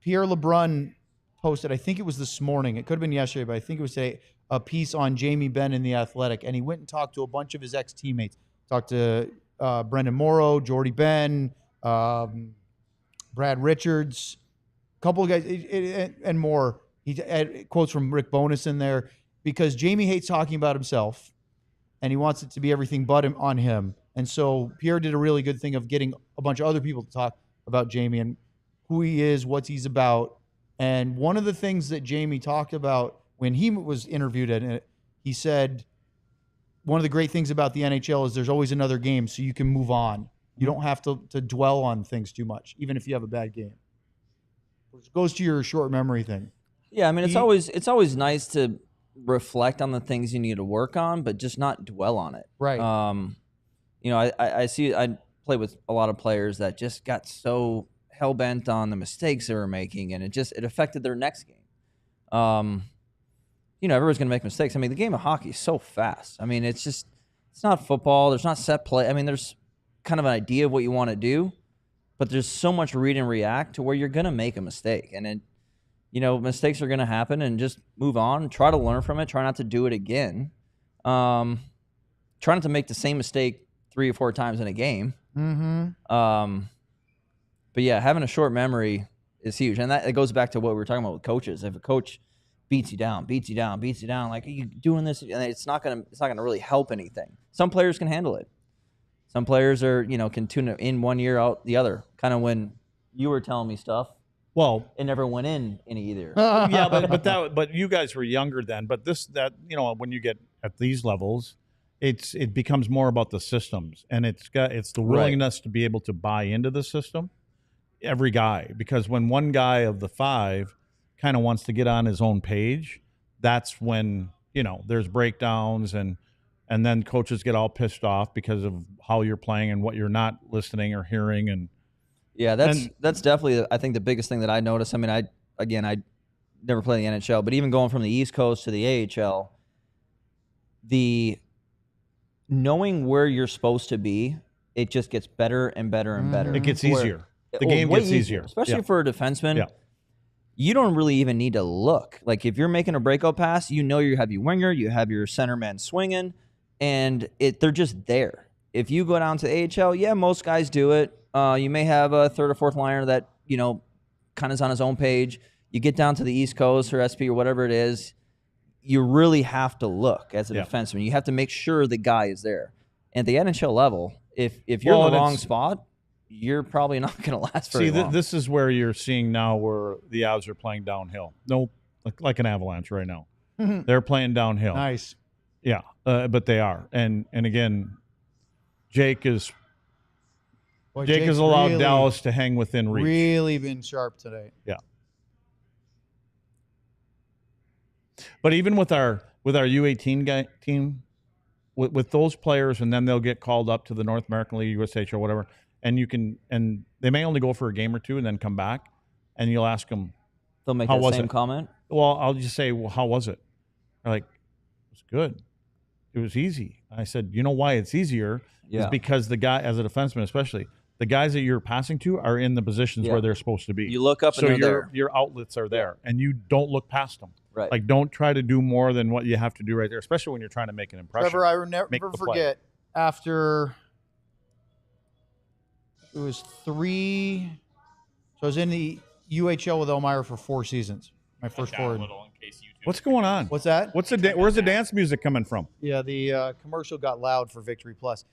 Pierre LeBrun posted, I think it was this morning, it could have been yesterday, but I think it was today, a piece on Jamie Benn in The Athletic, and he went and talked to a bunch of his ex-teammates. Talked to Brendan Morrow, Jordy Ben, Brad Richards, a couple of guys, and more. He had quotes from Rick Bowness in there because Jamie hates talking about himself, and he wants it to be everything but on him. And so Pierre did a really good thing of getting a bunch of other people to talk about Jamie and who he is, what he's about. And one of the things that Jamie talked about when he was interviewed at it, he said, one of the great things about the NHL is there's always another game, so you can move on. You don't have to dwell on things too much, even if you have a bad game. Which goes to your short memory thing. Yeah, I mean, it's always nice to reflect on the things you need to work on, but just not dwell on it. Right. I see. I play with a lot of players that just got so hell bent on the mistakes they were making, and it affected their next game. Everyone's going to make mistakes. I mean, the game of hockey is so fast. I mean, it's not football. There's not set play. I mean, there's kind of an idea of what you want to do, but there's so much read and react to where you're going to make a mistake, and mistakes are going to happen, and just move on. Try to learn from it. Try not to do it again. Try not to make the same mistake 3 or 4 times in a game. Mm-hmm. But yeah, having a short memory is huge, and it goes back to what we were talking about with coaches. If a coach beats you down, like, are you doing this? And it's not gonna really help anything. Some players can handle it. Some players can tune it in one year, out the other. Kind of when you were telling me stuff. Well, it never went in either. Yeah, but you guys were younger then. But when you get at these levels, it becomes more about the systems, and it's the willingness to be able to buy into the system. Every guy, because when one guy of the 5 kind of wants to get on his own page, that's when there's breakdowns, and then coaches get all pissed off because of how you're playing and what you're not listening or hearing. And yeah, that's definitely, I think, the biggest thing that I noticed. I mean, I never played the NHL, but even going from the East Coast to the AHL, the knowing where you're supposed to be, it just gets better and better and better. It gets easier. The game gets easier. Especially for a defenseman. Yeah. You don't really even need to look. Like, if you're making a breakout pass, you have your winger, you have your centerman swinging, and they're just there. If you go down to the AHL, yeah, most guys do it. You may have a third or fourth liner that, kind of is on his own page. You get down to the East Coast or SP or whatever it is, you really have to look as a defenseman. You have to make sure the guy is there. And at the NHL level, if you're in the wrong spot, you're probably not going to last very long. This is where you're seeing now where the Avs are playing downhill. No, like an Avalanche right now. They're playing downhill. Nice. Yeah, but they are. And again, Jake has allowed Dallas to hang within reach. Really been sharp today. Yeah. But even with our U18 team, with those players, and then they'll get called up to the North American League, USH or whatever, and they may only go for a game or two and then come back, and you'll ask them, they'll make the same comment. Well, I'll just say, well, how was it? They're like, it was good. It was easy. I said, you know why it's easier? Is because the guy, as a defenseman especially, the guys that you're passing to are in the positions where they're supposed to be. You look up and they're there. Your outlets are there, and you don't look past them. Right. Like, don't try to do more than what you have to do right there, especially when you're trying to make an impression. Trevor, I will never forget, after it was 3, so I was in the UHL with Elmira for 4 seasons. My first 4. What's going on? What's that? Where's the dance music coming from? Yeah, the commercial got loud for Victory Plus.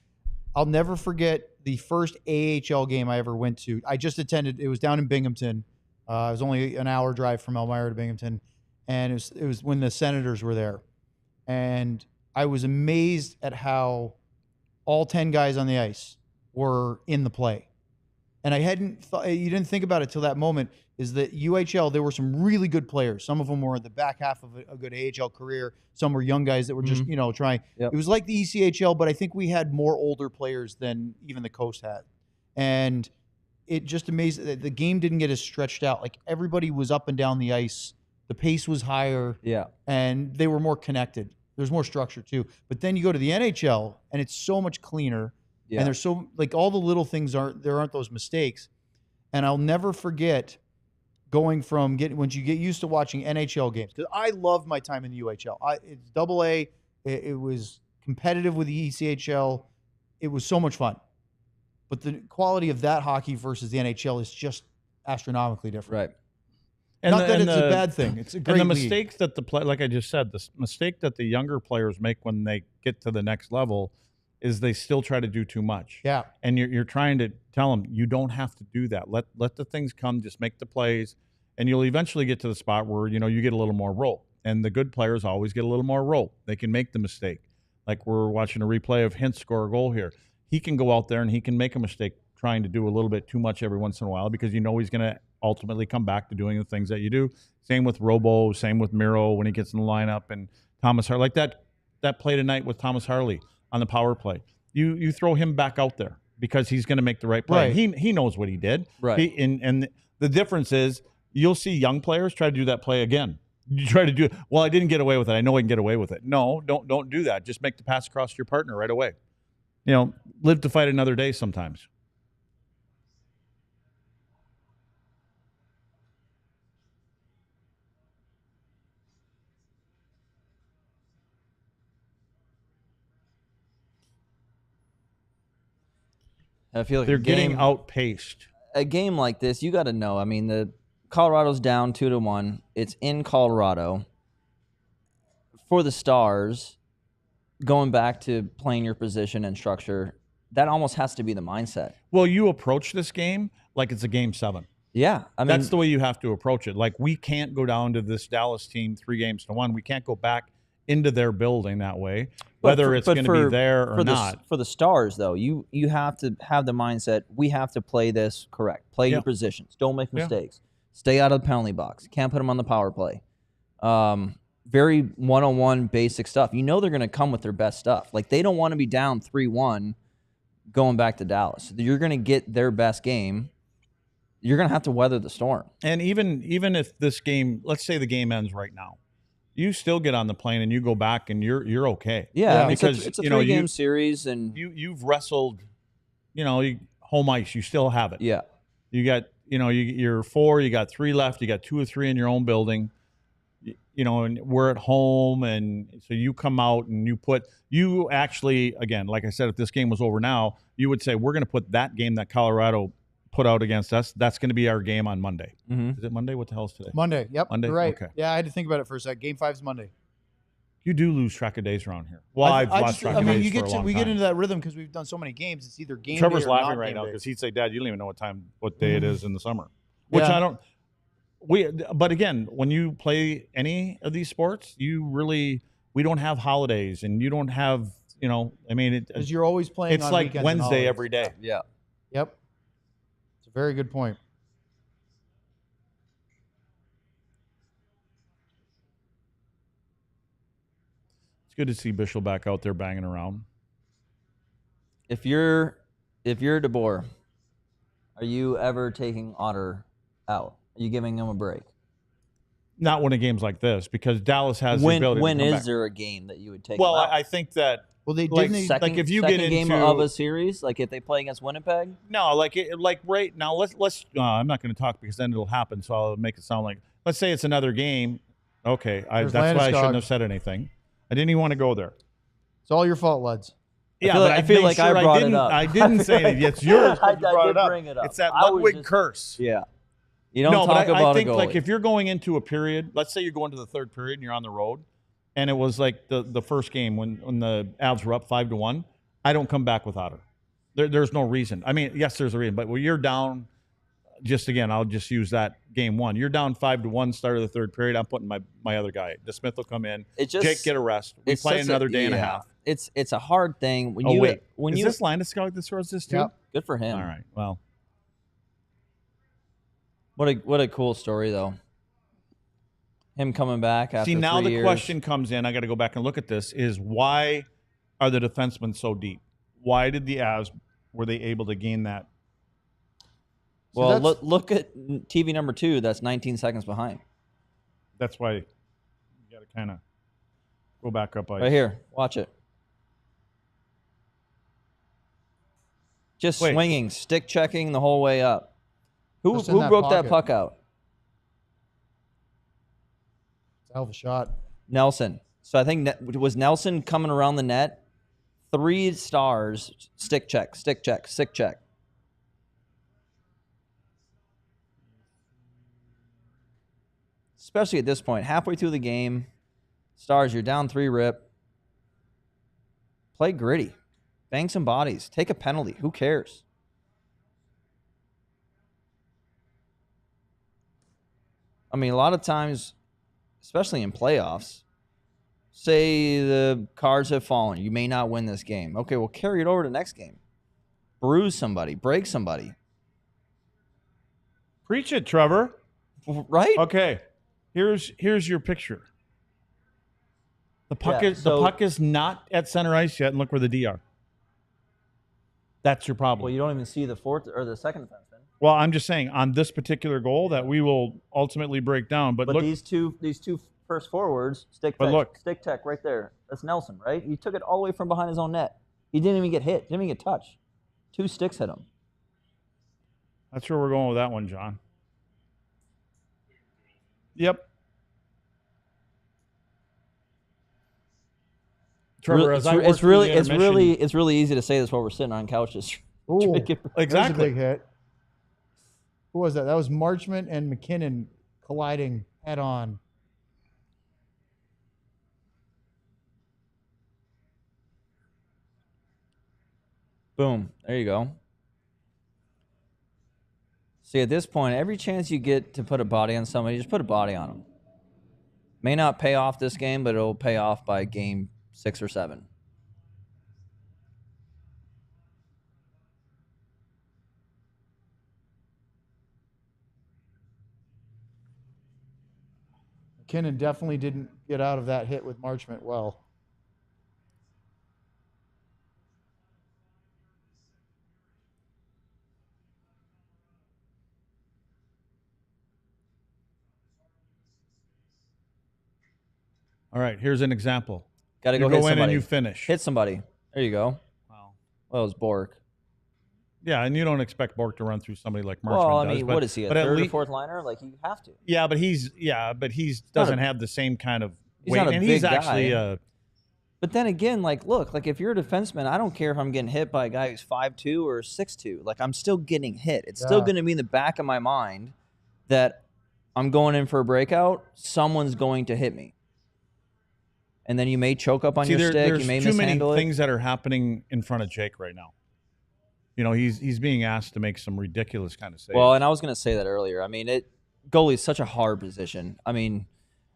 I'll never forget the first AHL game I ever went to. I just attended. It was down in Binghamton. It was only an hour drive from Elmira to Binghamton, and it was when the Senators were there, and I was amazed at how all 10 guys on the ice were in the play. and I hadn't thought, you didn't think about it till that moment, is that UHL, there were some really good players. Some of them were in the back half of a good AHL career. Some were young guys that were just, trying. Yep. It was like the ECHL, but I think we had more older players than even the Coast had. And it just amazed that the game didn't get as stretched out. Like, everybody was up and down the ice. The pace was higher. Yeah. And they were more connected. There's more structure too. But then you go to the NHL and it's so much cleaner. Yeah. And there's so, like, all the little things aren't those mistakes. And I'll never forget going from once you get used to watching NHL games, because I loved my time in the UHL. It's AA. It was competitive with the ECHL. It was so much fun. But the quality of that hockey versus the NHL is just astronomically different. Right. And Not that it's a bad thing. It's a great And the league. mistakes that like I just said, the mistake that the younger players make when they get to the next level is they still try to do too much. Yeah. And you're trying to tell them, you don't have to do that. Let the things come, just make the plays, and you'll eventually get to the spot where, you get a little more roll. And the good players always get a little more roll. They can make the mistake. Like, we're watching a replay of Hintz score a goal here. He can go out there and he can make a mistake trying to do a little bit too much every once in a while, because he's going to ultimately come back to doing the things that you do. Same with Robo, same with Miro when he gets in the lineup, and Thomas Harley. Like that play tonight with Thomas Harley on the power play. You throw him back out there because he's going to make the right play. Right. He knows what he did. Right. And the difference is you'll see young players try to do that play again. You try to do it. Well, I didn't get away with it. I know I can get away with it. No, don't do that. Just make the pass across to your partner right away. Live to fight another day sometimes. I feel like They're getting outpaced. a game like this, you got to know. I mean, the Colorado's down 2-1. It's in Colorado. For the Stars, going back to playing your position and structure, that almost has to be the mindset. Well, you approach this game like it's a game 7. Yeah, I mean, That's the way you have to approach it. Like, we can't go down to this Dallas team 3-1. We can't go back into their building that way, whether it's going to be there or not. For the Stars, though, you have to have the mindset, we have to play this correct. Play your positions. Don't make mistakes. Stay out of the penalty box. Can't put them on the power play. Very one-on-one basic stuff. They're going to come with their best stuff. Like, they don't want to be down 3-1 going back to Dallas. You're going to get their best game. You're going to have to weather the storm. And even if this game, let's say the game ends right now, you still get on the plane and you go back and you're okay. Yeah, because it's a 3-game series, and you've wrestled, home ice. You still have it. Yeah, you got you're 4. You got 3 left. You got 2 or 3 in your own building. And we're at home, and so you come out and you actually, again, like I said, if this game was over now, you would say we're going to put that game that Colorado put out against us. That's going to be our game on Monday. Mm-hmm. Is it Monday? What the hell is today? Monday. Yep. Monday. You're right. Okay. Yeah, I had to think about it for a sec. Game 5's Monday. You do lose track of days around here. Well, I've lost track of days you for get a long we time. get into that rhythm because we've done so many games. It's either game Trevor's day or laughing not right game now day. because he'd say, "Dad, you don't even know what day it is in the summer." Which Yeah. I don't. But again, when you play any of these sports, we don't have holidays, and you don't have, because you're always playing. it's on like weekends and Wednesday holidays. every day. yeah. Yep. It's a very good point. It's good to see Bishop back out there banging around. If you're DeBoer, are you ever taking Otter out? Are you giving him a break? Not when a game's like this, because Dallas has the ability When to come is back. there a game that you would take? Well, him out? I think that Well, they Like, didn't. second, if you second get game into- of a series, like if they play against Winnipeg. no, like right now. Let's. I'm not going to talk because then it'll happen. So I'll make it sound like. Let's say it's another game. Okay, There's that's why I Landeskog. shouldn't have said anything. I didn't even want to go there. It's all your fault, Luds. Yeah, feel but like- I feel made like I sure brought it didn't, up. I didn't say anything. It's yours. I You brought did it up. bring it up. It's that I was Ludwig just- curse. Yeah. You don't No, talk but about I think a goalie. like if you're going into a period, let's say you're going to the third period and you're on the road, and it was like the first game when the Avs were up 5-1. I don't come back without her. There's no reason. I mean, yes, there's a reason, but when you're down, just again, I'll just use that game 1. You're down 5-1, start of the third period. I'm putting my other guy. DeSmith will come in. It just- Jake get a rest. We it's play such another day and a yeah. half. It's a hard thing when Oh you wait, when is you this Landeskog that scores this too? Yep. good for him. All right. Well, What a cool story though. Him coming back after See, now 3 the years. question comes in. I got to go back and look at this. Is why are the defensemen so deep? Why did the Avs were they able to gain that? Well, look at TV number 2. That's 19 seconds behind. That's why you got to kind of go back up. Right here. Watch it. Just swinging, stick checking the whole way up. Who Just in that broke that pocket. puck out? It's a hell of a shot. Nelson. So I think was Nelson coming around the net. 3 stars. Stick check, stick check, stick check. Especially at this point, halfway through the game, Stars, you're down 3 rip. Play gritty. Bang some bodies. Take a penalty. Who cares? I mean, a lot of times, especially in playoffs, say the cards have fallen. You may not win this game. Okay, well, carry it over to the next game. Bruise somebody. Break somebody. Preach it, Trevor. Right? Okay. Here's your picture. The puck the puck is not at center ice yet, and look where the D are. That's your problem. Well, you don't even see the fourth or the second defenseman. Well, I'm just saying on this particular goal that we will ultimately break down. But look, these two first forwards, stick tech right there. That's Nelson, right? He took it all the way from behind his own net. He didn't even get hit. Didn't even get touched. 2 sticks hit him. that's where we're going with that one, John. Yep. Trevor, it's really easy to say this while we're sitting on couches. Ooh, exactly. That's a big hit. Who was that? That was Marchment and McKinnon colliding head on. Boom. There you go. See, at this point, every chance you get to put a body on somebody, just put a body on them. May not pay off this game, but it'll pay off by game 6 or 7. McKinnon definitely didn't get out of that hit with Marchment well. All right, here's an example. Got to You go hit go in somebody. and you finish. Hit somebody. There you go. Wow. Well, it was Bork. Yeah, and you don't expect Bork to run through somebody like Marchment Well, I does. mean, but, what is he, a but at third or least- fourth liner? Like, you have to. Yeah, but he doesn't have the same kind of He's weight, not a and big he's actually guy. But then again, like, look, like if you're a defenseman, I don't care if I'm getting hit by a guy who's 5'2" or 6'2". Like, I'm still getting hit. It's still going to be in the back of my mind that I'm going in for a breakout. Someone's going to hit me. And then you may choke up on your stick. There's You may too many mishandle it. things that are happening in front of Jake right now. You know, he's being asked to make some ridiculous kind of saves. Well, and I was going to say that earlier. I mean, goalie is such a hard position. I mean,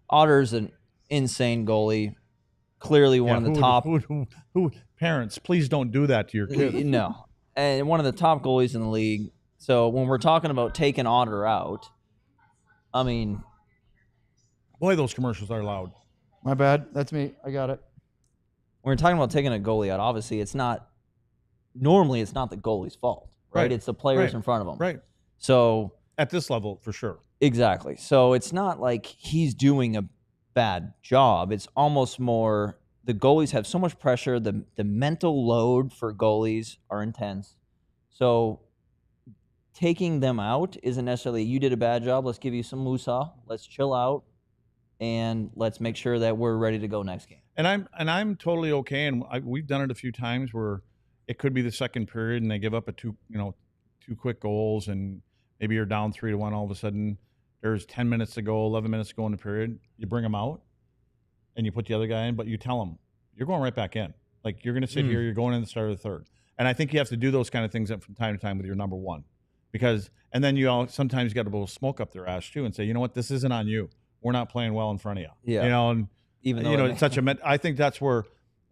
Otter's an insane goalie. Clearly one of the top. Who parents, please don't do that to your kids. No. And one of the top goalies in the league. So when we're talking about taking Otter out, I mean, Boy, those commercials are loud. My bad. That's me. I got it. when we're talking about taking a goalie out, obviously it's not normally it's not the goalie's fault, right? It's the players in front of him. Right. So At this level, for sure. exactly. So it's not like he's doing a bad job. It's almost more the goalies have so much pressure. The mental load for goalies are intense. So taking them out isn't necessarily you did a bad job. Let's give you some musa. Let's chill out, and let's make sure that we're ready to go next game. And I'm totally okay. And we've done it a few times where it could be the second period and they give up two quick goals, and maybe you're down 3-1. All of a sudden, there's 10 minutes to go, 11 minutes to go in the period. You bring them out, and you put the other guy in, but you tell them you're going right back in. Like, you're going to sit here. You're going in the start of the third. And I think you have to do those kind of things from time to time with your number one, and then sometimes you got to blow smoke up their ass too and say, you know what, this isn't on you. We're not playing well in front of you. Yeah. And Even though it's such a. I think that's where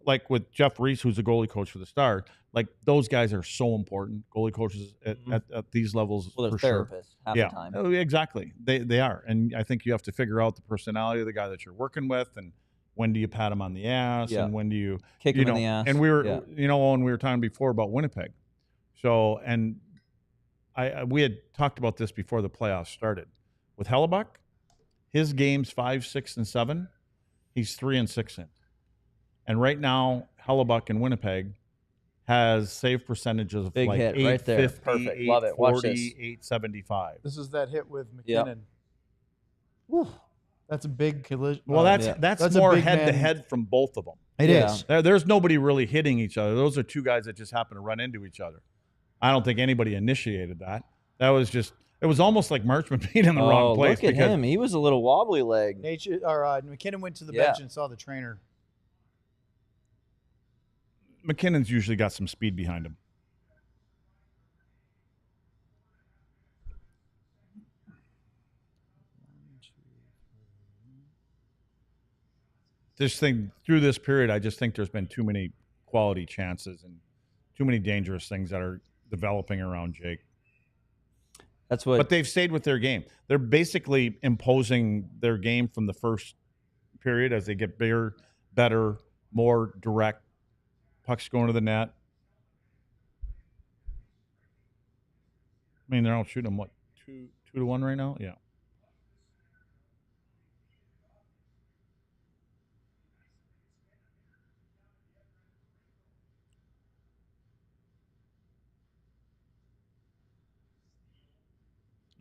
like with Jeff Reese, who's the goalie coach for the Stars, like those guys are so important. Goalie coaches at these levels, Well, they're for sure. therapists half Yeah, the time. oh, exactly. They are, and I think you have to figure out the personality of the guy that you're working with, and when do you pat him on the ass, Yeah. and when do you Kick you him know? in the ass. And we were, Yeah. Owen, we were talking before about Winnipeg. So, and we had talked about this before the playoffs started. With Hellebuck, his games 5, 6, and 7, he's 3 and 6 in. And right now, Hellebuck in Winnipeg has save percentages of Big like hit right there. 850, Perfect. Love it. Watch 840, this. 875. This is that hit with Yep. McKinnon. Whew. That's a big collision. Well, that's yeah. That's a more big head to man. head from both of them. It Yeah. is. There's nobody really hitting each other. Those are two guys that just happen to run into each other. I don't think anybody initiated that. That was just, it was almost like Marchman beat him in the wrong place. Look at him. He was a little wobbly leg. McKinnon went to the Yeah. bench and saw the trainer. McKinnon's usually got some speed behind him. This thing, through this period, I just think there's been too many quality chances and too many dangerous things that are developing around Jake. That's what. But they've stayed with their game. They're basically imposing their game from the first period as they get bigger, better, more direct. Pucks going to the net. I mean, they're all shooting them, what, 2-1 right now? Yeah.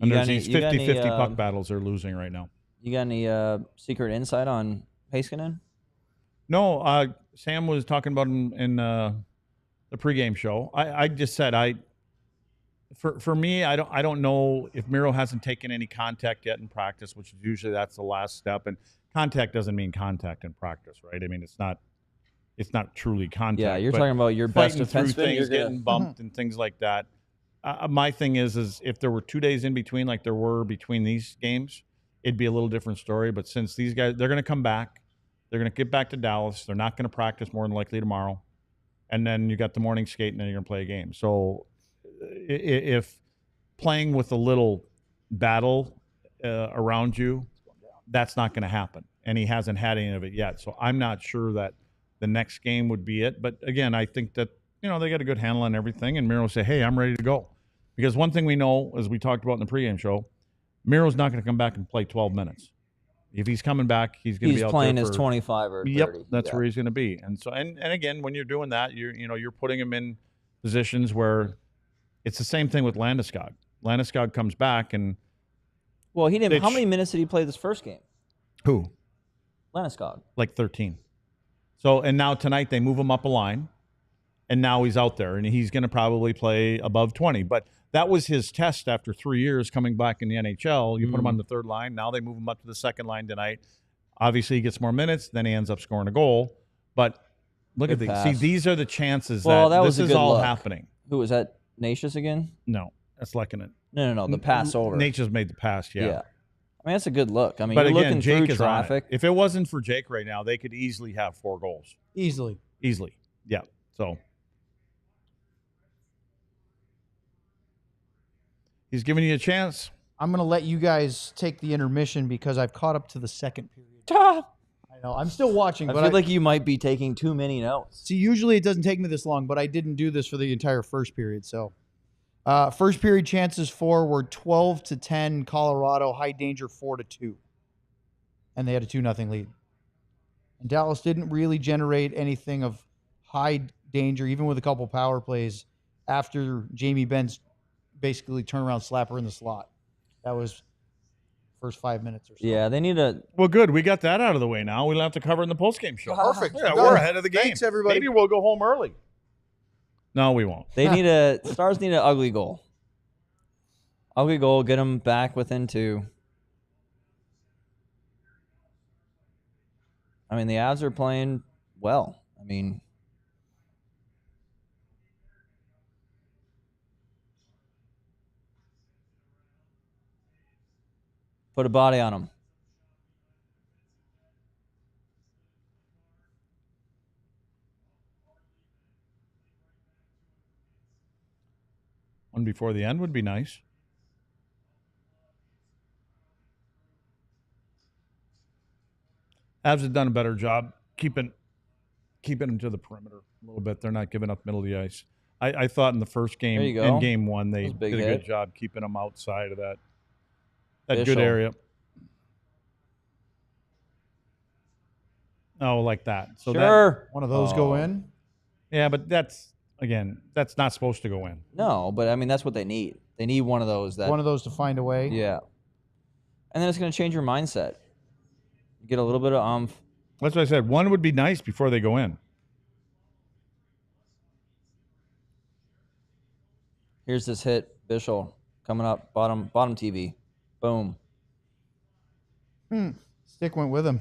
And You there's got these any- you got 50-50 any, puck battles they're losing right now. You got any secret insight on Heiskanen? No, Sam was talking about him in the pregame show. I just said for me, I don't know if Miro hasn't taken any contact yet in practice, which is usually that's the last step. And contact doesn't mean contact in practice, right? I mean, it's not truly contact. Yeah, you're but talking about your best fighting through defenseman. things, You're gonna, getting bumped and things like that. My thing is if there were 2 days in between, like there were between these games, it'd be a little different story. But since these guys, they're going to come back. They're going to get back to Dallas. They're not going to practice more than likely tomorrow. And then you got the morning skate, and then you're going to play a game. So if playing with a little battle around you, that's not going to happen. And he hasn't had any of it yet. So I'm not sure that the next game would be it. But again, I think that, they got a good handle on everything. And Miro will say, hey, I'm ready to go. Because one thing we know, as we talked about in the pregame show, Miro's not going to come back and play 12 minutes. If he's coming back, he's going to be out playing there his 25 or 30. Yep, that's where he's going to be. And so, and again, when you're doing that, you're putting him in positions where it's the same thing with Landeskog. Landeskog comes back and Well, he didn't. How many minutes did he play this first game? who? Landeskog. Like 13. So, and now tonight they move him up a line, and now he's out there, and he's going to probably play above 20. But that was his test after 3 years coming back in the NHL. You put him on the third line. Now they move him up to the second line tonight. Obviously, he gets more minutes. Then he ends up scoring a goal. But look Good at these. pass. See, these are the chances Well, that that was this a is good all look. happening. Who was that? Natius again? No, that's Lekanen. No. The pass over. Nature's made the pass, yeah. I mean, that's a good look. I mean, But you're again, looking Jake through is on it. traffic. If it wasn't for Jake right now, they could easily have 4 goals. Easily. Easily. Yeah. So he's giving you a chance. I'm going to let you guys take the intermission because I've caught up to the second period. I know. I'm still watching, I but feel like you might be taking too many notes. see, usually it doesn't take me this long, but I didn't do this for the entire first period. So, first period chances for were 12-10 Colorado, high danger 4-2. And they had a 2-0 lead. And Dallas didn't really generate anything of high danger, even with a couple power plays, after Jamie Benz basically turnaround slapper in the slot. That was first 5 minutes or so. Yeah, they need a. Well, good. We got that out of the way now. We'll have to cover it in the postgame show. Perfect. Yeah, Done. we're ahead of the game. Thanks, everybody. Maybe we'll go home early. No, we won't. They need a. Stars need an ugly goal. Ugly goal. Get them back within 2. I mean, the Avs are playing well. I mean, put a body on them. One before the end would be nice. Avs have done a better job keeping them to the perimeter a little bit. They're not giving up middle of the ice. I thought in the first game, There you go. in game one, they That was a big did a hit. good job keeping them outside of that good Official. area. Oh, like that. So Sure. One of those go in. Yeah, but that's not supposed to go in. No, but I mean that's what they need. They need one of those that One of those to find a way. yeah. And then it's going to change your mindset. You get a little bit of That's what I said. One would be nice before they go in. Here's this hit, Bishop coming up, bottom TV. Boom. Stick went with him.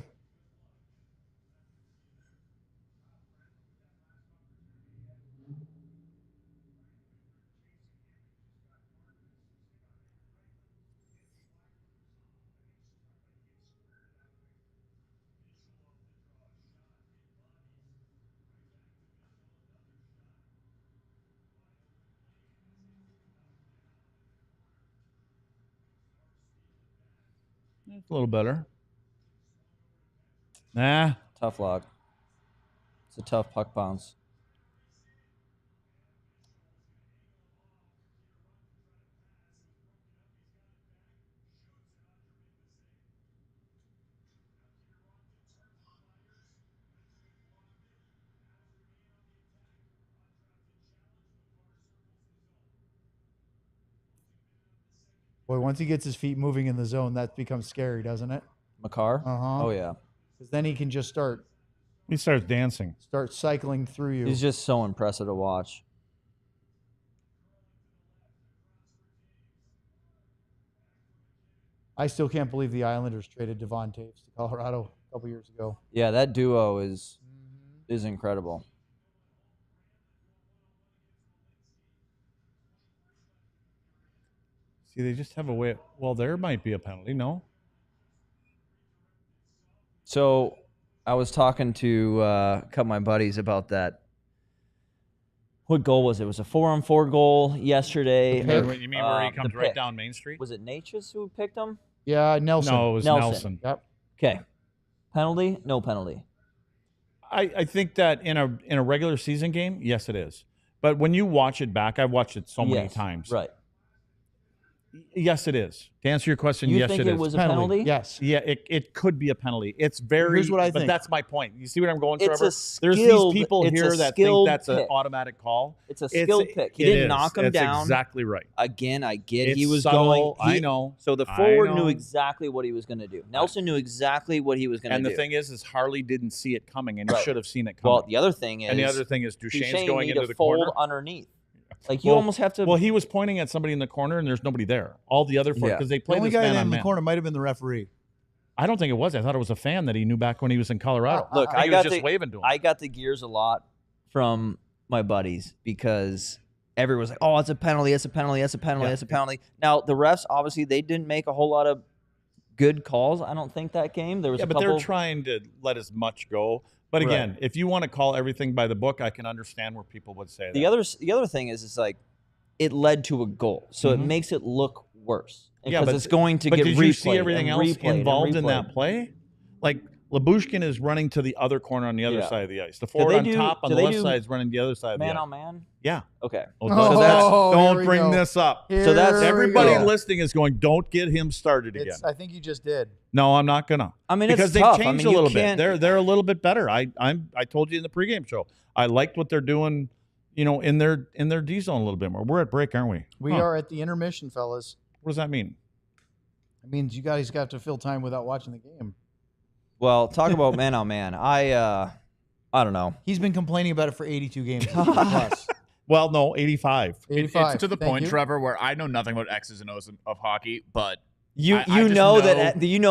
It's a little better. Nah. Tough log. It's a tough puck bounce. Boy, once he gets his feet moving in the zone, that becomes scary, doesn't it? Makar? Uh-huh. Oh, yeah. Because then he can just start He starts dancing. cycling through you. He's just so impressive to watch. I still can't believe the Islanders traded Devon Taves to Colorado a couple years ago. Yeah, that duo is incredible. See, they just have a way. Well, there might be a penalty. No. So I was talking to a couple of my buddies about that. What goal was it? It was a 4-on-4 goal yesterday. You mean where he The comes right pick. down Main Street? Was it Natchez who picked him? Yeah, Nelson. No, it was Nelson. Nelson. Yep. Okay. Penalty? No penalty. I think that in a regular season game, yes, it is. But when you watch it back, I've watched it so many Yes, times. Right. Yes, it is. To answer your question, You yes, think it it is. was a penalty? Yes. Yeah, it could be a penalty. It's very. Here's what I But think. that's my point. You see what I'm going, It's Trevor? a There's skilled- these people it's a here that think skilled that's an pick. automatic call. It's a skilled pick. He it didn't is. knock him That's down. exactly right. Again, I get It's he was subtle. going. I know. So the I forward know. knew exactly what he was going to do. Nelson knew exactly what he was going to And do. the thing is Harley didn't see it coming, and he Right. should have seen it coming. Well, the other thing is, and the other thing is Duchesne's Duchesne going need into to the fold corner. underneath. Like you Well- almost have to. Well, he was pointing at somebody in the corner, and there's nobody there. All the other Yeah. because they The play only this guy man in on the man. corner might have been the referee. I don't think it was. I thought it was a fan that he knew back when he was in Colorado. Look, I think I he got was just the- waving to him. I got the gears a lot from my buddies because everyone's like, "Oh, it's a penalty! It's a penalty! It's a penalty! Yeah. It's a penalty!" Now the refs obviously they didn't make a whole lot of good calls. I don't think that game there was yeah, a but couple. they're trying to let as much go. But again, if you want to call everything by the book, I can understand where people would say The that. other thing is it's like it led to a goal, so it makes it look worse because but it's going to but get did replayed. you see everything and else replayed and involved in replayed. that play? Like Labushkin is running to the other corner on the other Yeah. side of the ice. The they forward on do- top on do the they left do side is running the other side of the Man ice. on man. Yeah. Okay. Oh, So that's- here don't we bring go. this up. So that's- Here we Everybody go. listening is going, don't get him started again. I think you just did. No, I'm not gonna. I mean, because it's they've tough. I changed mean, a you little bit. can't- They're a little bit better. I told you in the pregame show. I liked what they're doing, in their D zone a little bit more. We're at break, aren't we? We are at the intermission, fellas. What does that mean? It means you guys got to fill time without watching the game. Well, talk about man on man. I don't know. He's been complaining about it for 82 games. plus. Well, no, 85. 85. It's to the Thank point, you. Trevor, where I know nothing about X's and O's of hockey, but You I just know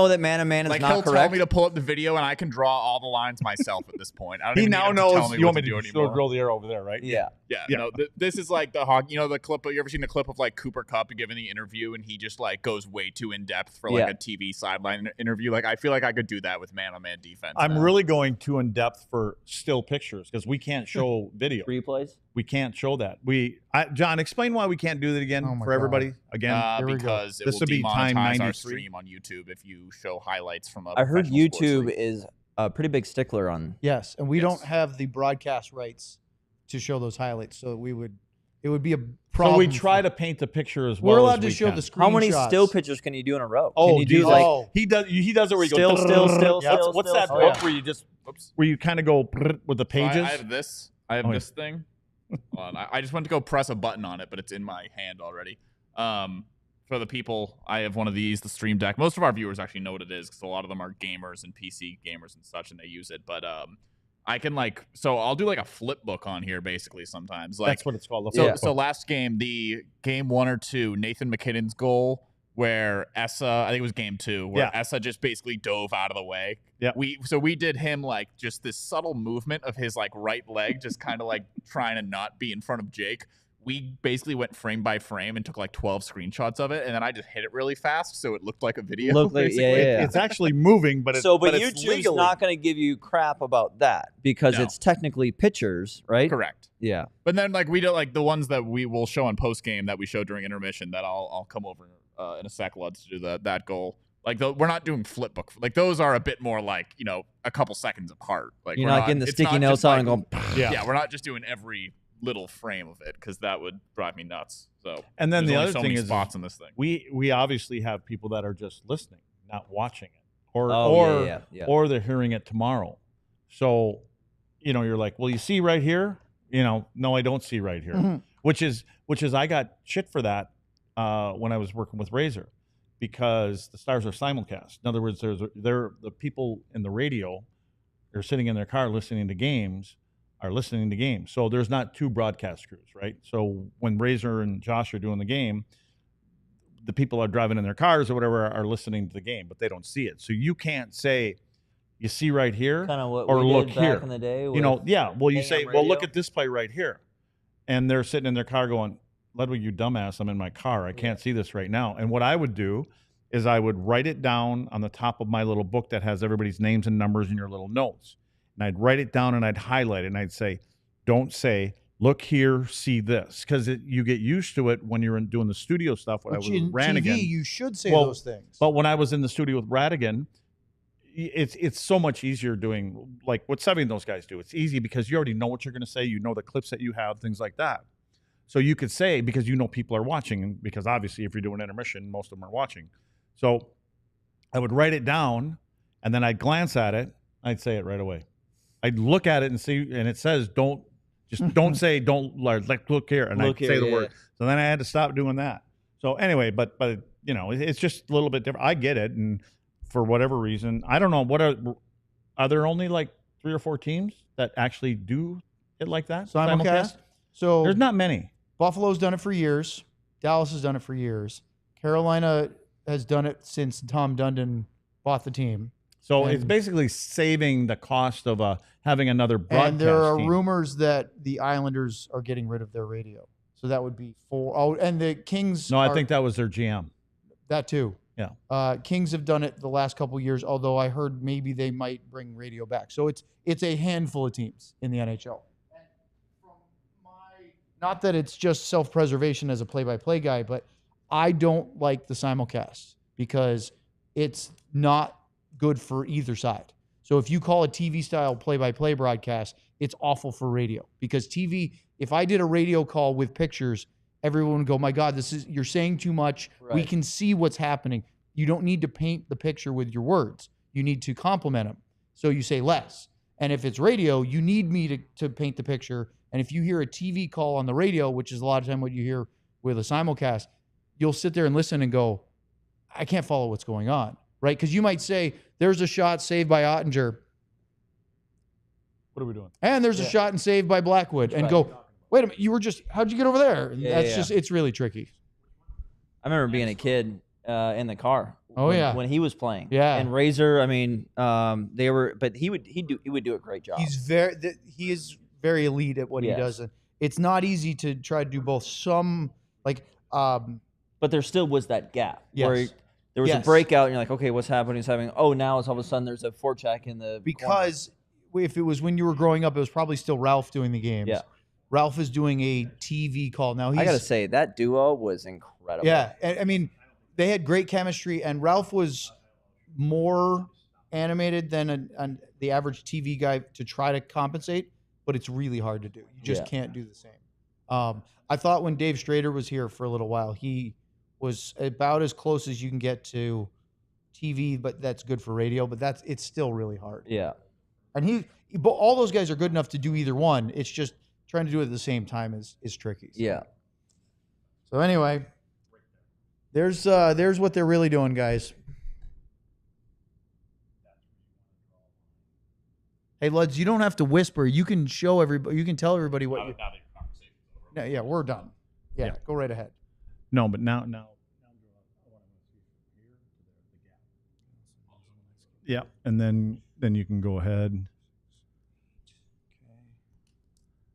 that man-to-man is like not he'll correct. tell me to pull up the video and I can draw all the lines myself at this point. I don't He even now need him to tell knows me you what want to me do to anymore. drill the air over there, right? Yeah. Yeah, Yeah. no, this is like the hockey. You know the clip. You ever seen the clip of like Cooper Kupp giving the interview and he just like goes way too in depth for like Yeah. a TV sideline interview? Like I feel like I could do that with man-on-man defense. I'm now. really going too in depth for still pictures because we can't show video. Replays. We can't show that. John, explain why we can't do that again Oh my for everybody God. again. Here we go. Because This it would will be time demonetize our 93. stream on YouTube if you show highlights from a I heard professional sports YouTube league. is a pretty big stickler on. Yes, and we Yes. don't have the broadcast rights to show those highlights, so it would be a problem. So we try to paint the picture as well. We're allowed as to we show can. the screenshots. How many still pictures can you do in a row? Oh, can you do geez. like Oh. He does it where you Still, go still, still, Yeah. still, What's still, that still. book yeah. where you just Oops. where you kind of go with the So I pages? have this. I have Oh, yeah. this thing. Hold on, I just went to go press a button on it, but it's in my hand already. For the people, I have one of these, the Stream Deck. Most of our viewers actually know what it is because a lot of them are gamers and PC gamers and such, and they use it. But I can so I'll do like a flip book on here basically sometimes. Like That's what it's called. so last game, the game 1 or 2, Nathan McKinnon's goal where Essa, I think it was game 2, where Yeah. Essa just basically dove out of the way. Yeah. We did him like just this subtle movement of his like right leg, just kind of like trying to not be in front of Jake. We basically went frame by frame and took like 12 screenshots of it, and then I just hit it really fast so it looked like a video. Looked like- basically. yeah. It's actually moving, but it's but it's YouTube's legally. not going to give you crap about that because No. it's technically pictures, right? Correct. Yeah. But then like we do like the ones that we will show on post game that we show during intermission that I'll come over in a sec, Luds, to do that goal. Like we're not doing flip book. Like those are a bit more like a couple seconds apart. Like You're we're not getting the it's sticky not notes just, on like, and going. Yeah. we're not just doing every little frame of it because that would drive me nuts. So And then there's the only other so thing many is spots in this thing. we obviously have people that are just listening, not watching it, or Oh, or yeah. or they're hearing it tomorrow. So, you're like, well, you see right here, no, I don't see right here, Mhm. which is I got shit for that when I was working with Razor because the Stars are simulcast. In other words, they're the people in the radio, they're sitting in their car listening to games. Are listening to games. So there's not 2 broadcast crews, right? So when Razor and Josh are doing the game, the people are driving in their cars or whatever are listening to the game, but they don't see it. So you can't say, you see right here, Kind of what or we look did here. back in the day. Well, you AM say, well, look radio. at this play right here. And they're sitting in their car going, Ludwig, you dumbass, I'm in my car. I can't see this right now. And what I would do is I would write it down on the top of my little book that has everybody's names and numbers in your little notes. And I'd write it down and I'd highlight it and I'd say, don't say, look here, see this. Because you get used to it when you're doing the studio stuff. When I Which was in with Ranigan. TV, you should say Well, those things. But when I was in the studio with Radigan, it's so much easier doing like what Sevy and those guys do. It's easy because you already know what you're going to say. You know the clips that you have, things like that. So you could say, because people are watching, because obviously if you're doing intermission, most of them are watching. So I would write it down, and then I'd glance at it. I'd say it right away. I'd look at it and see, and it says, don't say, don't like look here, and Look I'd say here, the yeah. word. So then I had to stop doing that. So anyway, but it's just a little bit different. I get it, and for whatever reason, I don't know. Are there only like 3 or 4 teams that actually do it like that? Simulcast. So There's not many. Buffalo's done it for years. Dallas has done it for years. Carolina has done it since Tom Dundon bought the team. So And- it's basically saving the cost of having another broadcast And there are team. rumors that the Islanders are getting rid of their radio. So that would be 4. Oh, and the Kings. No, I are- think that was their GM. that too. Yeah. Kings have done it the last couple of years, although I heard maybe they might bring radio back. So it's a handful of teams in the NHL. And from not that it's just self-preservation as a play-by-play guy, but I don't like the simulcast because it's not good for either side. So if you call a TV-style play-by-play broadcast, it's awful for radio because TV. If I did a radio call with pictures, everyone would go, "My God, you're saying too much. We Right. can see what's happening." You don't need to paint the picture with your words. You need to compliment them. So you say less. And if it's radio, you need me to paint the picture. And if you hear a TV call on the radio, which is a lot of time what you hear with a simulcast, you'll sit there and listen and go, I can't follow what's going on, right? Because you might say, there's a shot saved by Ottinger, What are we doing? and there's a shot and saved by Blackwood, and go, wait a minute, how'd you get over there? And Yeah, that's yeah. it's really tricky. I remember being a kid in the car. Oh, when, when he was playing. Yeah. And Razor, I mean, they were, but he would do a great job. He is very elite at what he Yes. does. And it's not easy to try to do both. But there still was that gap where Yes. there was a Yes. breakout, and you're like, okay, what's happening? He's having. Oh, now it's all of a sudden there's a forecheck in the because if it was when you were growing up, it was probably still Ralph doing the games. Yeah. Ralph is doing a TV call now. I gotta say that duo was incredible. Yeah, I mean, they had great chemistry, and Ralph was more animated than the average TV guy to try to compensate, but it's really hard to do. You just can't do the same. I thought when Dave Strader was here for a little while, he was about as close as you can get to TV, but that's good for radio. But it's still really hard. Yeah. And but all those guys are good enough to do either one. It's just trying to do it at the same time is tricky. So. Yeah. So anyway, there's what they're really doing, guys. Hey, Luds, you don't have to whisper. You can show everybody. You can tell everybody what you. Yeah, we're done. Yeah, go right ahead. No, but now. Yeah, and then you can go ahead.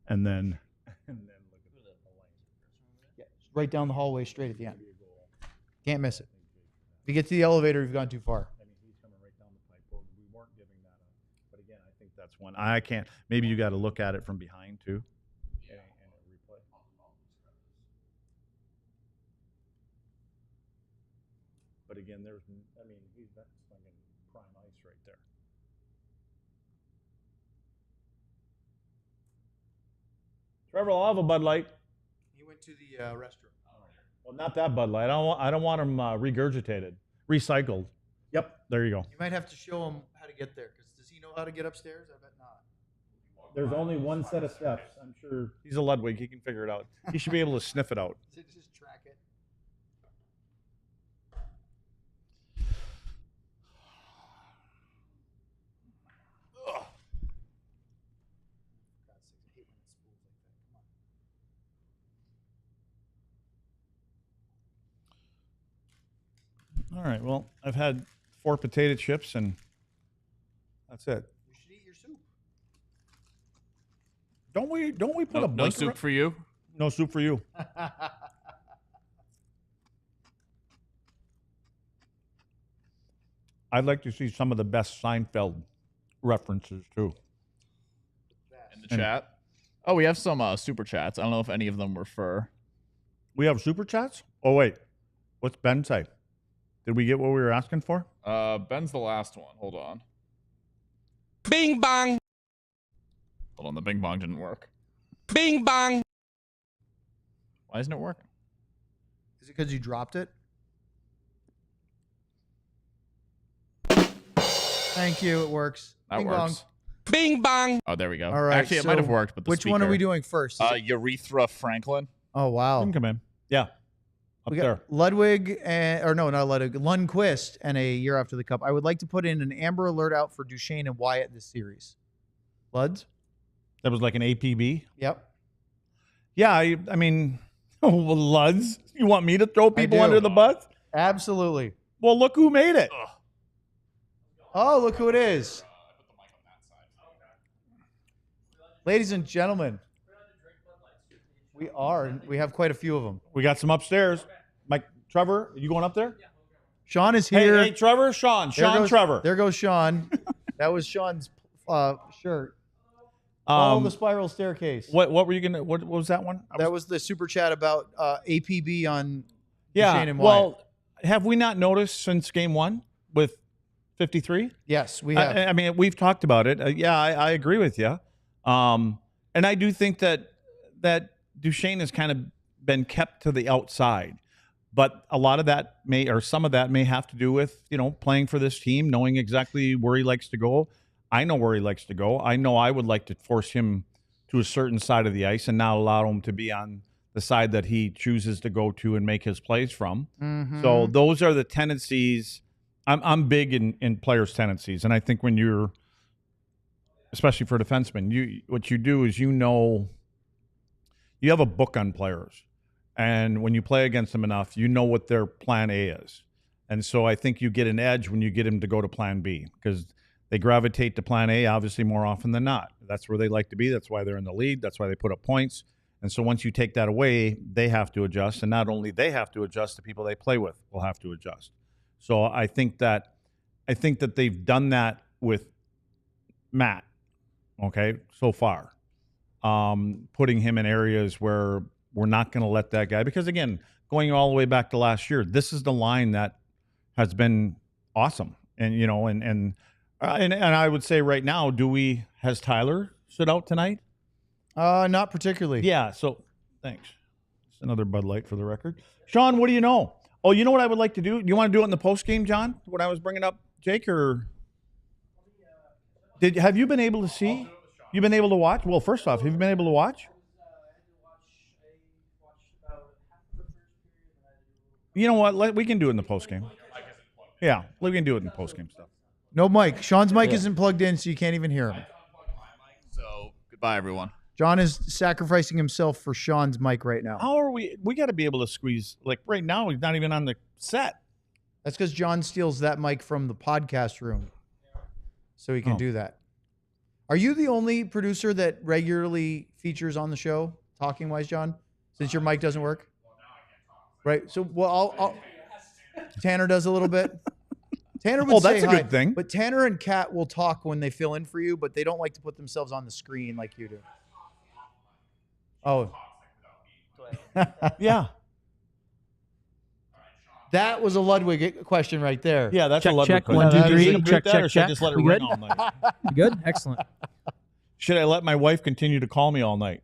And then look at the light. Yeah, right down the hallway, straight at the end. Can't miss it. If you get to the elevator, you've gone too far. I mean, he's coming right down the pipe. Well, we weren't giving that up, but again, I think that's one. I can't. Maybe you got to look at it from behind too. Yeah. And replay. But again, that's fucking prime ice right there. Trevor, I'll have a Bud Light. He went to the restroom. Well, not that Bud Light. I don't want them regurgitated, recycled. Yep, there you go. You might have to show him how to get there, because does he know how to get upstairs? I bet not. There's only one set of steps. I'm sure he's a Ludwig. He can figure it out. He should be able to sniff it out. Just track it. All right. Well, I've had 4 potato chips, and that's it. You should eat your soup. Don't we put a No blanket soup for you. No soup for you. I'd like to see some of the best Seinfeld references too. In the chat. Oh, we have some super chats. I don't know if any of them were for. We have super chats? Oh wait. What's Ben say? Did we get what we were asking for? Ben's the last one. Hold on. Bing bong. Hold on. The bing bong didn't work. Bing bong. Why isn't it working? Is it because you dropped it? Thank you. It works. That Bing works. bong. Bing bong. Oh, there we go. All right. Actually, it might have so worked, but the which one are we speaker- doing first? Is it- Urethra Franklin. oh wow. Didn't come in. Yeah. Up We got there. Ludwig, or no, not Ludwig, Lundqvist, and a year after the cup. I would like to put in an Amber Alert out for Duchesne and Wyatt this series. Luds? That was like an APB. Yep. Yeah, I mean, well, Luds, you want me to throw people do. under the bus? Absolutely. Well, look who made it. Oh, look who it is. Ladies and gentlemen, we have quite a few of them. We got some upstairs. Mike, Trevor, are you going up there? Sean is Hey, here. hey, Trevor, Sean, There goes- Trevor. There goes Sean. That was Sean's shirt. Follow the spiral staircase. What were you gonna? What was that one? That was the super chat about APB on yeah. Duchesne and Wyatt. Well, have we not noticed since game 1 with 53? Yes, we have. I mean, we've talked about it. Yeah, I agree with you. And I do think that Duchesne has kind of been kept to the outside, but a lot of that some of that may have to do with, playing for this team, knowing exactly where he likes to go. I know where he likes to go. I know I would like to force him to a certain side of the ice and not allow him to be on the side that he chooses to go to and make his plays from. Mhm. So those are the tendencies. I'm big in players' tendencies, and I think when you're, especially for defensemen, what you do is you have a book on players, and when you play against them enough, you know what their plan A is. And so I think you get an edge when you get him to go to plan B because they gravitate to plan A obviously more often than not. That's where they like to be. That's why they're in the lead. That's why they put up points. And so once you take that away, they have to adjust. And not only they have to adjust, the people they play with will have to adjust. So I think that they've done that with Matt, okay, so far. Putting him in areas where we're not going to let that guy, because again, going all the way back to last year, this is the line that has been awesome. And, you know, and I would say right now, has Tyler stood out tonight? Not particularly. Yeah. So thanks. It's another Bud Light for the record. Sean, what do you know? Oh, you know what I would like to do? You want to do it in the post game, John? What I was bringing up, Jake, or have you been able to see? You've been able to watch? Well, first off, have you been able to watch? You know what? We can do it in the post game. Yeah, we can do it in the post game stuff. No mic. Sean's mic isn't plugged in, so you can't even hear him. So goodbye, everyone. John is sacrificing himself for Sean's mic right now. How are we? We got to be able to squeeze. Like right now, he's not even on the set. That's because John steals that mic from the podcast room, so he can do that. Are you the only producer that regularly features on the show, talking wise, John? Since your mic doesn't work, right? So, well, Tanner does a little bit. Tanner would say that's a good thing. But Tanner and Kat will talk when they fill in for you, but they don't like to put themselves on the screen like you do. Oh, yeah. That was a Ludwig question right there. Yeah, that's Check, a Ludwig check, question. 1, 2, Should I 3. mute Check, that, check, or should I check. just let it We ring good? all night? You good? Excellent. Should I let my wife continue to call me all night?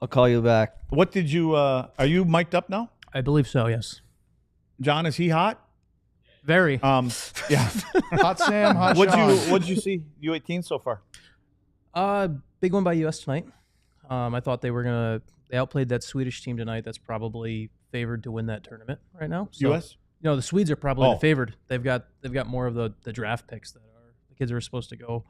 I'll call you back. What did you? Are you mic'd up now, I believe so, yes. John? Is he hot? Very. Yeah. Hot Sam, hot Sean. What'd you see? U18 so far? Big one by US tonight. I thought they outplayed that Swedish team tonight. That's probably favored to win that tournament right now. So, US? No, the Swedes are probably the favored. They've got more of the draft picks that are the kids are supposed to go.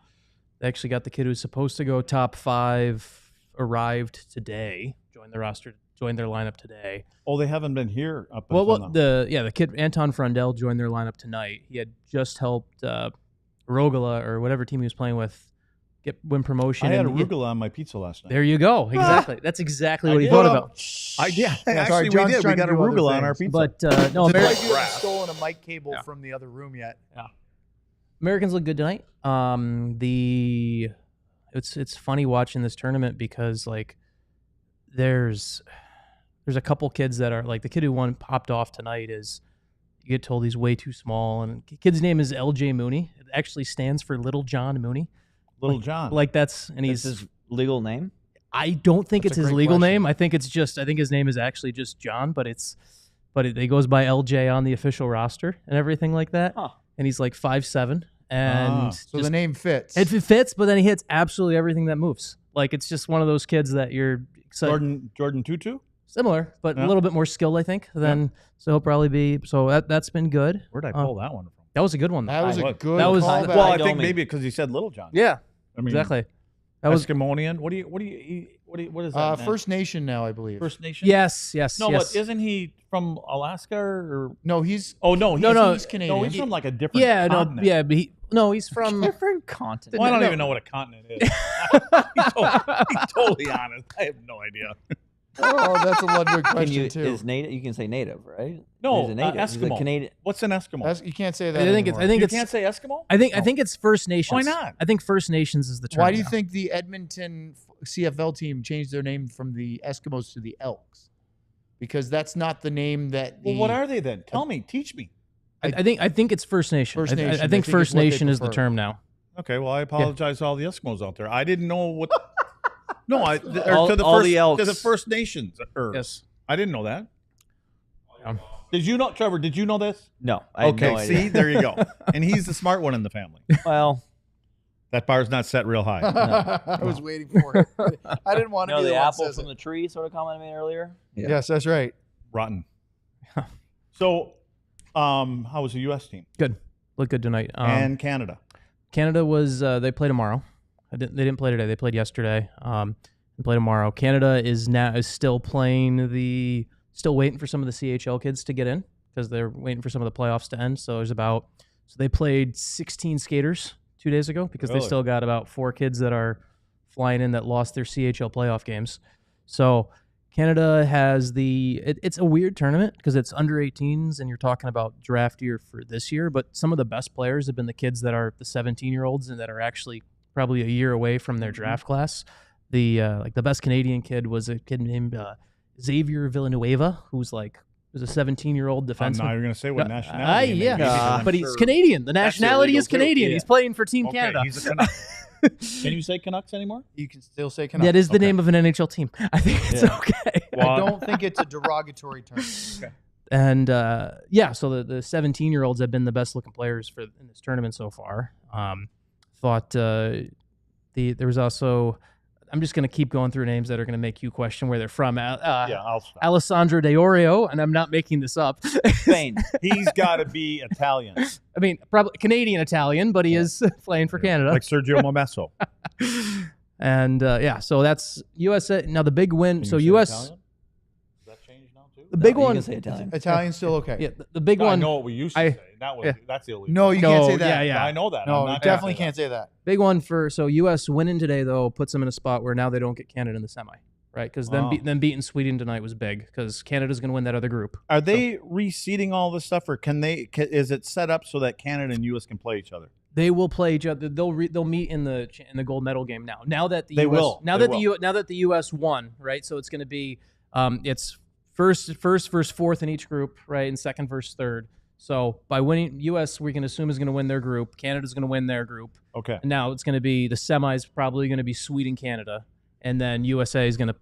They actually got the kid who's supposed to go top 5 arrived today, joined the roster, joined their lineup today. Oh, they haven't been here up Well, until now. the kid Anton Frundell joined their lineup tonight. He had just helped Rogala or whatever team he was playing with win promotion. I had and arugula on my pizza last night. There you go. Exactly. That's exactly what he thought about. Actually, we John's did. We trying to got do other arugula on our things. pizza. But no, It's like Americans, you haven't stolen a mic cable from the other room yet. Americans look good tonight. It's funny watching this tournament because like there's a couple kids that are like the kid who popped off tonight is you get told he's way too small, and the kid's name is LJ Mooney. It actually stands for Little John Mooney. Little John. Like and he's his legal name. I don't think That's it's a his great legal question. name. I think his name is actually just John, but it goes by LJ on the official roster and everything like that. Huh. And he's like 5'7", and So the name fits. it fits, but then he hits absolutely everything that moves. Like it's just one of those kids that you're excited. Jordan Tutu? Similar, but Yeah. a little bit more skilled, I think. So he'll probably be. So that's been good. Where'd I pull that one from? That was a good one. That was a Look, good that was- callback. Well, I Domi. think maybe because he said Little John. Yeah, I mean, exactly. That was Eskimonian. What is that? man? First Nation now, I believe. First Nation. yes. No, yes. but isn't he from Alaska or? No, he's Oh no, he's Canadian. No, he's from like a different. Yeah, continent. but he's from. Different continent. Well, I don't No. even know what a continent is. he's totally honest. I have no idea. Oh, that's a Ludwig Can question you too. is native? You can say native, right? No, He's a native. He's a Eskimo. Canadian. What's an Eskimo? You can't say that. I think anymore. it's. you can't say Eskimo. I think it's First Nations. Why not? I think First Nations is the term. Why do you now. think the Edmonton CFL team changed their name from the Eskimos to the Elks? Because that's not the name that. Well, what are they then? Tell me. Teach me. I think it's First Nation. First Nation, I I think think is First what they Nation is the prefer. term now. Okay. Well, I apologize to all the Eskimos out there. I didn't know what. No, All to the the Elks. First Nations. Yes. I didn't know that. Yeah. Did you know, Trevor? Did you know this? No, I had Okay. no idea. See, there you go. And he's the smart one in the family. Well, That bar's not set real high. I was waiting for it. I didn't want you to know be the one apple says from it. the tree sort of comment I made earlier. Yes, that's right. Rotten. So, how was the U.S. team Good. Look good tonight. and Canada? Canada was they play tomorrow. They didn't play today. They played yesterday. They play tomorrow. Canada is still playing still waiting for some of the CHL kids to get in. because they're waiting for some of the playoffs to end. So they played 16 skaters 2 days ago because they still got about 4 kids that are flying in that lost their CHL playoff games. So Canada has it's a weird tournament because it's under 18s and you're talking about draft year for this year, but some of the best players have been the kids that are the 17-year-olds and that are actually probably a year away from their draft class. The best Canadian kid was a kid named Xavier Villanueva, who's a 17-year-old defenseman. Now you're going to say what nationality. But he's Canadian. The nationality is Canadian. He's playing for Team Canada. He's a Canuck. Can you say Canucks anymore? You can still say Canucks. That is the name of an NHL team. I think it's okay. Well, I don't think it's a derogatory term. Okay. And so the 17-year-olds have been the best looking players in this tournament so far. There was also, I'm just going to keep going through names that are going to make you question where they're from. I'll stop. Alessandro De Orio, and I'm not making this up. Spain. He's got to be Italian. I mean, probably Canadian-Italian, but he is playing for Canada. Like Sergio Momesso. And so that's USA. Now the big win. So U.S. Italian? Does that change now too? The big You one. can say Italian. Italian's still okay. Yeah, the big I one. know what we used to say. That's illegal. No, you can't say that. Yeah. I know that. No, I'm you not definitely gonna can't say that. Big one so U.S. winning today though puts them in a spot where now they don't get Canada in the semi, right? Because them beating Sweden tonight was big because Canada's going to win that other group. Are they reseeding all this stuff, or is it set up so that Canada and U.S. can play each other? They will play each other. They'll meet in the gold medal game now. Now that the U.S. won, right? So it's going to be it's first versus fourth in each group, right? And second versus third. So by winning, U.S. we can assume is going to win their group. Canada's going to win their group. Okay. And now it's going to be the semis probably going to be Sweden, Canada, and then USA is going to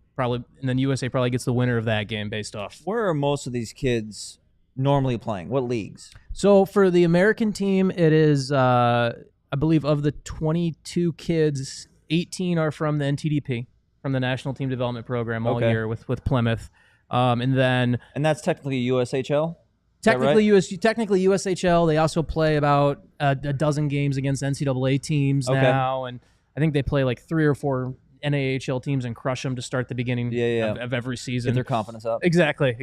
USA probably gets the winner of that game based off. Where are most of these kids normally playing? What leagues? So for the American team, it is I believe of the 22 kids, 18 are from the NTDP, from the National Team Development Program all year with Plymouth, and that's technically USHL. Technically USHL. They also play about a dozen games against NCAA teams now, and I think they play like 3 or 4 NAHL teams and crush them to start the beginning of every season. Get their confidence up. Exactly.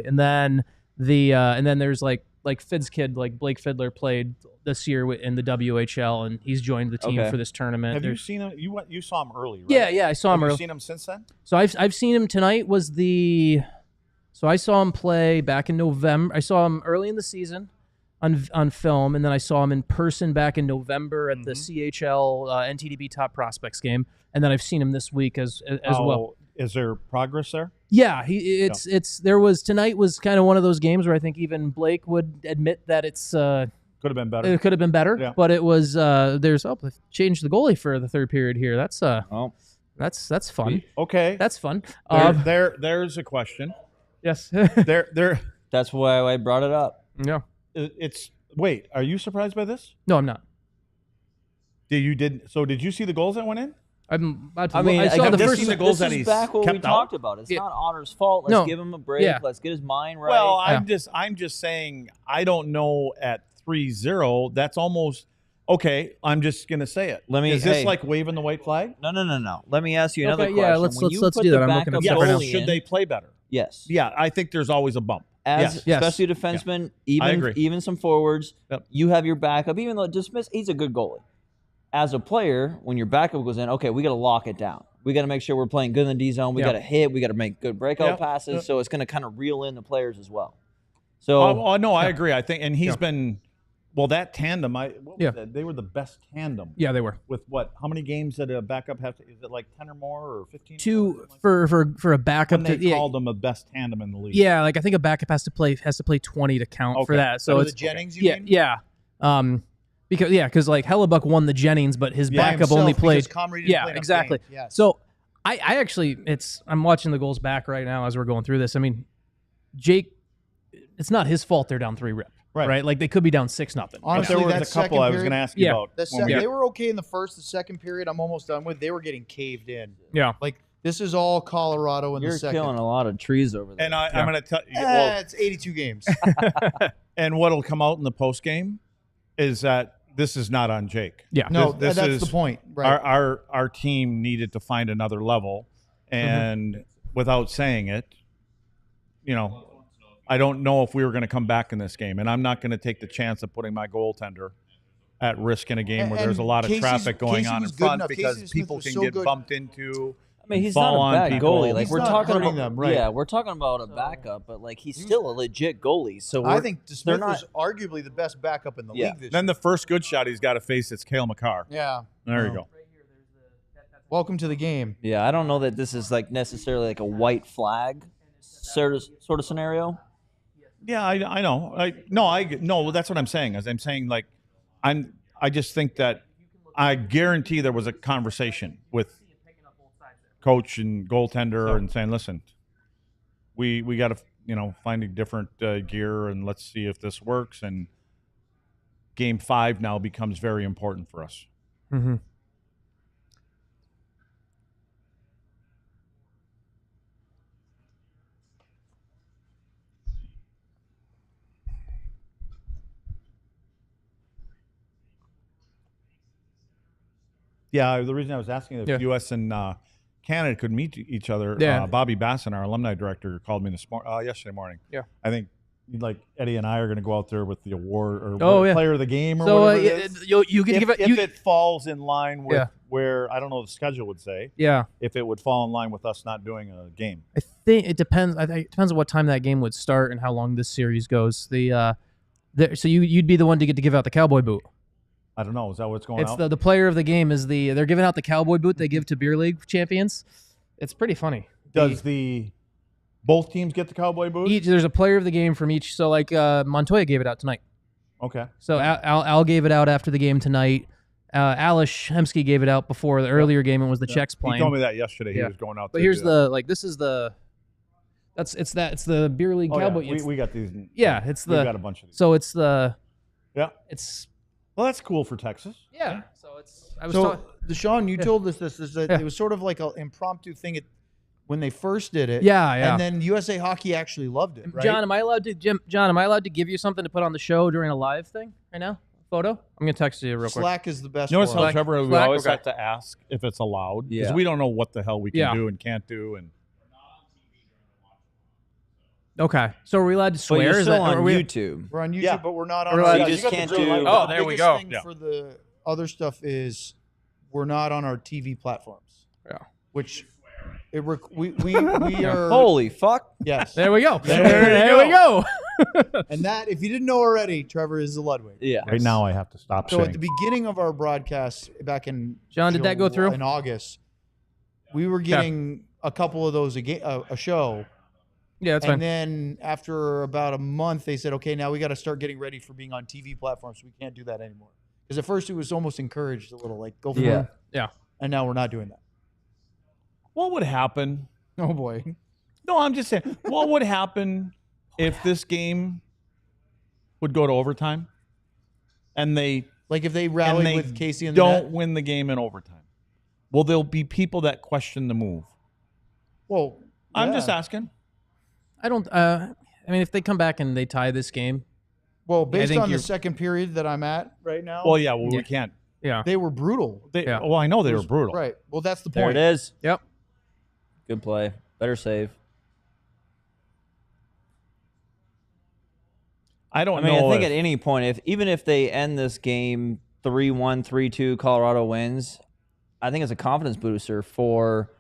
And then and then there's like Fid's kid, like Blake Fiddler played this year in the WHL, and he's joined the team for this tournament. Have you seen him? You saw him early, right? Yeah, I saw him early. Have you seen him since then? So I've seen him tonight. So I saw him play back in November. I saw him early in the season on film, and then I saw him in person back in November at the CHL NTDB Top Prospects game, and then I've seen him this week as well. Is there progress there? Yeah, tonight was kind of one of those games where I think even Blake would admit that it's could have been better. It could have been better, but it was they've changed the goalie for the third period here. That's that's fun. Okay, that's fun. There's a question. Yes. there. That's why I brought it up. Yeah. Wait, are you surprised by this? No, I'm not. Did you see the goals that went in? I saw the first goals that this he's is back what we kept talked out. about. It's not Otter's fault. Let's give him a break. Yeah. Let's get his mind right. Well, I'm just saying I don't know at 3-0. That's almost okay. I'm just gonna say it. Is this like waving the white flag? No. Let me ask you another question. Yeah, let's do that. I'm looking at Yes. right now. Should they play better? Yes. Yeah, I think there's always a bump. Especially defensemen, even some forwards. Yep. You have your backup, even though he's a good goalie. As a player, when your backup goes in, okay, we got to lock it down. We got to make sure we're playing good in the D zone. We got to hit. We got to make good breakout passes. So it's going to kind of reel in the players as well. So, no, I agree. I think, and he's been. Well, that tandem, they were the best tandem. Yeah, they were. With what? How many games did a backup have to? Is it like 10 or more, or 15? Two for a backup. When they called them the best tandem in the league. Yeah, like I think a backup has to play 20 to count for that. So it's the Jennings. You mean? Yeah. Because like Hellebuck won the Jennings, but his backup only played. Exactly. Yes. So I actually I'm watching the goals back right now as we're going through this. I mean, Jake, it's not his fault they're down 3-rip. Right. Like they could be down 6-0. Honestly, there was a couple I was going to ask you about. They were okay in the first. The second period, I'm almost done with. They were getting caved in. Yeah. Like this is all Colorado in the second. You're killing a lot of trees over there. And I'm going to tell you. It's 82 games. And what'll come out in the post game is that this is not on Jake. Yeah. No, that's the point. Right. Our team needed to find another level, and without saying it, I don't know if we were going to come back in this game, and I'm not going to take the chance of putting my goaltender at risk in a game where there's a lot of traffic going on in front because people can get bumped into. I mean, he's fall not a on bad people. goalie. Like He's we're not talking hurting about them, right. Yeah, we're talking about a backup, but like he's still a legit goalie. So I think they're DeSmith not. was arguably the best backup in the Yeah. league this Then year. the first good shot he's got to face, it's Cale Makar. Yeah. There you go. Welcome to the game. Yeah, I don't know that this is like necessarily like a white flag sort of scenario. Yeah, I know. No, that's what I'm saying. As I'm saying, like, I just think that I guarantee there was a conversation with coach and goaltender and saying, listen, we got to find a different gear and let's see if this works. And Game 5 now becomes very important for us. Mm-hmm. Yeah, the reason I was asking if Yeah. U.S. and Canada could meet each other, Yeah. Bobby Basson, our alumni director, called me yesterday morning. Yeah. I think like Eddie and I are going to go out there with the award or Oh, yeah. player of the game or So whatever it is. you can give it. If it falls in line with Yeah. where, I don't know, the schedule would say, Yeah, if it would fall in line with us not doing a game. I think it depends. I think it depends on what time that game would start and how long this series goes. So you'd be the one to get to give out the cowboy boot. I don't know. Is that what's going It's on? the player of the game is they're giving out the cowboy boot they give to beer league champions. It's pretty funny. Does both teams get the cowboy boot? There's a player of the game from each. So like Montoya gave it out tonight. Okay. So Al gave it out after the game tonight. Alish Hemsky gave it out before the earlier game. It was the Czechs playing. He told me that yesterday. Yeah. He was going out But there. here's it's the beer league Oh, cowboy. yeah. We got these. Yeah, it's we got a bunch of these. So it's the Yeah. it's Well, that's cool for Texas. yeah. So it's I was So, Deshaun, you told us this is that Yeah. it was sort of like an impromptu thing when they first did it. yeah. And then USA Hockey actually loved it, right? John, am I allowed to give you something to put on the show during a live thing right now? Photo? I'm gonna text you real quick. Slack is the best. Notice for how us. Trevor, we Slack? always Okay. have to ask if it's allowed because Yeah. we don't know what the hell we can Yeah. do and can't do. And Okay. So are we allowed to But swear? you're Is still that on are we, YouTube. We're on YouTube, Yeah. but we're not on. We're our allowed- You just can't do- Our Oh, there we biggest go. thing Yeah. For the other stuff is we're not on our TV platforms. Yeah. Which we are. Holy fuck! Yes. There we go. There we go. And that, if you didn't know already, Trevor is the Ludwig. Yeah. right now I have to stop So saying. at the beginning of our broadcast back in John, did that go through? in August, we were getting a couple of those a show. Yeah, that's And fine. then after about a month, they said, okay, now we got to start getting ready for being on TV platforms. We can't do that anymore. Because at first it was almost encouraged a little, like, go for Yeah. it. Yeah. And now we're not doing that. What would happen? Oh, boy. No, I'm just saying. What would happen if this game would go to overtime and they Like if they rallied they with Casey and the don't net? win the game in overtime? Well, there'll be people that question the move. Well, I'm yeah. just asking. I don't. I mean, if they come back and they tie this game, Well, based think on the you're- second period that I'm at right now, Well, yeah. Well, Yeah. we can't. yeah. they were brutal. Yeah. Well, I know they were brutal. Right. Well, that's the There point. it is. Yep. Good play. Better save. I don't I mean, know. I think if- at any point, even if they end this game 3-1, 3-2, Colorado wins, I think it's a confidence booster for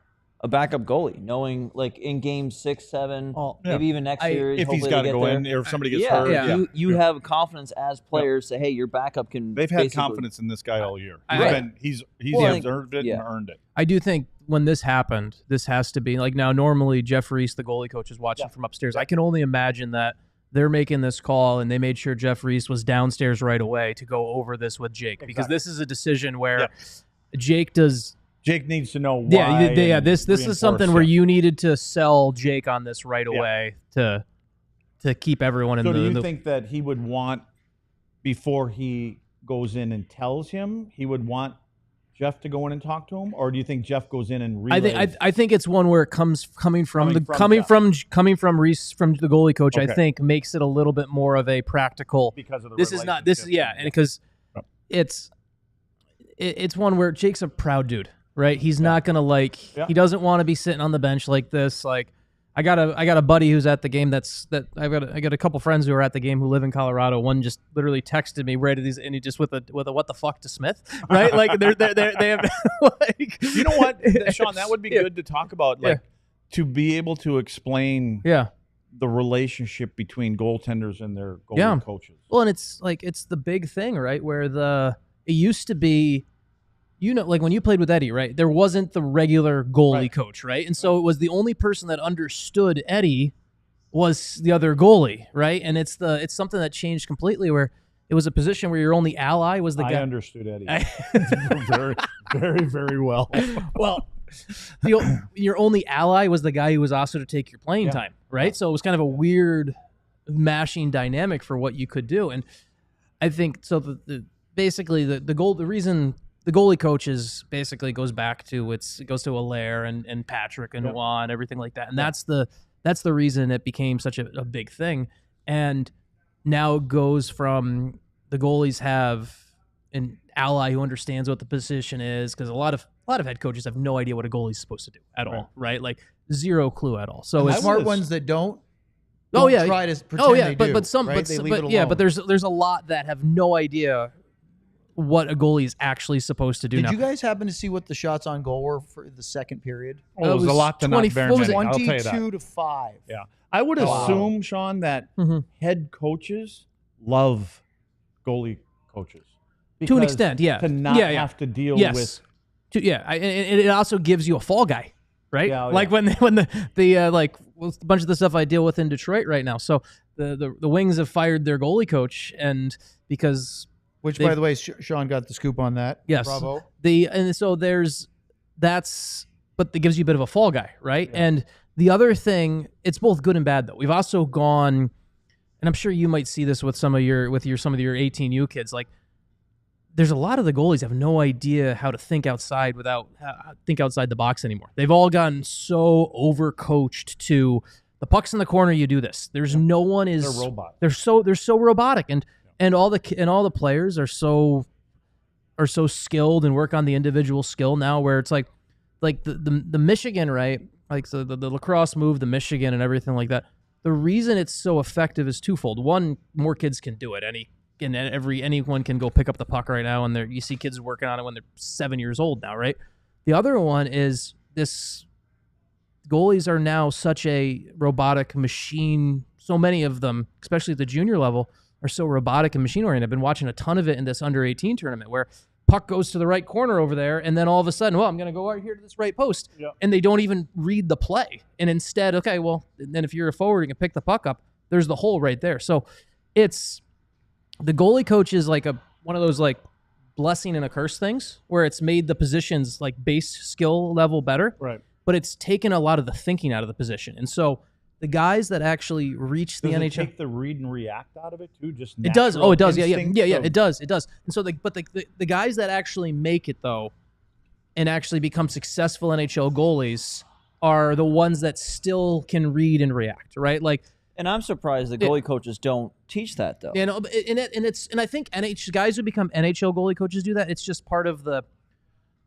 a backup goalie, knowing like in game 6, 7, Well, maybe even next year, if he's hopefully got they to get go there. in, or if somebody gets Yeah, hurt. yeah. You have confidence as players. Say, hey, your backup can. They've had basically- confidence in this guy all year. I- He's Well, I think- observed it yeah. and earned it. I do think when this happened, this has to be like now. Normally, Jeff Reese, the goalie coach, is watching from upstairs. I can only imagine that they're making this call and they made sure Jeff Reese was downstairs right away to go over this with Jake because this is a decision where Jake does. Jake needs to know why. Yeah, and this is reinforce something it. where you needed to sell Jake on this right away to keep everyone in So the. do you think that he would want, before he goes in and tells him, he would want Jeff to go in and talk to him, or do you think Jeff goes in and relays? I think it's one where it coming from Jeff. Reese from the goalie coach. Okay. I think makes it a little bit more of a practical. because of the This is not. This is relationship? and because it's one where Jake's a proud dude, right? He's not gonna Yeah. he doesn't want to be sitting on the bench like this. Like I got a buddy who's at the game. I got a couple friends who are at the game who live in Colorado. One just literally texted me right at these, and he just with a what the fuck to Smith, right? Like they have like, You know what, Sean? That would be good to talk about, like to be able to explain the relationship between goaltenders and their goalie coaches. Well, and it's the big thing, right? Where it used to be, like when you played with Eddie, right? There wasn't the regular goalie coach, right? And so it was the only person that understood Eddie was the other goalie, right? And it's something that changed completely, where it was a position where your only ally was the guy. I understood Eddie very, very, very well. Well, your only ally was the guy who was also to take your playing time, right? So it was kind of a weird mashing dynamic for what you could do. And I think so. Basically the reason the goalie coaches basically goes back to it goes to Allaire and Patrick and Juan, everything like that. And that's the reason it became such a big thing. And now it goes from the goalies have an ally who understands what the position is, because a lot of head coaches have no idea what a goalie is supposed to do at all, right? Like zero clue at all. So it's smart ones that don't try to pretend they do. But some, right? but there's a lot that have no idea what a goalie is actually supposed to do. Did you guys happen to see what the shots on goal were for the second period? Oh, it was a lot to not bear. 22-5. Yeah, I would assume, Sean, that head coaches love goalie coaches to an extent. Yeah, to not have to deal with. And it also gives you a fall guy, right? Yeah, like when the like a bunch of the stuff I deal with in Detroit right now. So the Wings have fired their goalie coach, and because. Which, by the way, Sean got the scoop on that. Yes. Bravo. But it gives you a bit of a fall guy, right? Yeah. And the other thing, it's both good and bad, though. We've also gone, and I'm sure you might see this with some of your 18U kids. Like, there's a lot of the goalies have no idea how to think outside the box anymore. They've all gotten so overcoached to the puck's in the corner. You do this. There's no one is. They're robots. They're so robotic, and all the players are so skilled and work on the individual skill now, where it's like the Michigan, right? Like the lacrosse move, the Michigan and everything like that. The reason it's so effective is twofold. One, more kids can do it. Anyone can go pick up the puck right now, and you see kids working on it when they're 7 years old now, right? The other one is this: goalies are now such a robotic machine. So many of them, especially at the junior level, are so robotic and machine-oriented. I've been watching a ton of it in this under-18 tournament, where puck goes to the right corner over there, and then all of a sudden, I'm going to go right here to this right post, and they don't even read the play. And instead, then if you're a forward, you can pick the puck up. There's the hole right there. So it's the goalie coach is like one of those like blessing and a curse things, where it's made the positions like base skill level better, right? But it's taken a lot of the thinking out of the position, and so. The guys that actually reach the NHL, take the read and react out of it too. Just it does. Oh, it does. Yeah. It does. And so, the guys that actually make it though, and actually become successful NHL goalies are the ones that still can read and react, right? Like, and I'm surprised the goalie coaches don't teach that though. And I think guys who become NHL goalie coaches do that. It's just part of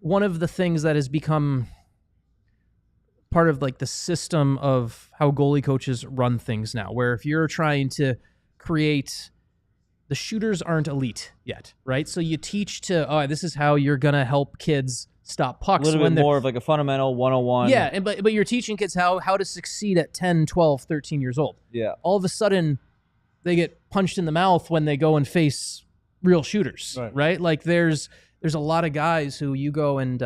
one of the things that has become part of like the system of how goalie coaches run things now, where if you're trying to create, the shooters aren't elite yet, right? So you teach this is how you're going to help kids stop pucks. A little bit more of like a fundamental 101. Yeah, but you're teaching kids how to succeed at 10, 12, 13 years old. Yeah. All of a sudden, they get punched in the mouth when they go and face real shooters, right? Like there's a lot of guys who you go and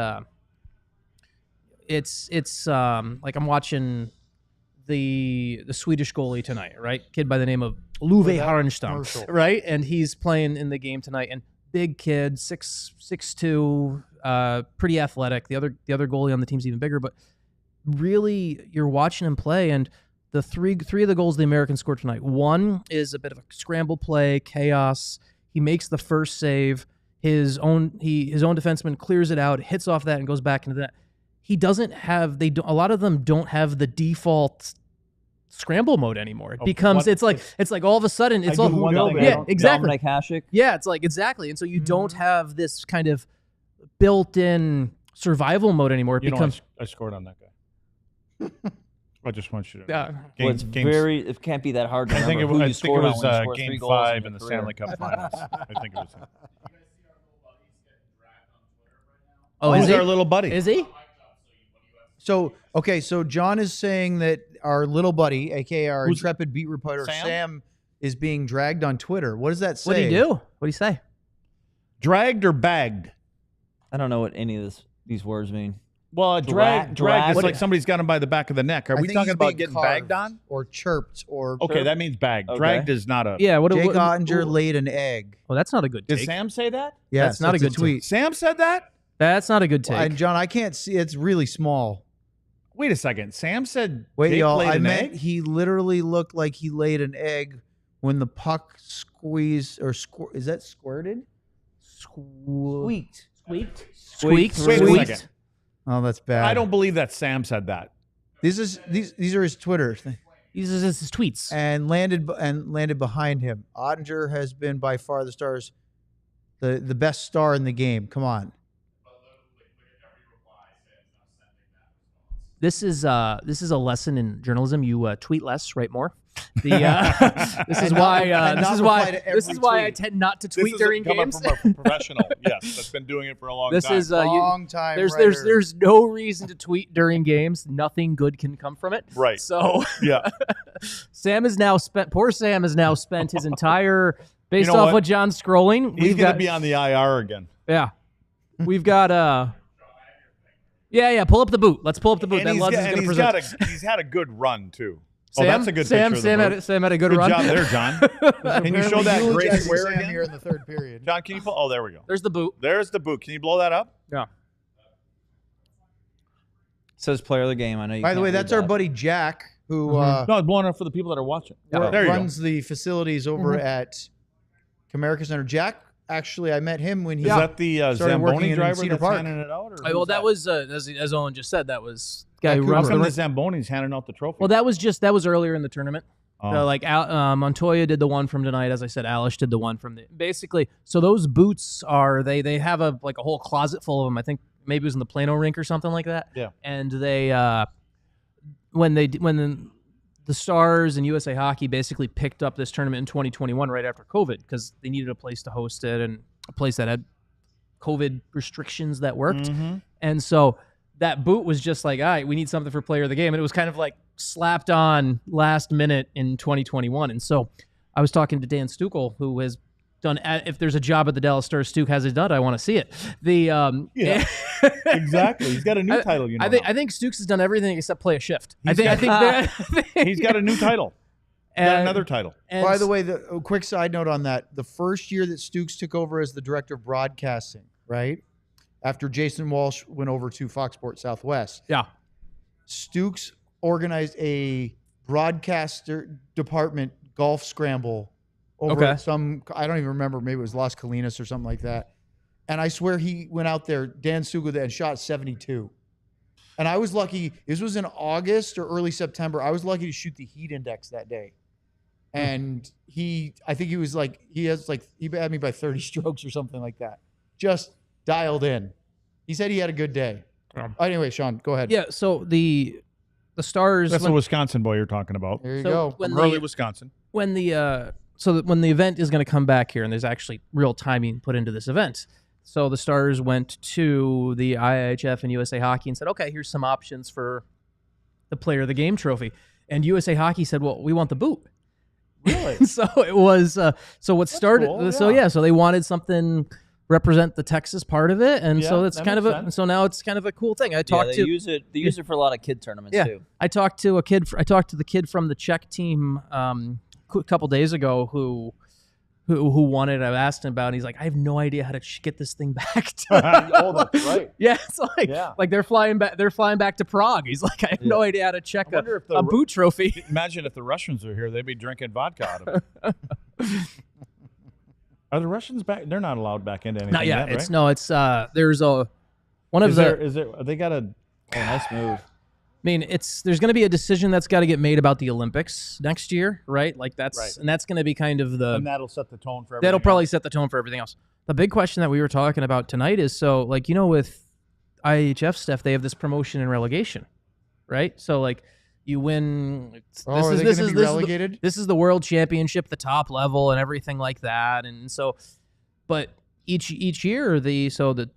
it's like I'm watching the Swedish goalie tonight, right? Kid by the name of Ludwig, right? And he's playing in the game tonight, and big kid, 6'2", pretty athletic. The other goalie on the team's even bigger, but really you're watching him play, and the three of the goals the Americans scored tonight. One is a bit of a scramble play, chaos. He makes the first save. His own defenseman clears it out, hits off that, and goes back into that. He doesn't have. A lot of them don't have the default scramble mode anymore. It becomes it's like all of a sudden it's all exactly. Dominic Hasek. Yeah, it's like exactly, and so you don't have this kind of built-in survival mode anymore. It becomes. I scored on that guy. I just want you to. Yeah. Well, it's it can't be that hard to I think remember who you I think it scored on was when you scored 3 Game goals 5 in in your the career. Stanley Cup Finals. I think it was him. Oh, He's is he? our little buddy. Is he? So, okay, so John is saying that our little buddy, aka our intrepid beat reporter, Sam, is being dragged on Twitter. What does that say? What did he do? What did he say? Dragged or bagged? I don't know what any of these words mean. Well, Drag- dragged is what- like somebody's got him by the back of the neck. Are I we think talking he's about being getting carved bagged on? or chirped or Okay, that means bagged. Okay. Dragged is not a. Yeah. What? Jake what Ottinger laid an egg. well, that's not a good Did take. Sam say that? Yes, That's not a that's good tweet. Sam said that? That's not a good take. And John, I can't see. It's really small. Wait a second. Sam said. Wait, Jake y'all. laid I an meant egg? he literally looked like he laid an egg when the puck squeezed or is that squirted? Squeaked. Squeaked. Squeaked. Wait a Squeaked. second. Oh, that's bad. I don't believe that Sam said that. These are his Twitter These are his tweets. and landed behind him. Ottinger has been by far the Stars the best star in the game. Come on. This is a lesson in journalism. You tweet less, write more. This is And why. not- and This not is reply why. to This every is why I tweet. tend not to This tweet is during coming games. from a professional. Yes, that's been doing it for a long This time. is Long time. there's writer. there's no reason to tweet during games. Nothing good can come from it. Right. So Yeah. Sam is now spent. Poor Sam has now spent his entire based You know off what? what John's scrolling. He's going to be on the IR again. Yeah, we've got Yeah. Pull up the boot. Let's pull up the boot. And Then Lutz is going to present. he's had a good run, too. Sam, Oh, that's a good Sam, picture of the boot. Sam had a good Good run. job there, John. Can you show that gray Eulogizing square Sam again? here in the third period. John, can you pull? Oh, there we go. There's the boot. There's the boot. Can you blow that up? Yeah. Says player of the game. I know you By the can't way, read that's our that. buddy Jack, who No, it's blowing up for the people that are watching. There you runs the facilities over at Comerica Center. Jack, actually, I met him when he go. Is that the started working Zamboni in driver Cedar that's Park. handing it out? Or Well, who's that was as Owen just said. That was the guy who Cooper. runs How come the. the Zamboni's handing out the trophy? Well, that was earlier in the tournament. Oh. Like Montoya did the one from tonight, as I said. Alish did the one from the basically. So those boots are they have a whole closet full of them. I think maybe it was in the Plano rink or something like that. Yeah. And they when the Stars and USA Hockey basically picked up this tournament in 2021 right after COVID because they needed a place to host it and a place that had COVID restrictions that worked. Mm-hmm. And so that boot was just like, all right, we need something for player of the game. And it was kind of like slapped on last minute in 2021. And so I was talking to Dan Stukel, who has done, if there's a job at the Dallas Stars Stuke has it done, I want to see it. Yeah. Exactly. He's got a new title, you know. I think Stukes has done everything except play a shift. He's got a new title. He's got another title. And By the way, a quick side note on that. The first year that Stukes took over as the director of broadcasting, right? After Jason Walsh went over to Fox Sports Southwest, yeah. Stukes organized a broadcaster department golf scramble over Okay. some, I don't even remember, maybe it was Las Colinas or something like that. And I swear he went out there, Dan Stukel, and shot 72. And I was lucky, this was in August or early September. I was lucky to shoot the heat index that day. And I think he had me by 30 strokes or something like that. Just dialed in. He said he had a good day. Anyway, Sean, go ahead. Yeah. So the Stars. That's the Wisconsin boy you're talking about. There you So go. when From Hurley, the- Wisconsin. when the when the event is going to come back here, and there's actually real timing put into this event. So the Stars went to the IIHF and USA Hockey and said, okay, here's some options for the player of the game trophy. And USA Hockey said, well, we want the boot. Really? So it was, so what started, cool, so they wanted something represent the Texas part of it. And so Yeah, it's that kind of makes a, sense. so now it's kind of a cool thing. I Yeah, talked they to, use it for a lot of kid tournaments Yeah. too. I talked to the kid from the Czech team a couple days ago who won it. I asked him about it. And he's like, I have no idea how to get this thing back. Oh, that's right. Yeah, it's like Yeah. like they're flying back to Prague. He's like, I have no idea how to check I wonder if the a boot trophy. Imagine if the Russians were here, they'd be drinking vodka out of it. Are the Russians back? They're not allowed back into anything Not yet. right? It's there's a one of Is the. there? They got a. Oh, nice move. I mean, there's going to be a decision that's got to get made about the Olympics next year, right? Like that's Right. and that's going to be kind of the And that'll set the tone for everything. that'll probably else. set the tone for everything else. The big question that we were talking about tonight is so with IHF stuff, they have this promotion and relegation, right? So like You win. Are they going to be relegated? This is the World Championship, the top level, and everything like that. And so, but each year, the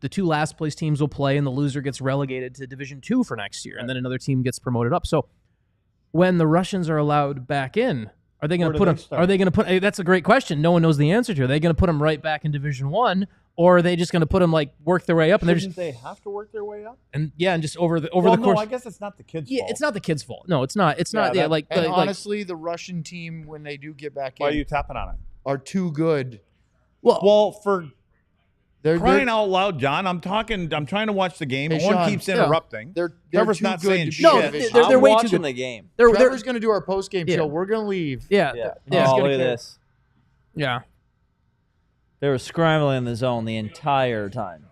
two last place teams will play, and the loser gets relegated to Division 2 for next year, and then another team gets promoted up. So, when the Russians are allowed back in, are they going to put them? Are they going to put? That's a great question. No one knows the answer to. Are they going to put them right back in Division 1, or are they just going to put them like work their way up? Shouldn't they have to work their way up? And just over the Well, course. no, I guess it's not the kids' fault. It's not the kids' fault. No, it's not. It's not. that- Yeah, like And like, honestly, the Russian team, when they do get back Why are in, you tapping on it? are too good. Well, for They're crying out loud, John, I'm trying to watch the game. Hey, Owen Sean, keeps yeah. interrupting. They're Trevor's too not good saying to be shit. No, in division. they're I'm way too watching good. the game. They're Trevor's going to do our post game Yeah. show. We're going to leave. yeah. Yeah. Oh, gonna look at care. this. Yeah. They were scrambling in the zone the entire time.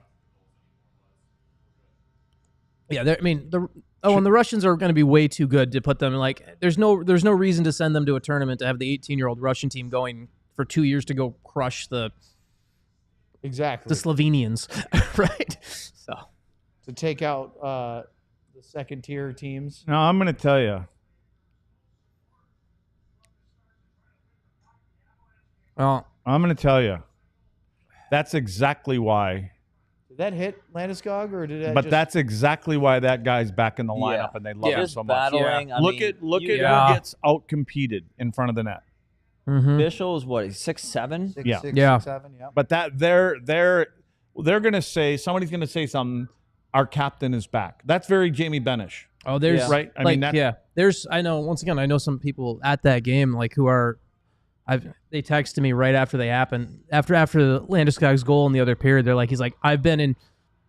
Yeah, I mean, and the Russians are going to be way too good to put them like. There's no reason to send them to a tournament to have the 18-year-old Russian team going for 2 years to go crush the Exactly. Slovenians, right? So To take out the second tier teams. No, I'm going to tell you. well, I'm going to tell you. That's exactly why. Did that hit Landeskog or did that? But just, that's exactly why that guy's back in the lineup Yeah. and they love him Just so much. battling. I Look mean, at who Yeah. gets out competed in front of the net. Bishel is what? He's 6'7". six, Yeah. six, Yeah. 7, yeah. But that they're gonna say somebody's gonna say something. Our captain is back. That's very Jamie Benish. oh, there's Yeah. Right? I like, mean, that's, yeah, there's. I know. Once again, I know some people at that game like who are. They texted me right after they happened. After the Landeskog's goal in the other period, they're like, he's like, I've been in.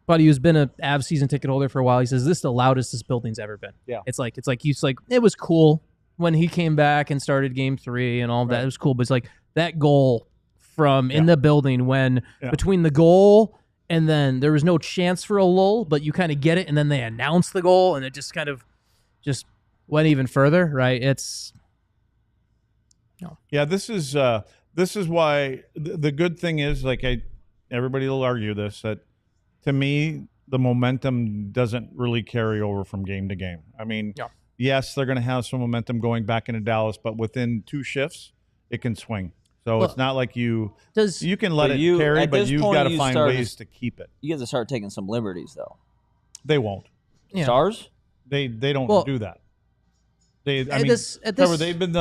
Buddy who's been a Avs season ticket holder for a while. He says this is the loudest this building's ever been. Yeah. It's like it was cool when he came back and started game 3 and all of that. It was cool, but it's like that goal from in the building when between the goal and then there was no chance for a lull, but you kind of get it, and then they announced the goal and it just kind of just went even further, right? It's Yeah, this is why the good thing is everybody will argue this that to me the momentum doesn't really carry over from game to game. I mean, yes, they're going to have some momentum going back into Dallas, but within 2 shifts it can swing. So it's not like you can let it carry, but you've got to find ways to keep it. You have to start taking some liberties, though. They won't. Yeah. Stars? They don't do that. Trevor, they've been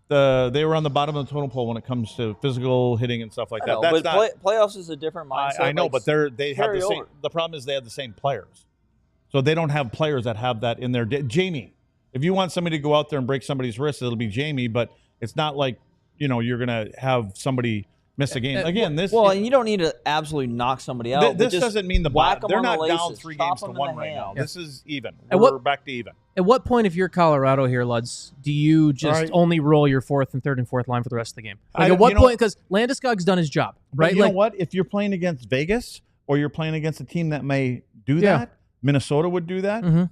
they were on the bottom of the totem pole when it comes to physical hitting and stuff like I that. know, That's but playoffs is a different mindset. I know, like, but they have carry the same. over. The problem is they have the same players, so they don't have players that have that in their. Jamie, if you want somebody to go out there and break somebody's wrist, it'll be Jamie. But it's not like you're gonna have somebody miss a game again. And you don't need to absolutely knock somebody out. This just doesn't mean whack they're 'em on not the down laces, 3 chop games to 'em in 1 the right now. hand. This is even. And We're back to even. At what point, if you're Colorado here, Luds, do you just only roll your 4th and 3rd and 4th line for the rest of the game? Like at what point? Because Landeskog's done his job, right? But you know what? If you're playing against Vegas or you're playing against a team that may do that, Minnesota would do that. Mm-hmm.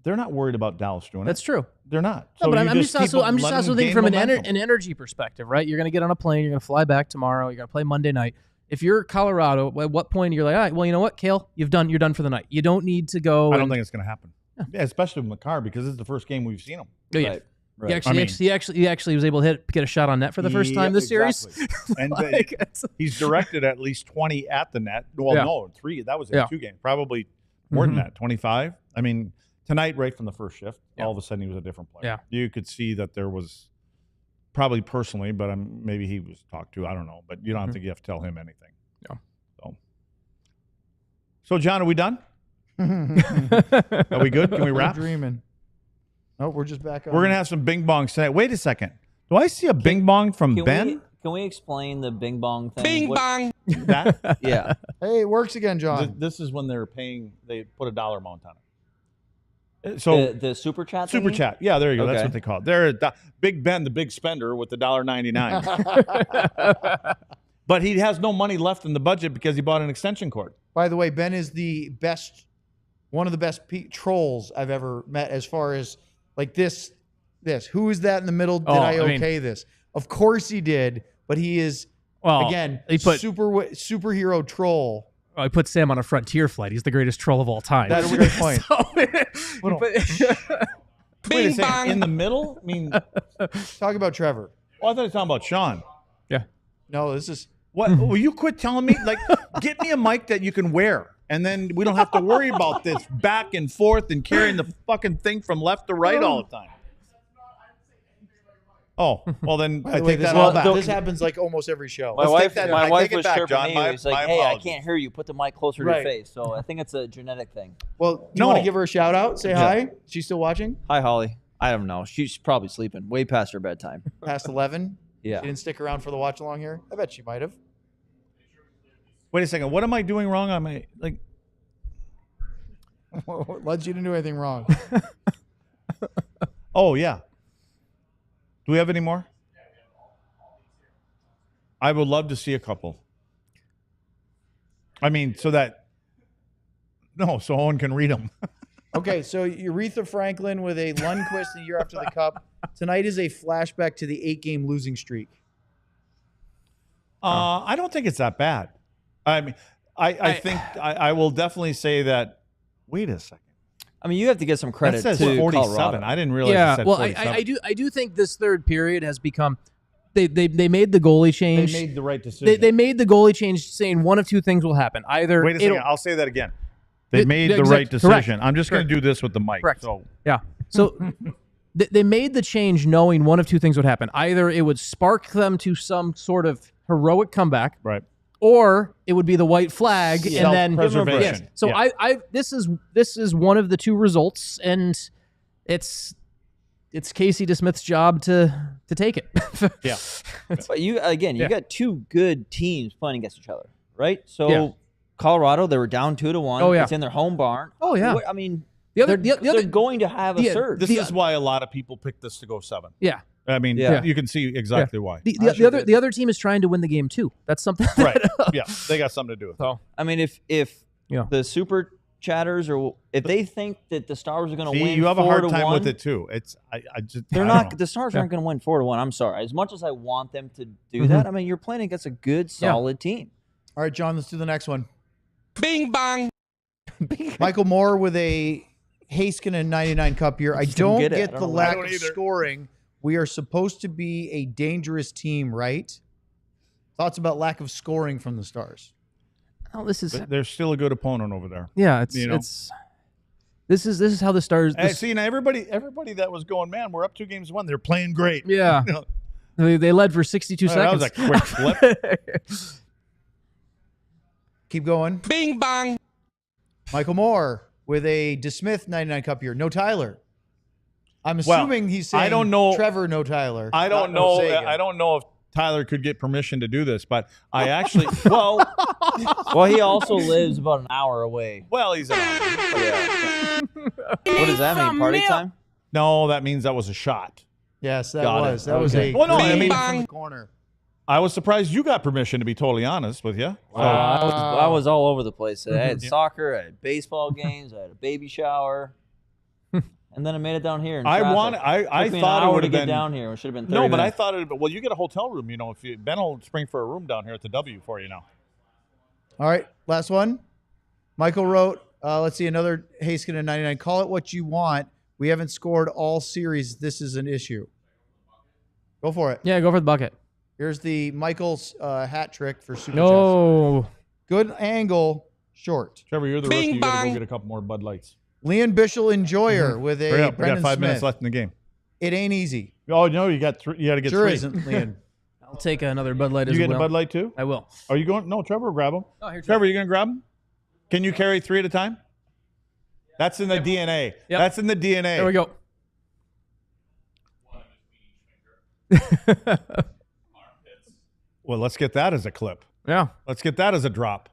They're not worried about Dallas doing That's it. true. They're not. No, So but you I'm just also let them thinking gain from an momentum. energy perspective, right? You're going to get on a plane, you're going to fly back tomorrow, you're going to play Monday night. If you're Colorado, at what point you're like, all right, well, you know what, Kale, you're done for the night. You don't need to go. I don't think it's going to happen. Yeah, especially with McCarr because this is the first game we've seen him. Oh, yeah. Right. He actually was able to get a shot on net for the first time this series. And Like, he's directed at least 20 at the net. Well, no, 3. That was in 2 games. Probably more than that, 25. I mean, tonight, right from the first shift, all of a sudden he was a different player. Yeah. You could see that there was probably personally, but maybe he was talked to. I don't know. But you don't think you have to tell him anything. Yeah. So John, are we done? Are we good? Can we wrap? Dreaming. No, we're just back on. We're going to have some bing bongs tonight. Wait a second. Do I see a bing bong from Ben? Can we explain the bing bong thing? Bing bong. That? Yeah. Hey, it works again, John. This is when they're paying, they put a dollar amount on it. So the super chat. super thingy? chat. Yeah, there you go. That's Okay. what they call it. They're Big Ben, the big spender with the $1.99. But he has no money left in the budget because he bought an extension cord. By the way, Ben is the best, one of the best trolls I've ever met as far as like this. Who is that in the middle? Did I okay this? Of course he did, but he is, again, he put superhero troll. I put Sam on a Frontier flight. He's the greatest troll of all time. That's a great point. Wait a Bing second. bang. In the middle? I mean, Talk about Trevor. well, I thought you were talking about Sean. No, this is What? Will you quit telling me? Like, get me a mic that you can wear, and then we don't have to worry about this back and forth and carrying the fucking thing from left to right all the time. Oh, well then I take that all back. This happens like almost every show. My Let's wife, take that- my I wife take it was back, chirping John. me. My- He's like, my "Hey, I apologies. can't hear you. Put the mic closer to Right. your face." So I think it's a genetic thing. Well, do you No. want to give her a shout out? Say hi. She's still watching? Hi, Holly. I don't know. She's probably sleeping way past her bedtime. Past 11? Yeah. She didn't stick around for the watch along here? I bet she might have. Wait a second. What am I doing wrong? Am I like? Led you didn't do anything wrong. Oh yeah. Do we have any more? I would love to see a couple. I mean, so Owen can read them. Okay, so Aretha Franklin with a Lundqvist the year after the Cup. Tonight is a flashback to the 8-game losing streak. I don't think it's that bad. I mean, I think I will definitely say that. Wait a second. I mean, you have to get some That credit says to 47. Colorado. I didn't realize it Yeah, said well, 47. I do think this third period has become they made the goalie They change. made the right decision. They made the goalie change, saying one of two things will happen. Either Wait a second. it'll- I'll say that again. They Yeah, made yeah, the right exact- correct. decision. I'm just going to do this with the mic. Correct. So Yeah. So they made the change knowing one of two things would happen. Either it would spark them to some sort of heroic comeback, right. or it would be the white flag, and then Self-preservation. Yes. So Yeah. I this is one of the two results, and it's Casey DeSmith's job to take it. Yeah. But you Yeah. got two good teams playing against each other, right? So Yeah. Colorado, they were down 2-1. Oh, yeah. It's in their home barn. Oh, yeah. I mean, The other- they're, the other- they're going to have a Yeah, surge. This is why a lot of people picked this to go 7. Yeah. I mean, Yeah. you can see exactly why. The other team is trying to win the game too. That's something. Right. Yeah. They got something to do with it. So I mean, if Yeah. the super chatters or if they think that the Stars are going to See, win, you have a hard 4-1, time with it too. It's I just They're I not. don't know. The Stars aren't going to win 4-1. I'm sorry. As much as I want them to do Mhm. that, I mean, you're playing against a good, solid team. All right, John, let's do the next one. Bing bang. Michael Moore with a Heiskanen 99 Cup year. I Just don't don't get it. get I don't the know. lack I don't of either. scoring. We are supposed to be a dangerous team, right? Thoughts about lack of scoring from the Stars? oh, this is But they're still a good opponent over there. yeah. It's You know? it's this is how the Stars. Hey, see, now everybody that was going, man, we're up 2-1. They're playing great. Yeah. You know, They led for 62 that was seconds. a quick flip. Keep going. Bing bang. Michael Moore with a DeSmith 99 Cup year. No Tyler. I'm Well, assuming he's saying I don't know- Trevor, no Tyler. I don't not no know. Sagan. I don't know if Tyler could get permission to do this, but I actually well, Well, he also lives about an hour away. he's an What does that mean? Party time? No, that means that was a shot. Yes, that Got it. was. That was Okay. a Well, no, I green mean- from the corner. I was surprised you got permission, to be totally honest with you. I was all over the place. I had soccer, I had baseball games, I had a baby shower, and then I made it down here. In I traffic. want. I Took me thought an it hour would to have get been down here. It should have been 30 No, but I minutes. thought it. Well, you get a hotel room. You know, if you Ben will spring for a room down here at the W for you now. All right, last one. Michael wrote, let's see, another Heiskanen 99. Call it what you want. We haven't scored all series. This is an issue. Go for it. Yeah, go for the bucket. Here's the Michael's hat trick for Super Chats. No. Good angle, short. Trevor, you're the Bing rookie. You got to bang. go get a couple more Bud Lights. Leon Bischel Enjoyer with a Hurry up. We Brendan got 5 minutes Smith. left in the game. It ain't easy. Oh no, you got 3. You got to get Sure 3. isn't, Leon. I'll take another Bud Light You as getting well. a Bud Light too? I will. Are you going? No, Trevor will grab them. Oh, here, Trevor, you going to grab them? Can you carry 3 at a time? That's in the DNA. Yep. That's in the DNA. There we go. Well, let's get that as a clip. Yeah. Let's get that as a drop.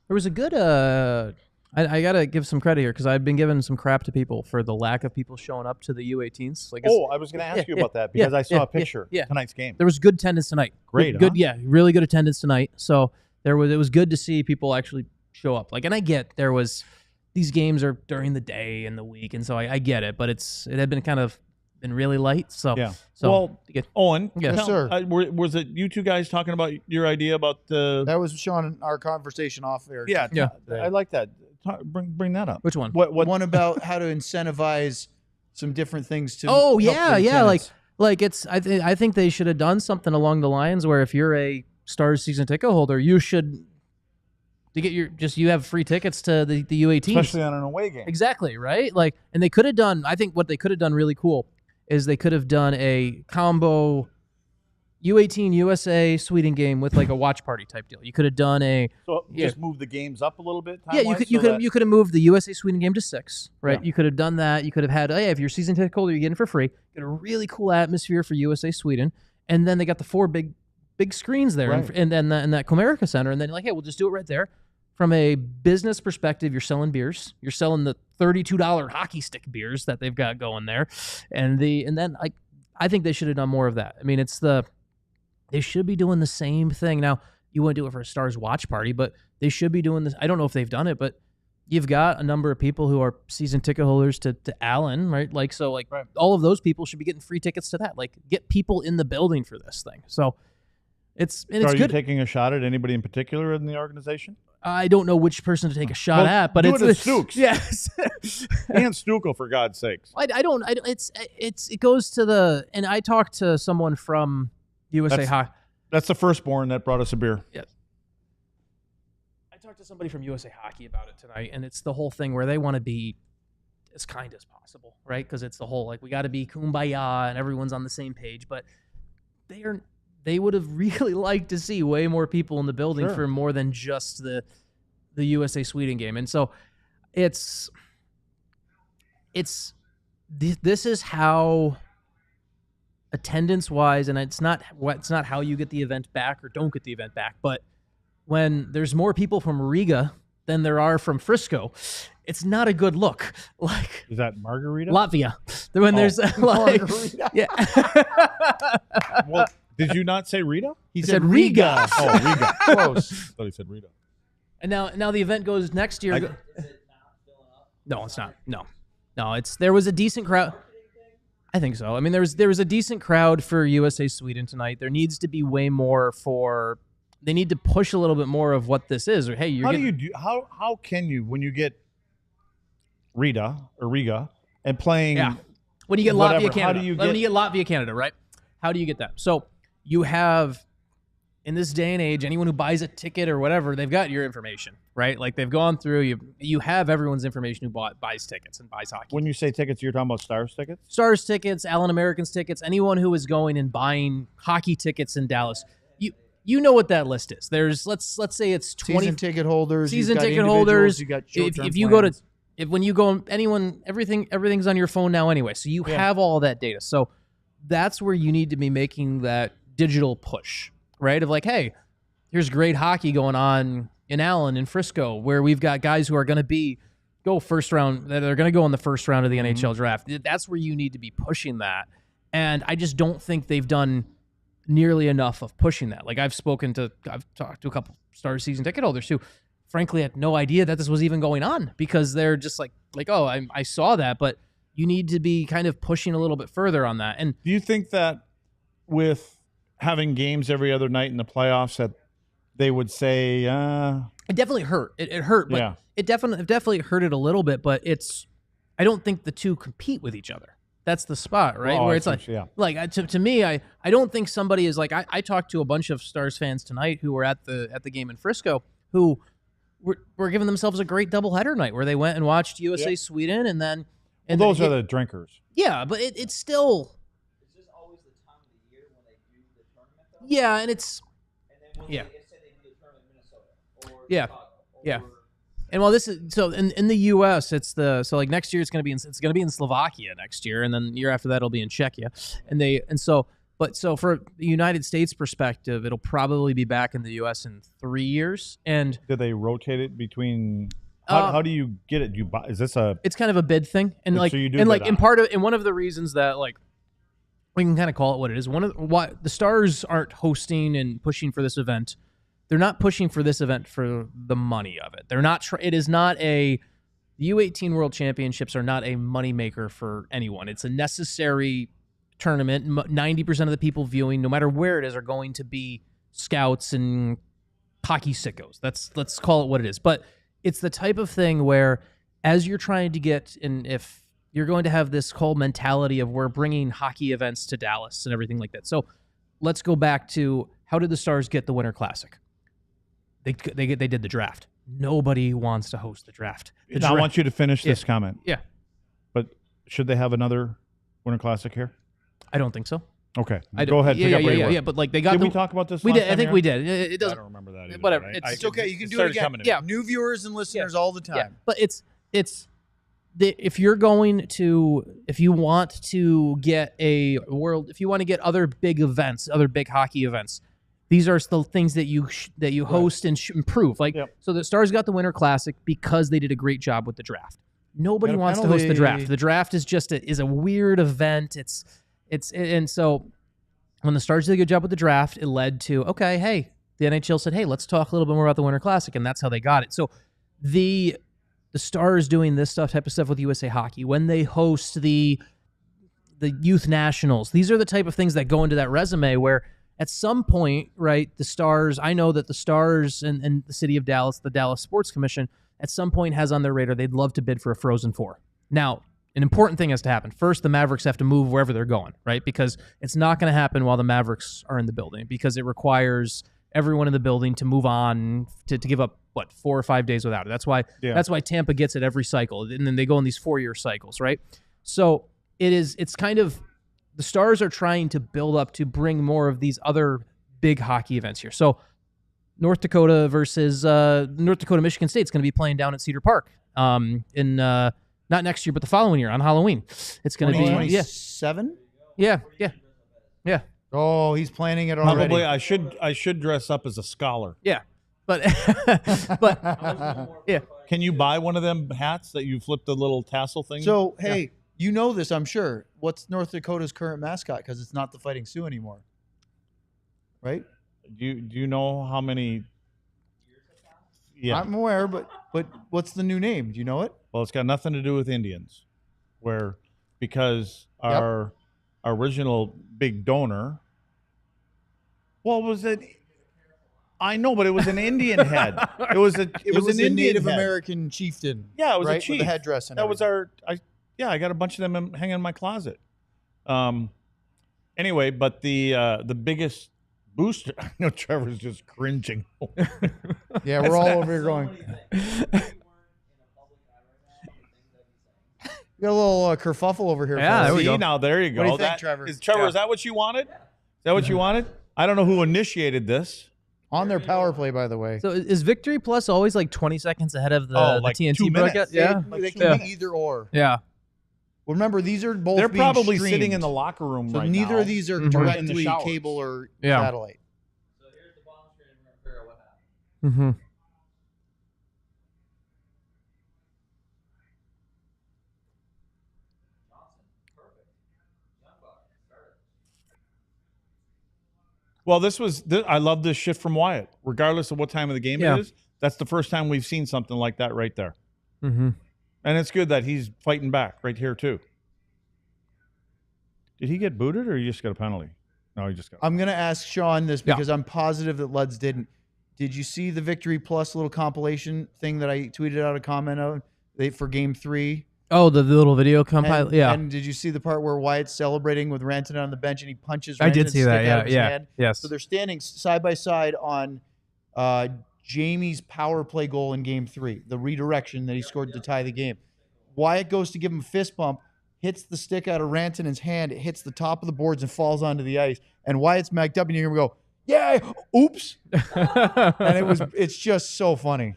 There was a good I gotta give some credit here because I've been giving some crap to people for the lack of people showing up to the U18s. Like, Oh, I was going to ask you about that because I saw a picture tonight's game. there was good attendance tonight. Great, good, huh? yeah, really good attendance tonight. So it was good to see people actually show up. Like, and I get there was these games are during the day and the week, and so I get it, but it had been really light. So Yeah. So Well, Owen, Yes, tell- sir. Was it you two guys talking about your idea about the? That was Sean in our conversation off air. Yeah, Yeah. I like that. Bring that up. which one? What? One about how to incentivize some different things to. Oh help yeah, the yeah. tenants. Like it's. I think they should have done something along the lines where if you're a Stars season ticket holder, you should to get you have free tickets to the U18s. Especially on an away game. Exactly, right? Like, and they could have done. I think what they could have done really cool is they could have done a combo U18 USA Sweden game with like a watch party type deal. You could have done a So Yeah. just move the games up a little bit. yeah. You could have moved the USA Sweden game to 6, right? Yeah. You could have done that. You could have had if you're a season ticket holder, you're getting it for free. Get a really cool atmosphere for USA Sweden, and then they got the 4 big screens there, Right. and then in that Comerica Center, and then like, hey, we'll just do it right there. From a business perspective, you're selling beers. You're selling the $32 hockey stick beers that they've got going there, and then I think they should have done more of that. I mean, they should be doing the same thing. Now, you wouldn't do it for a Stars watch party, but they should be doing this. I don't know if they've done it, but you've got a number of people who are season ticket holders to Allen, right? Like, so like Right. all of those people should be getting free tickets to that. Like, get people in the building for this thing. So it's So are you good. taking a shot at anybody in particular in the organization? I don't know which person to take a shot Well, at, but do it's it at Stooks. Yes. And Stukel, for God's sakes. It goes to the, and I talked to someone from USA Hockey. That's the firstborn that brought us a beer. Yes. I talked to somebody from USA Hockey about it tonight, and it's the whole thing where they want to be as kind as possible, right? Because it's the whole, like, we got to be kumbaya and everyone's on the same page, but they would have really liked to see way more people in the building Sure. for more than just the USA Sweden game. And so this is how attendance wise, and it's not how you get the event back or don't get the event back, but when there's more people from Riga than there are from Frisco, it's not a good look. Like Is that Margarita? Latvia, when there's like, yeah, Well, did you not say Rita? He said Riga. Oh, Riga. Close. I thought he said Rita. and now the event goes next year. No, it's not. No, there was a decent crowd. I think so. I mean, there was a decent crowd for USA Sweden tonight. There needs to be way more they need to push a little bit more of what this is. Or hey, How can you when you get Rita or Riga and playing? Yeah. When you get whatever, Latvia, Canada. how do you When you get Latvia, Canada, right? How do you get that? So you have, in this day and age, anyone who buys a ticket or whatever, they've got your information, right? Like they've gone through, you have everyone's information who buys tickets and buys hockey. When you say tickets, you're talking about Stars tickets? Stars tickets, Allen Americans tickets, anyone who is going and buying hockey tickets in Dallas. You know what that list is. There's let's say it's 20 Season ticket holders. season you've got ticket individuals, holders. You got If you go to when you go everything's on your phone now anyway. So you have all that data. So that's where you need to be making that digital push, right? Of like, hey, here's great hockey going on in Allen and Frisco, where we've got guys who are going to go first round. They're going to go in the first round of the NHL draft. That's where you need to be pushing that. And I just don't think they've done nearly enough of pushing that. Like I've talked to a couple Stars season ticket holders who frankly had no idea that this was even going on, because they're just like, oh, I saw that, but you need to be kind of pushing a little bit further on that. And Do you think that with having games every other night in the playoffs that they would say, it definitely hurt. It hurt, but Yeah. it definitely hurt it a little bit, but I don't think the two compete with each other. That's the spot, right? Oh, Where I it's see, like, yeah. to me, I don't think somebody is like, I talked to a bunch of Stars fans tonight who were at the game in Frisco who were giving themselves a great doubleheader night where they went and watched USA Sweden and then. And those then are the drinkers. Yeah, but it's still. Is this always the time of the year when they do the tournament, though? Yeah, and it's. Yeah. Say they do the tournament in Minnesota or Chicago, yeah. And while this is in the U.S., like next year it's gonna be in Slovakia next year, and then the year after that it'll be in Czechia, so for the United States perspective, it'll probably be back in the U.S. in 3 years. And Did they rotate it between? How do you get it? Do you buy? Is this a? it's kind of a bid thing, and So like you do and like bid and on it. part of and one of the reasons that like we can kind of call it what it is. Why the Stars aren't hosting and pushing for this event. They're not pushing for this event for the money of it. They're not. It is not a the U18 World Championships are not a moneymaker for anyone. It's a necessary tournament. 90% of the people viewing, no matter where it is, are going to be scouts and hockey sickos. Let's call it what it is. But it's the type of thing where, as you're trying to get, and if you're going to have this whole mentality of we're bringing hockey events to Dallas and everything like that. So let's go back to, how did the Stars get the Winter Classic? They did the draft. Nobody wants to host the draft. I want you to finish this comment. Yeah. But should they have another Winter Classic here? I don't think so. Okay. I Go ahead. Yeah. But like they got. Did we talk about this? We last did. I time think here? we did. It doesn't. I don't remember that either. Whatever. but It's okay. You can do it started again. coming in. Yeah. New viewers and listeners all the time. Yeah. But if you're going to, if you want to get if you want to get other big events, other big hockey events, these are still things that you host and improve. Like, so the Stars got the Winter Classic because they did a great job with the draft. Nobody wants to host the draft. The draft is just is a weird event. And so when the Stars did a good job with the draft, it led to, okay, hey, the NHL said, hey, let's talk a little bit more about the Winter Classic, and that's how they got it. So the Stars doing this type of stuff with USA Hockey, when they host the youth nationals, these are the type of things that go into that resume where at some point, right, the Stars, I know that the Stars and the city of Dallas, the Dallas Sports Commission, at some point has on their radar they'd love to bid for a Frozen Four. Now, an important thing has to happen. First, the Mavericks have to move wherever they're going, right? Because it's not going to happen while the Mavericks are in the building, because it requires everyone in the building to move on to give up, 4 or 5 days without it. That's why Tampa gets it every cycle. And then they go in these 4-year cycles, right? So it's kind of, the Stars are trying to build up to bring more of these other big hockey events here. So North Dakota versus North Dakota, Michigan State's going to be playing down at Cedar Park in not next year, but the following year on Halloween. It's going to be 2027? Yeah. Oh, he's planning it already. Probably I should dress up as a scholar. Yeah. But yeah. Can you buy one of them hats that you flip the little tassel thing? So, hey, you know this, I'm sure. What's North Dakota's current mascot? Because it's not the Fighting Sioux anymore. Right? Do you know how many? Yeah. I'm aware, but what's the new name? Do you know it? Well, it's got nothing to do with Indians, because our original big donor. Well, was it? I know, but it was an Indian head. It was an Indian Native head. American chieftain. Yeah, it was right? a chief. With the headdress and that was everything. I got a bunch of them hanging in my closet. Anyway, but the biggest booster. I know Trevor's just cringing. Yeah, we're all over here going. Got a little kerfuffle over here. Yeah, fellas. there we go. Now there you go. What do you think, Trevor? Is that what you wanted? Is that what you wanted? I don't know who initiated this. On their power play, by the way. So is Victory Plus always like 20 seconds ahead of the like TNT 2 minutes. broadcast? Yeah. They can be either or. Yeah. Well, remember, these are both They're being probably streamed. sitting in the locker room So right neither now. of these are in the directly showers. cable or Yeah. satellite. So here's the bottom screen. We're going to figure out what happened. Mm-hmm. Well, I love this shit from Wyatt. Regardless of what time of the game Yeah. it is, that's the first time we've seen something like that right there. Mm-hmm. And it's good that he's fighting back right here, too. Did he get booted or he just got a penalty? No, he just got. I'm going to ask Sean this because I'm positive that Luds didn't. Did you see the Victory Plus little compilation thing that I tweeted out a comment on for Game 3? Oh, the little video compile. And, Yeah. And did you see the part where Wyatt's celebrating with Rantanen on the bench and he punches I did Rantanen's see that. stick out Yeah. of his Yeah. hand? Yes. So they're standing side by side on Jamie's power play goal in Game 3, the redirection that he scored to tie the game. Wyatt goes to give him a fist bump, hits the stick out of Rantanen's hand, it hits the top of the boards and falls onto the ice. And Wyatt's macked up and you hear him go, yeah, oops. And it's just so funny.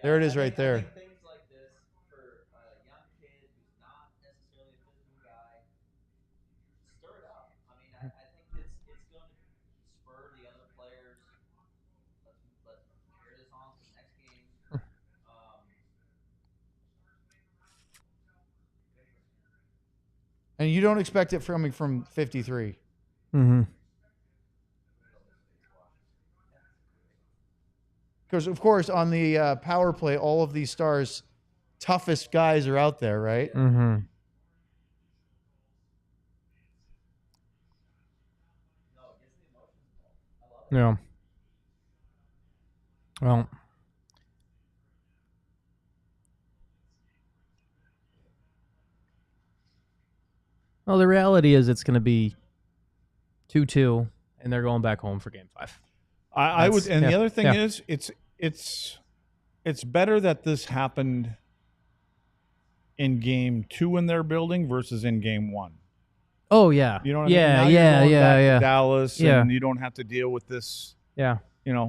There it is right there. Things like this for a young kid who's not necessarily a physical guy, stir it up. I mean, I think it's going to spur the other players. Let's carry this on to the next game. And you don't expect it from 53. Mm-hmm. because of course on the power play, all of these Stars' toughest guys are out there, right? Mm-hmm. Yeah. Well, the reality is it's going to be 2-2, and they're going back home for Game 5. I would, and the yeah, other thing yeah. is, it's better that this happened in Game 2 in their building versus in Game 1. Oh yeah, You know what yeah, I mean? Now you're going back to Dallas, Yeah. and you don't have to deal with this, yeah.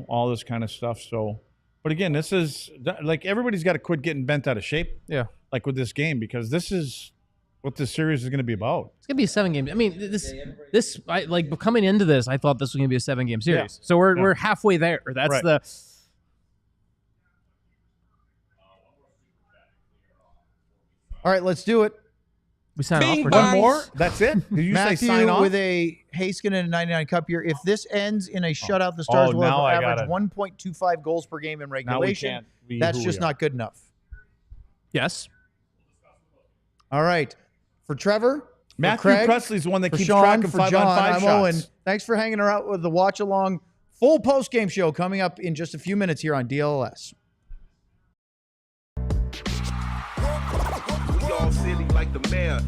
all this kind of stuff. So, but again, this is like everybody's got to quit getting bent out of shape. Yeah. Like with this game, because this is what this series is going to be about. It's gonna be a 7-game. I mean, this I like coming into this. I thought this was gonna be a 7-game series. So we're halfway there. That's Right. the. All right, let's do it. We sign off. Bing, We're one done. more. That's it. Did you Matthew say sign off? with a Haskin and a 99 cup here. If this ends in a shutout, the Stars will now I have got average 1.25 goals per game in Now we regulation. can't be That's who just we are. not good enough. Yes. All right. For Trevor, for Matthew Craig, Presley's the one that for keeps Sean, track of for 5 John, on 5 I'm shots. Owen. Thanks for hanging around with the watch along. Full post game show coming up in just a few minutes here on DLS. We all silly like the mayor.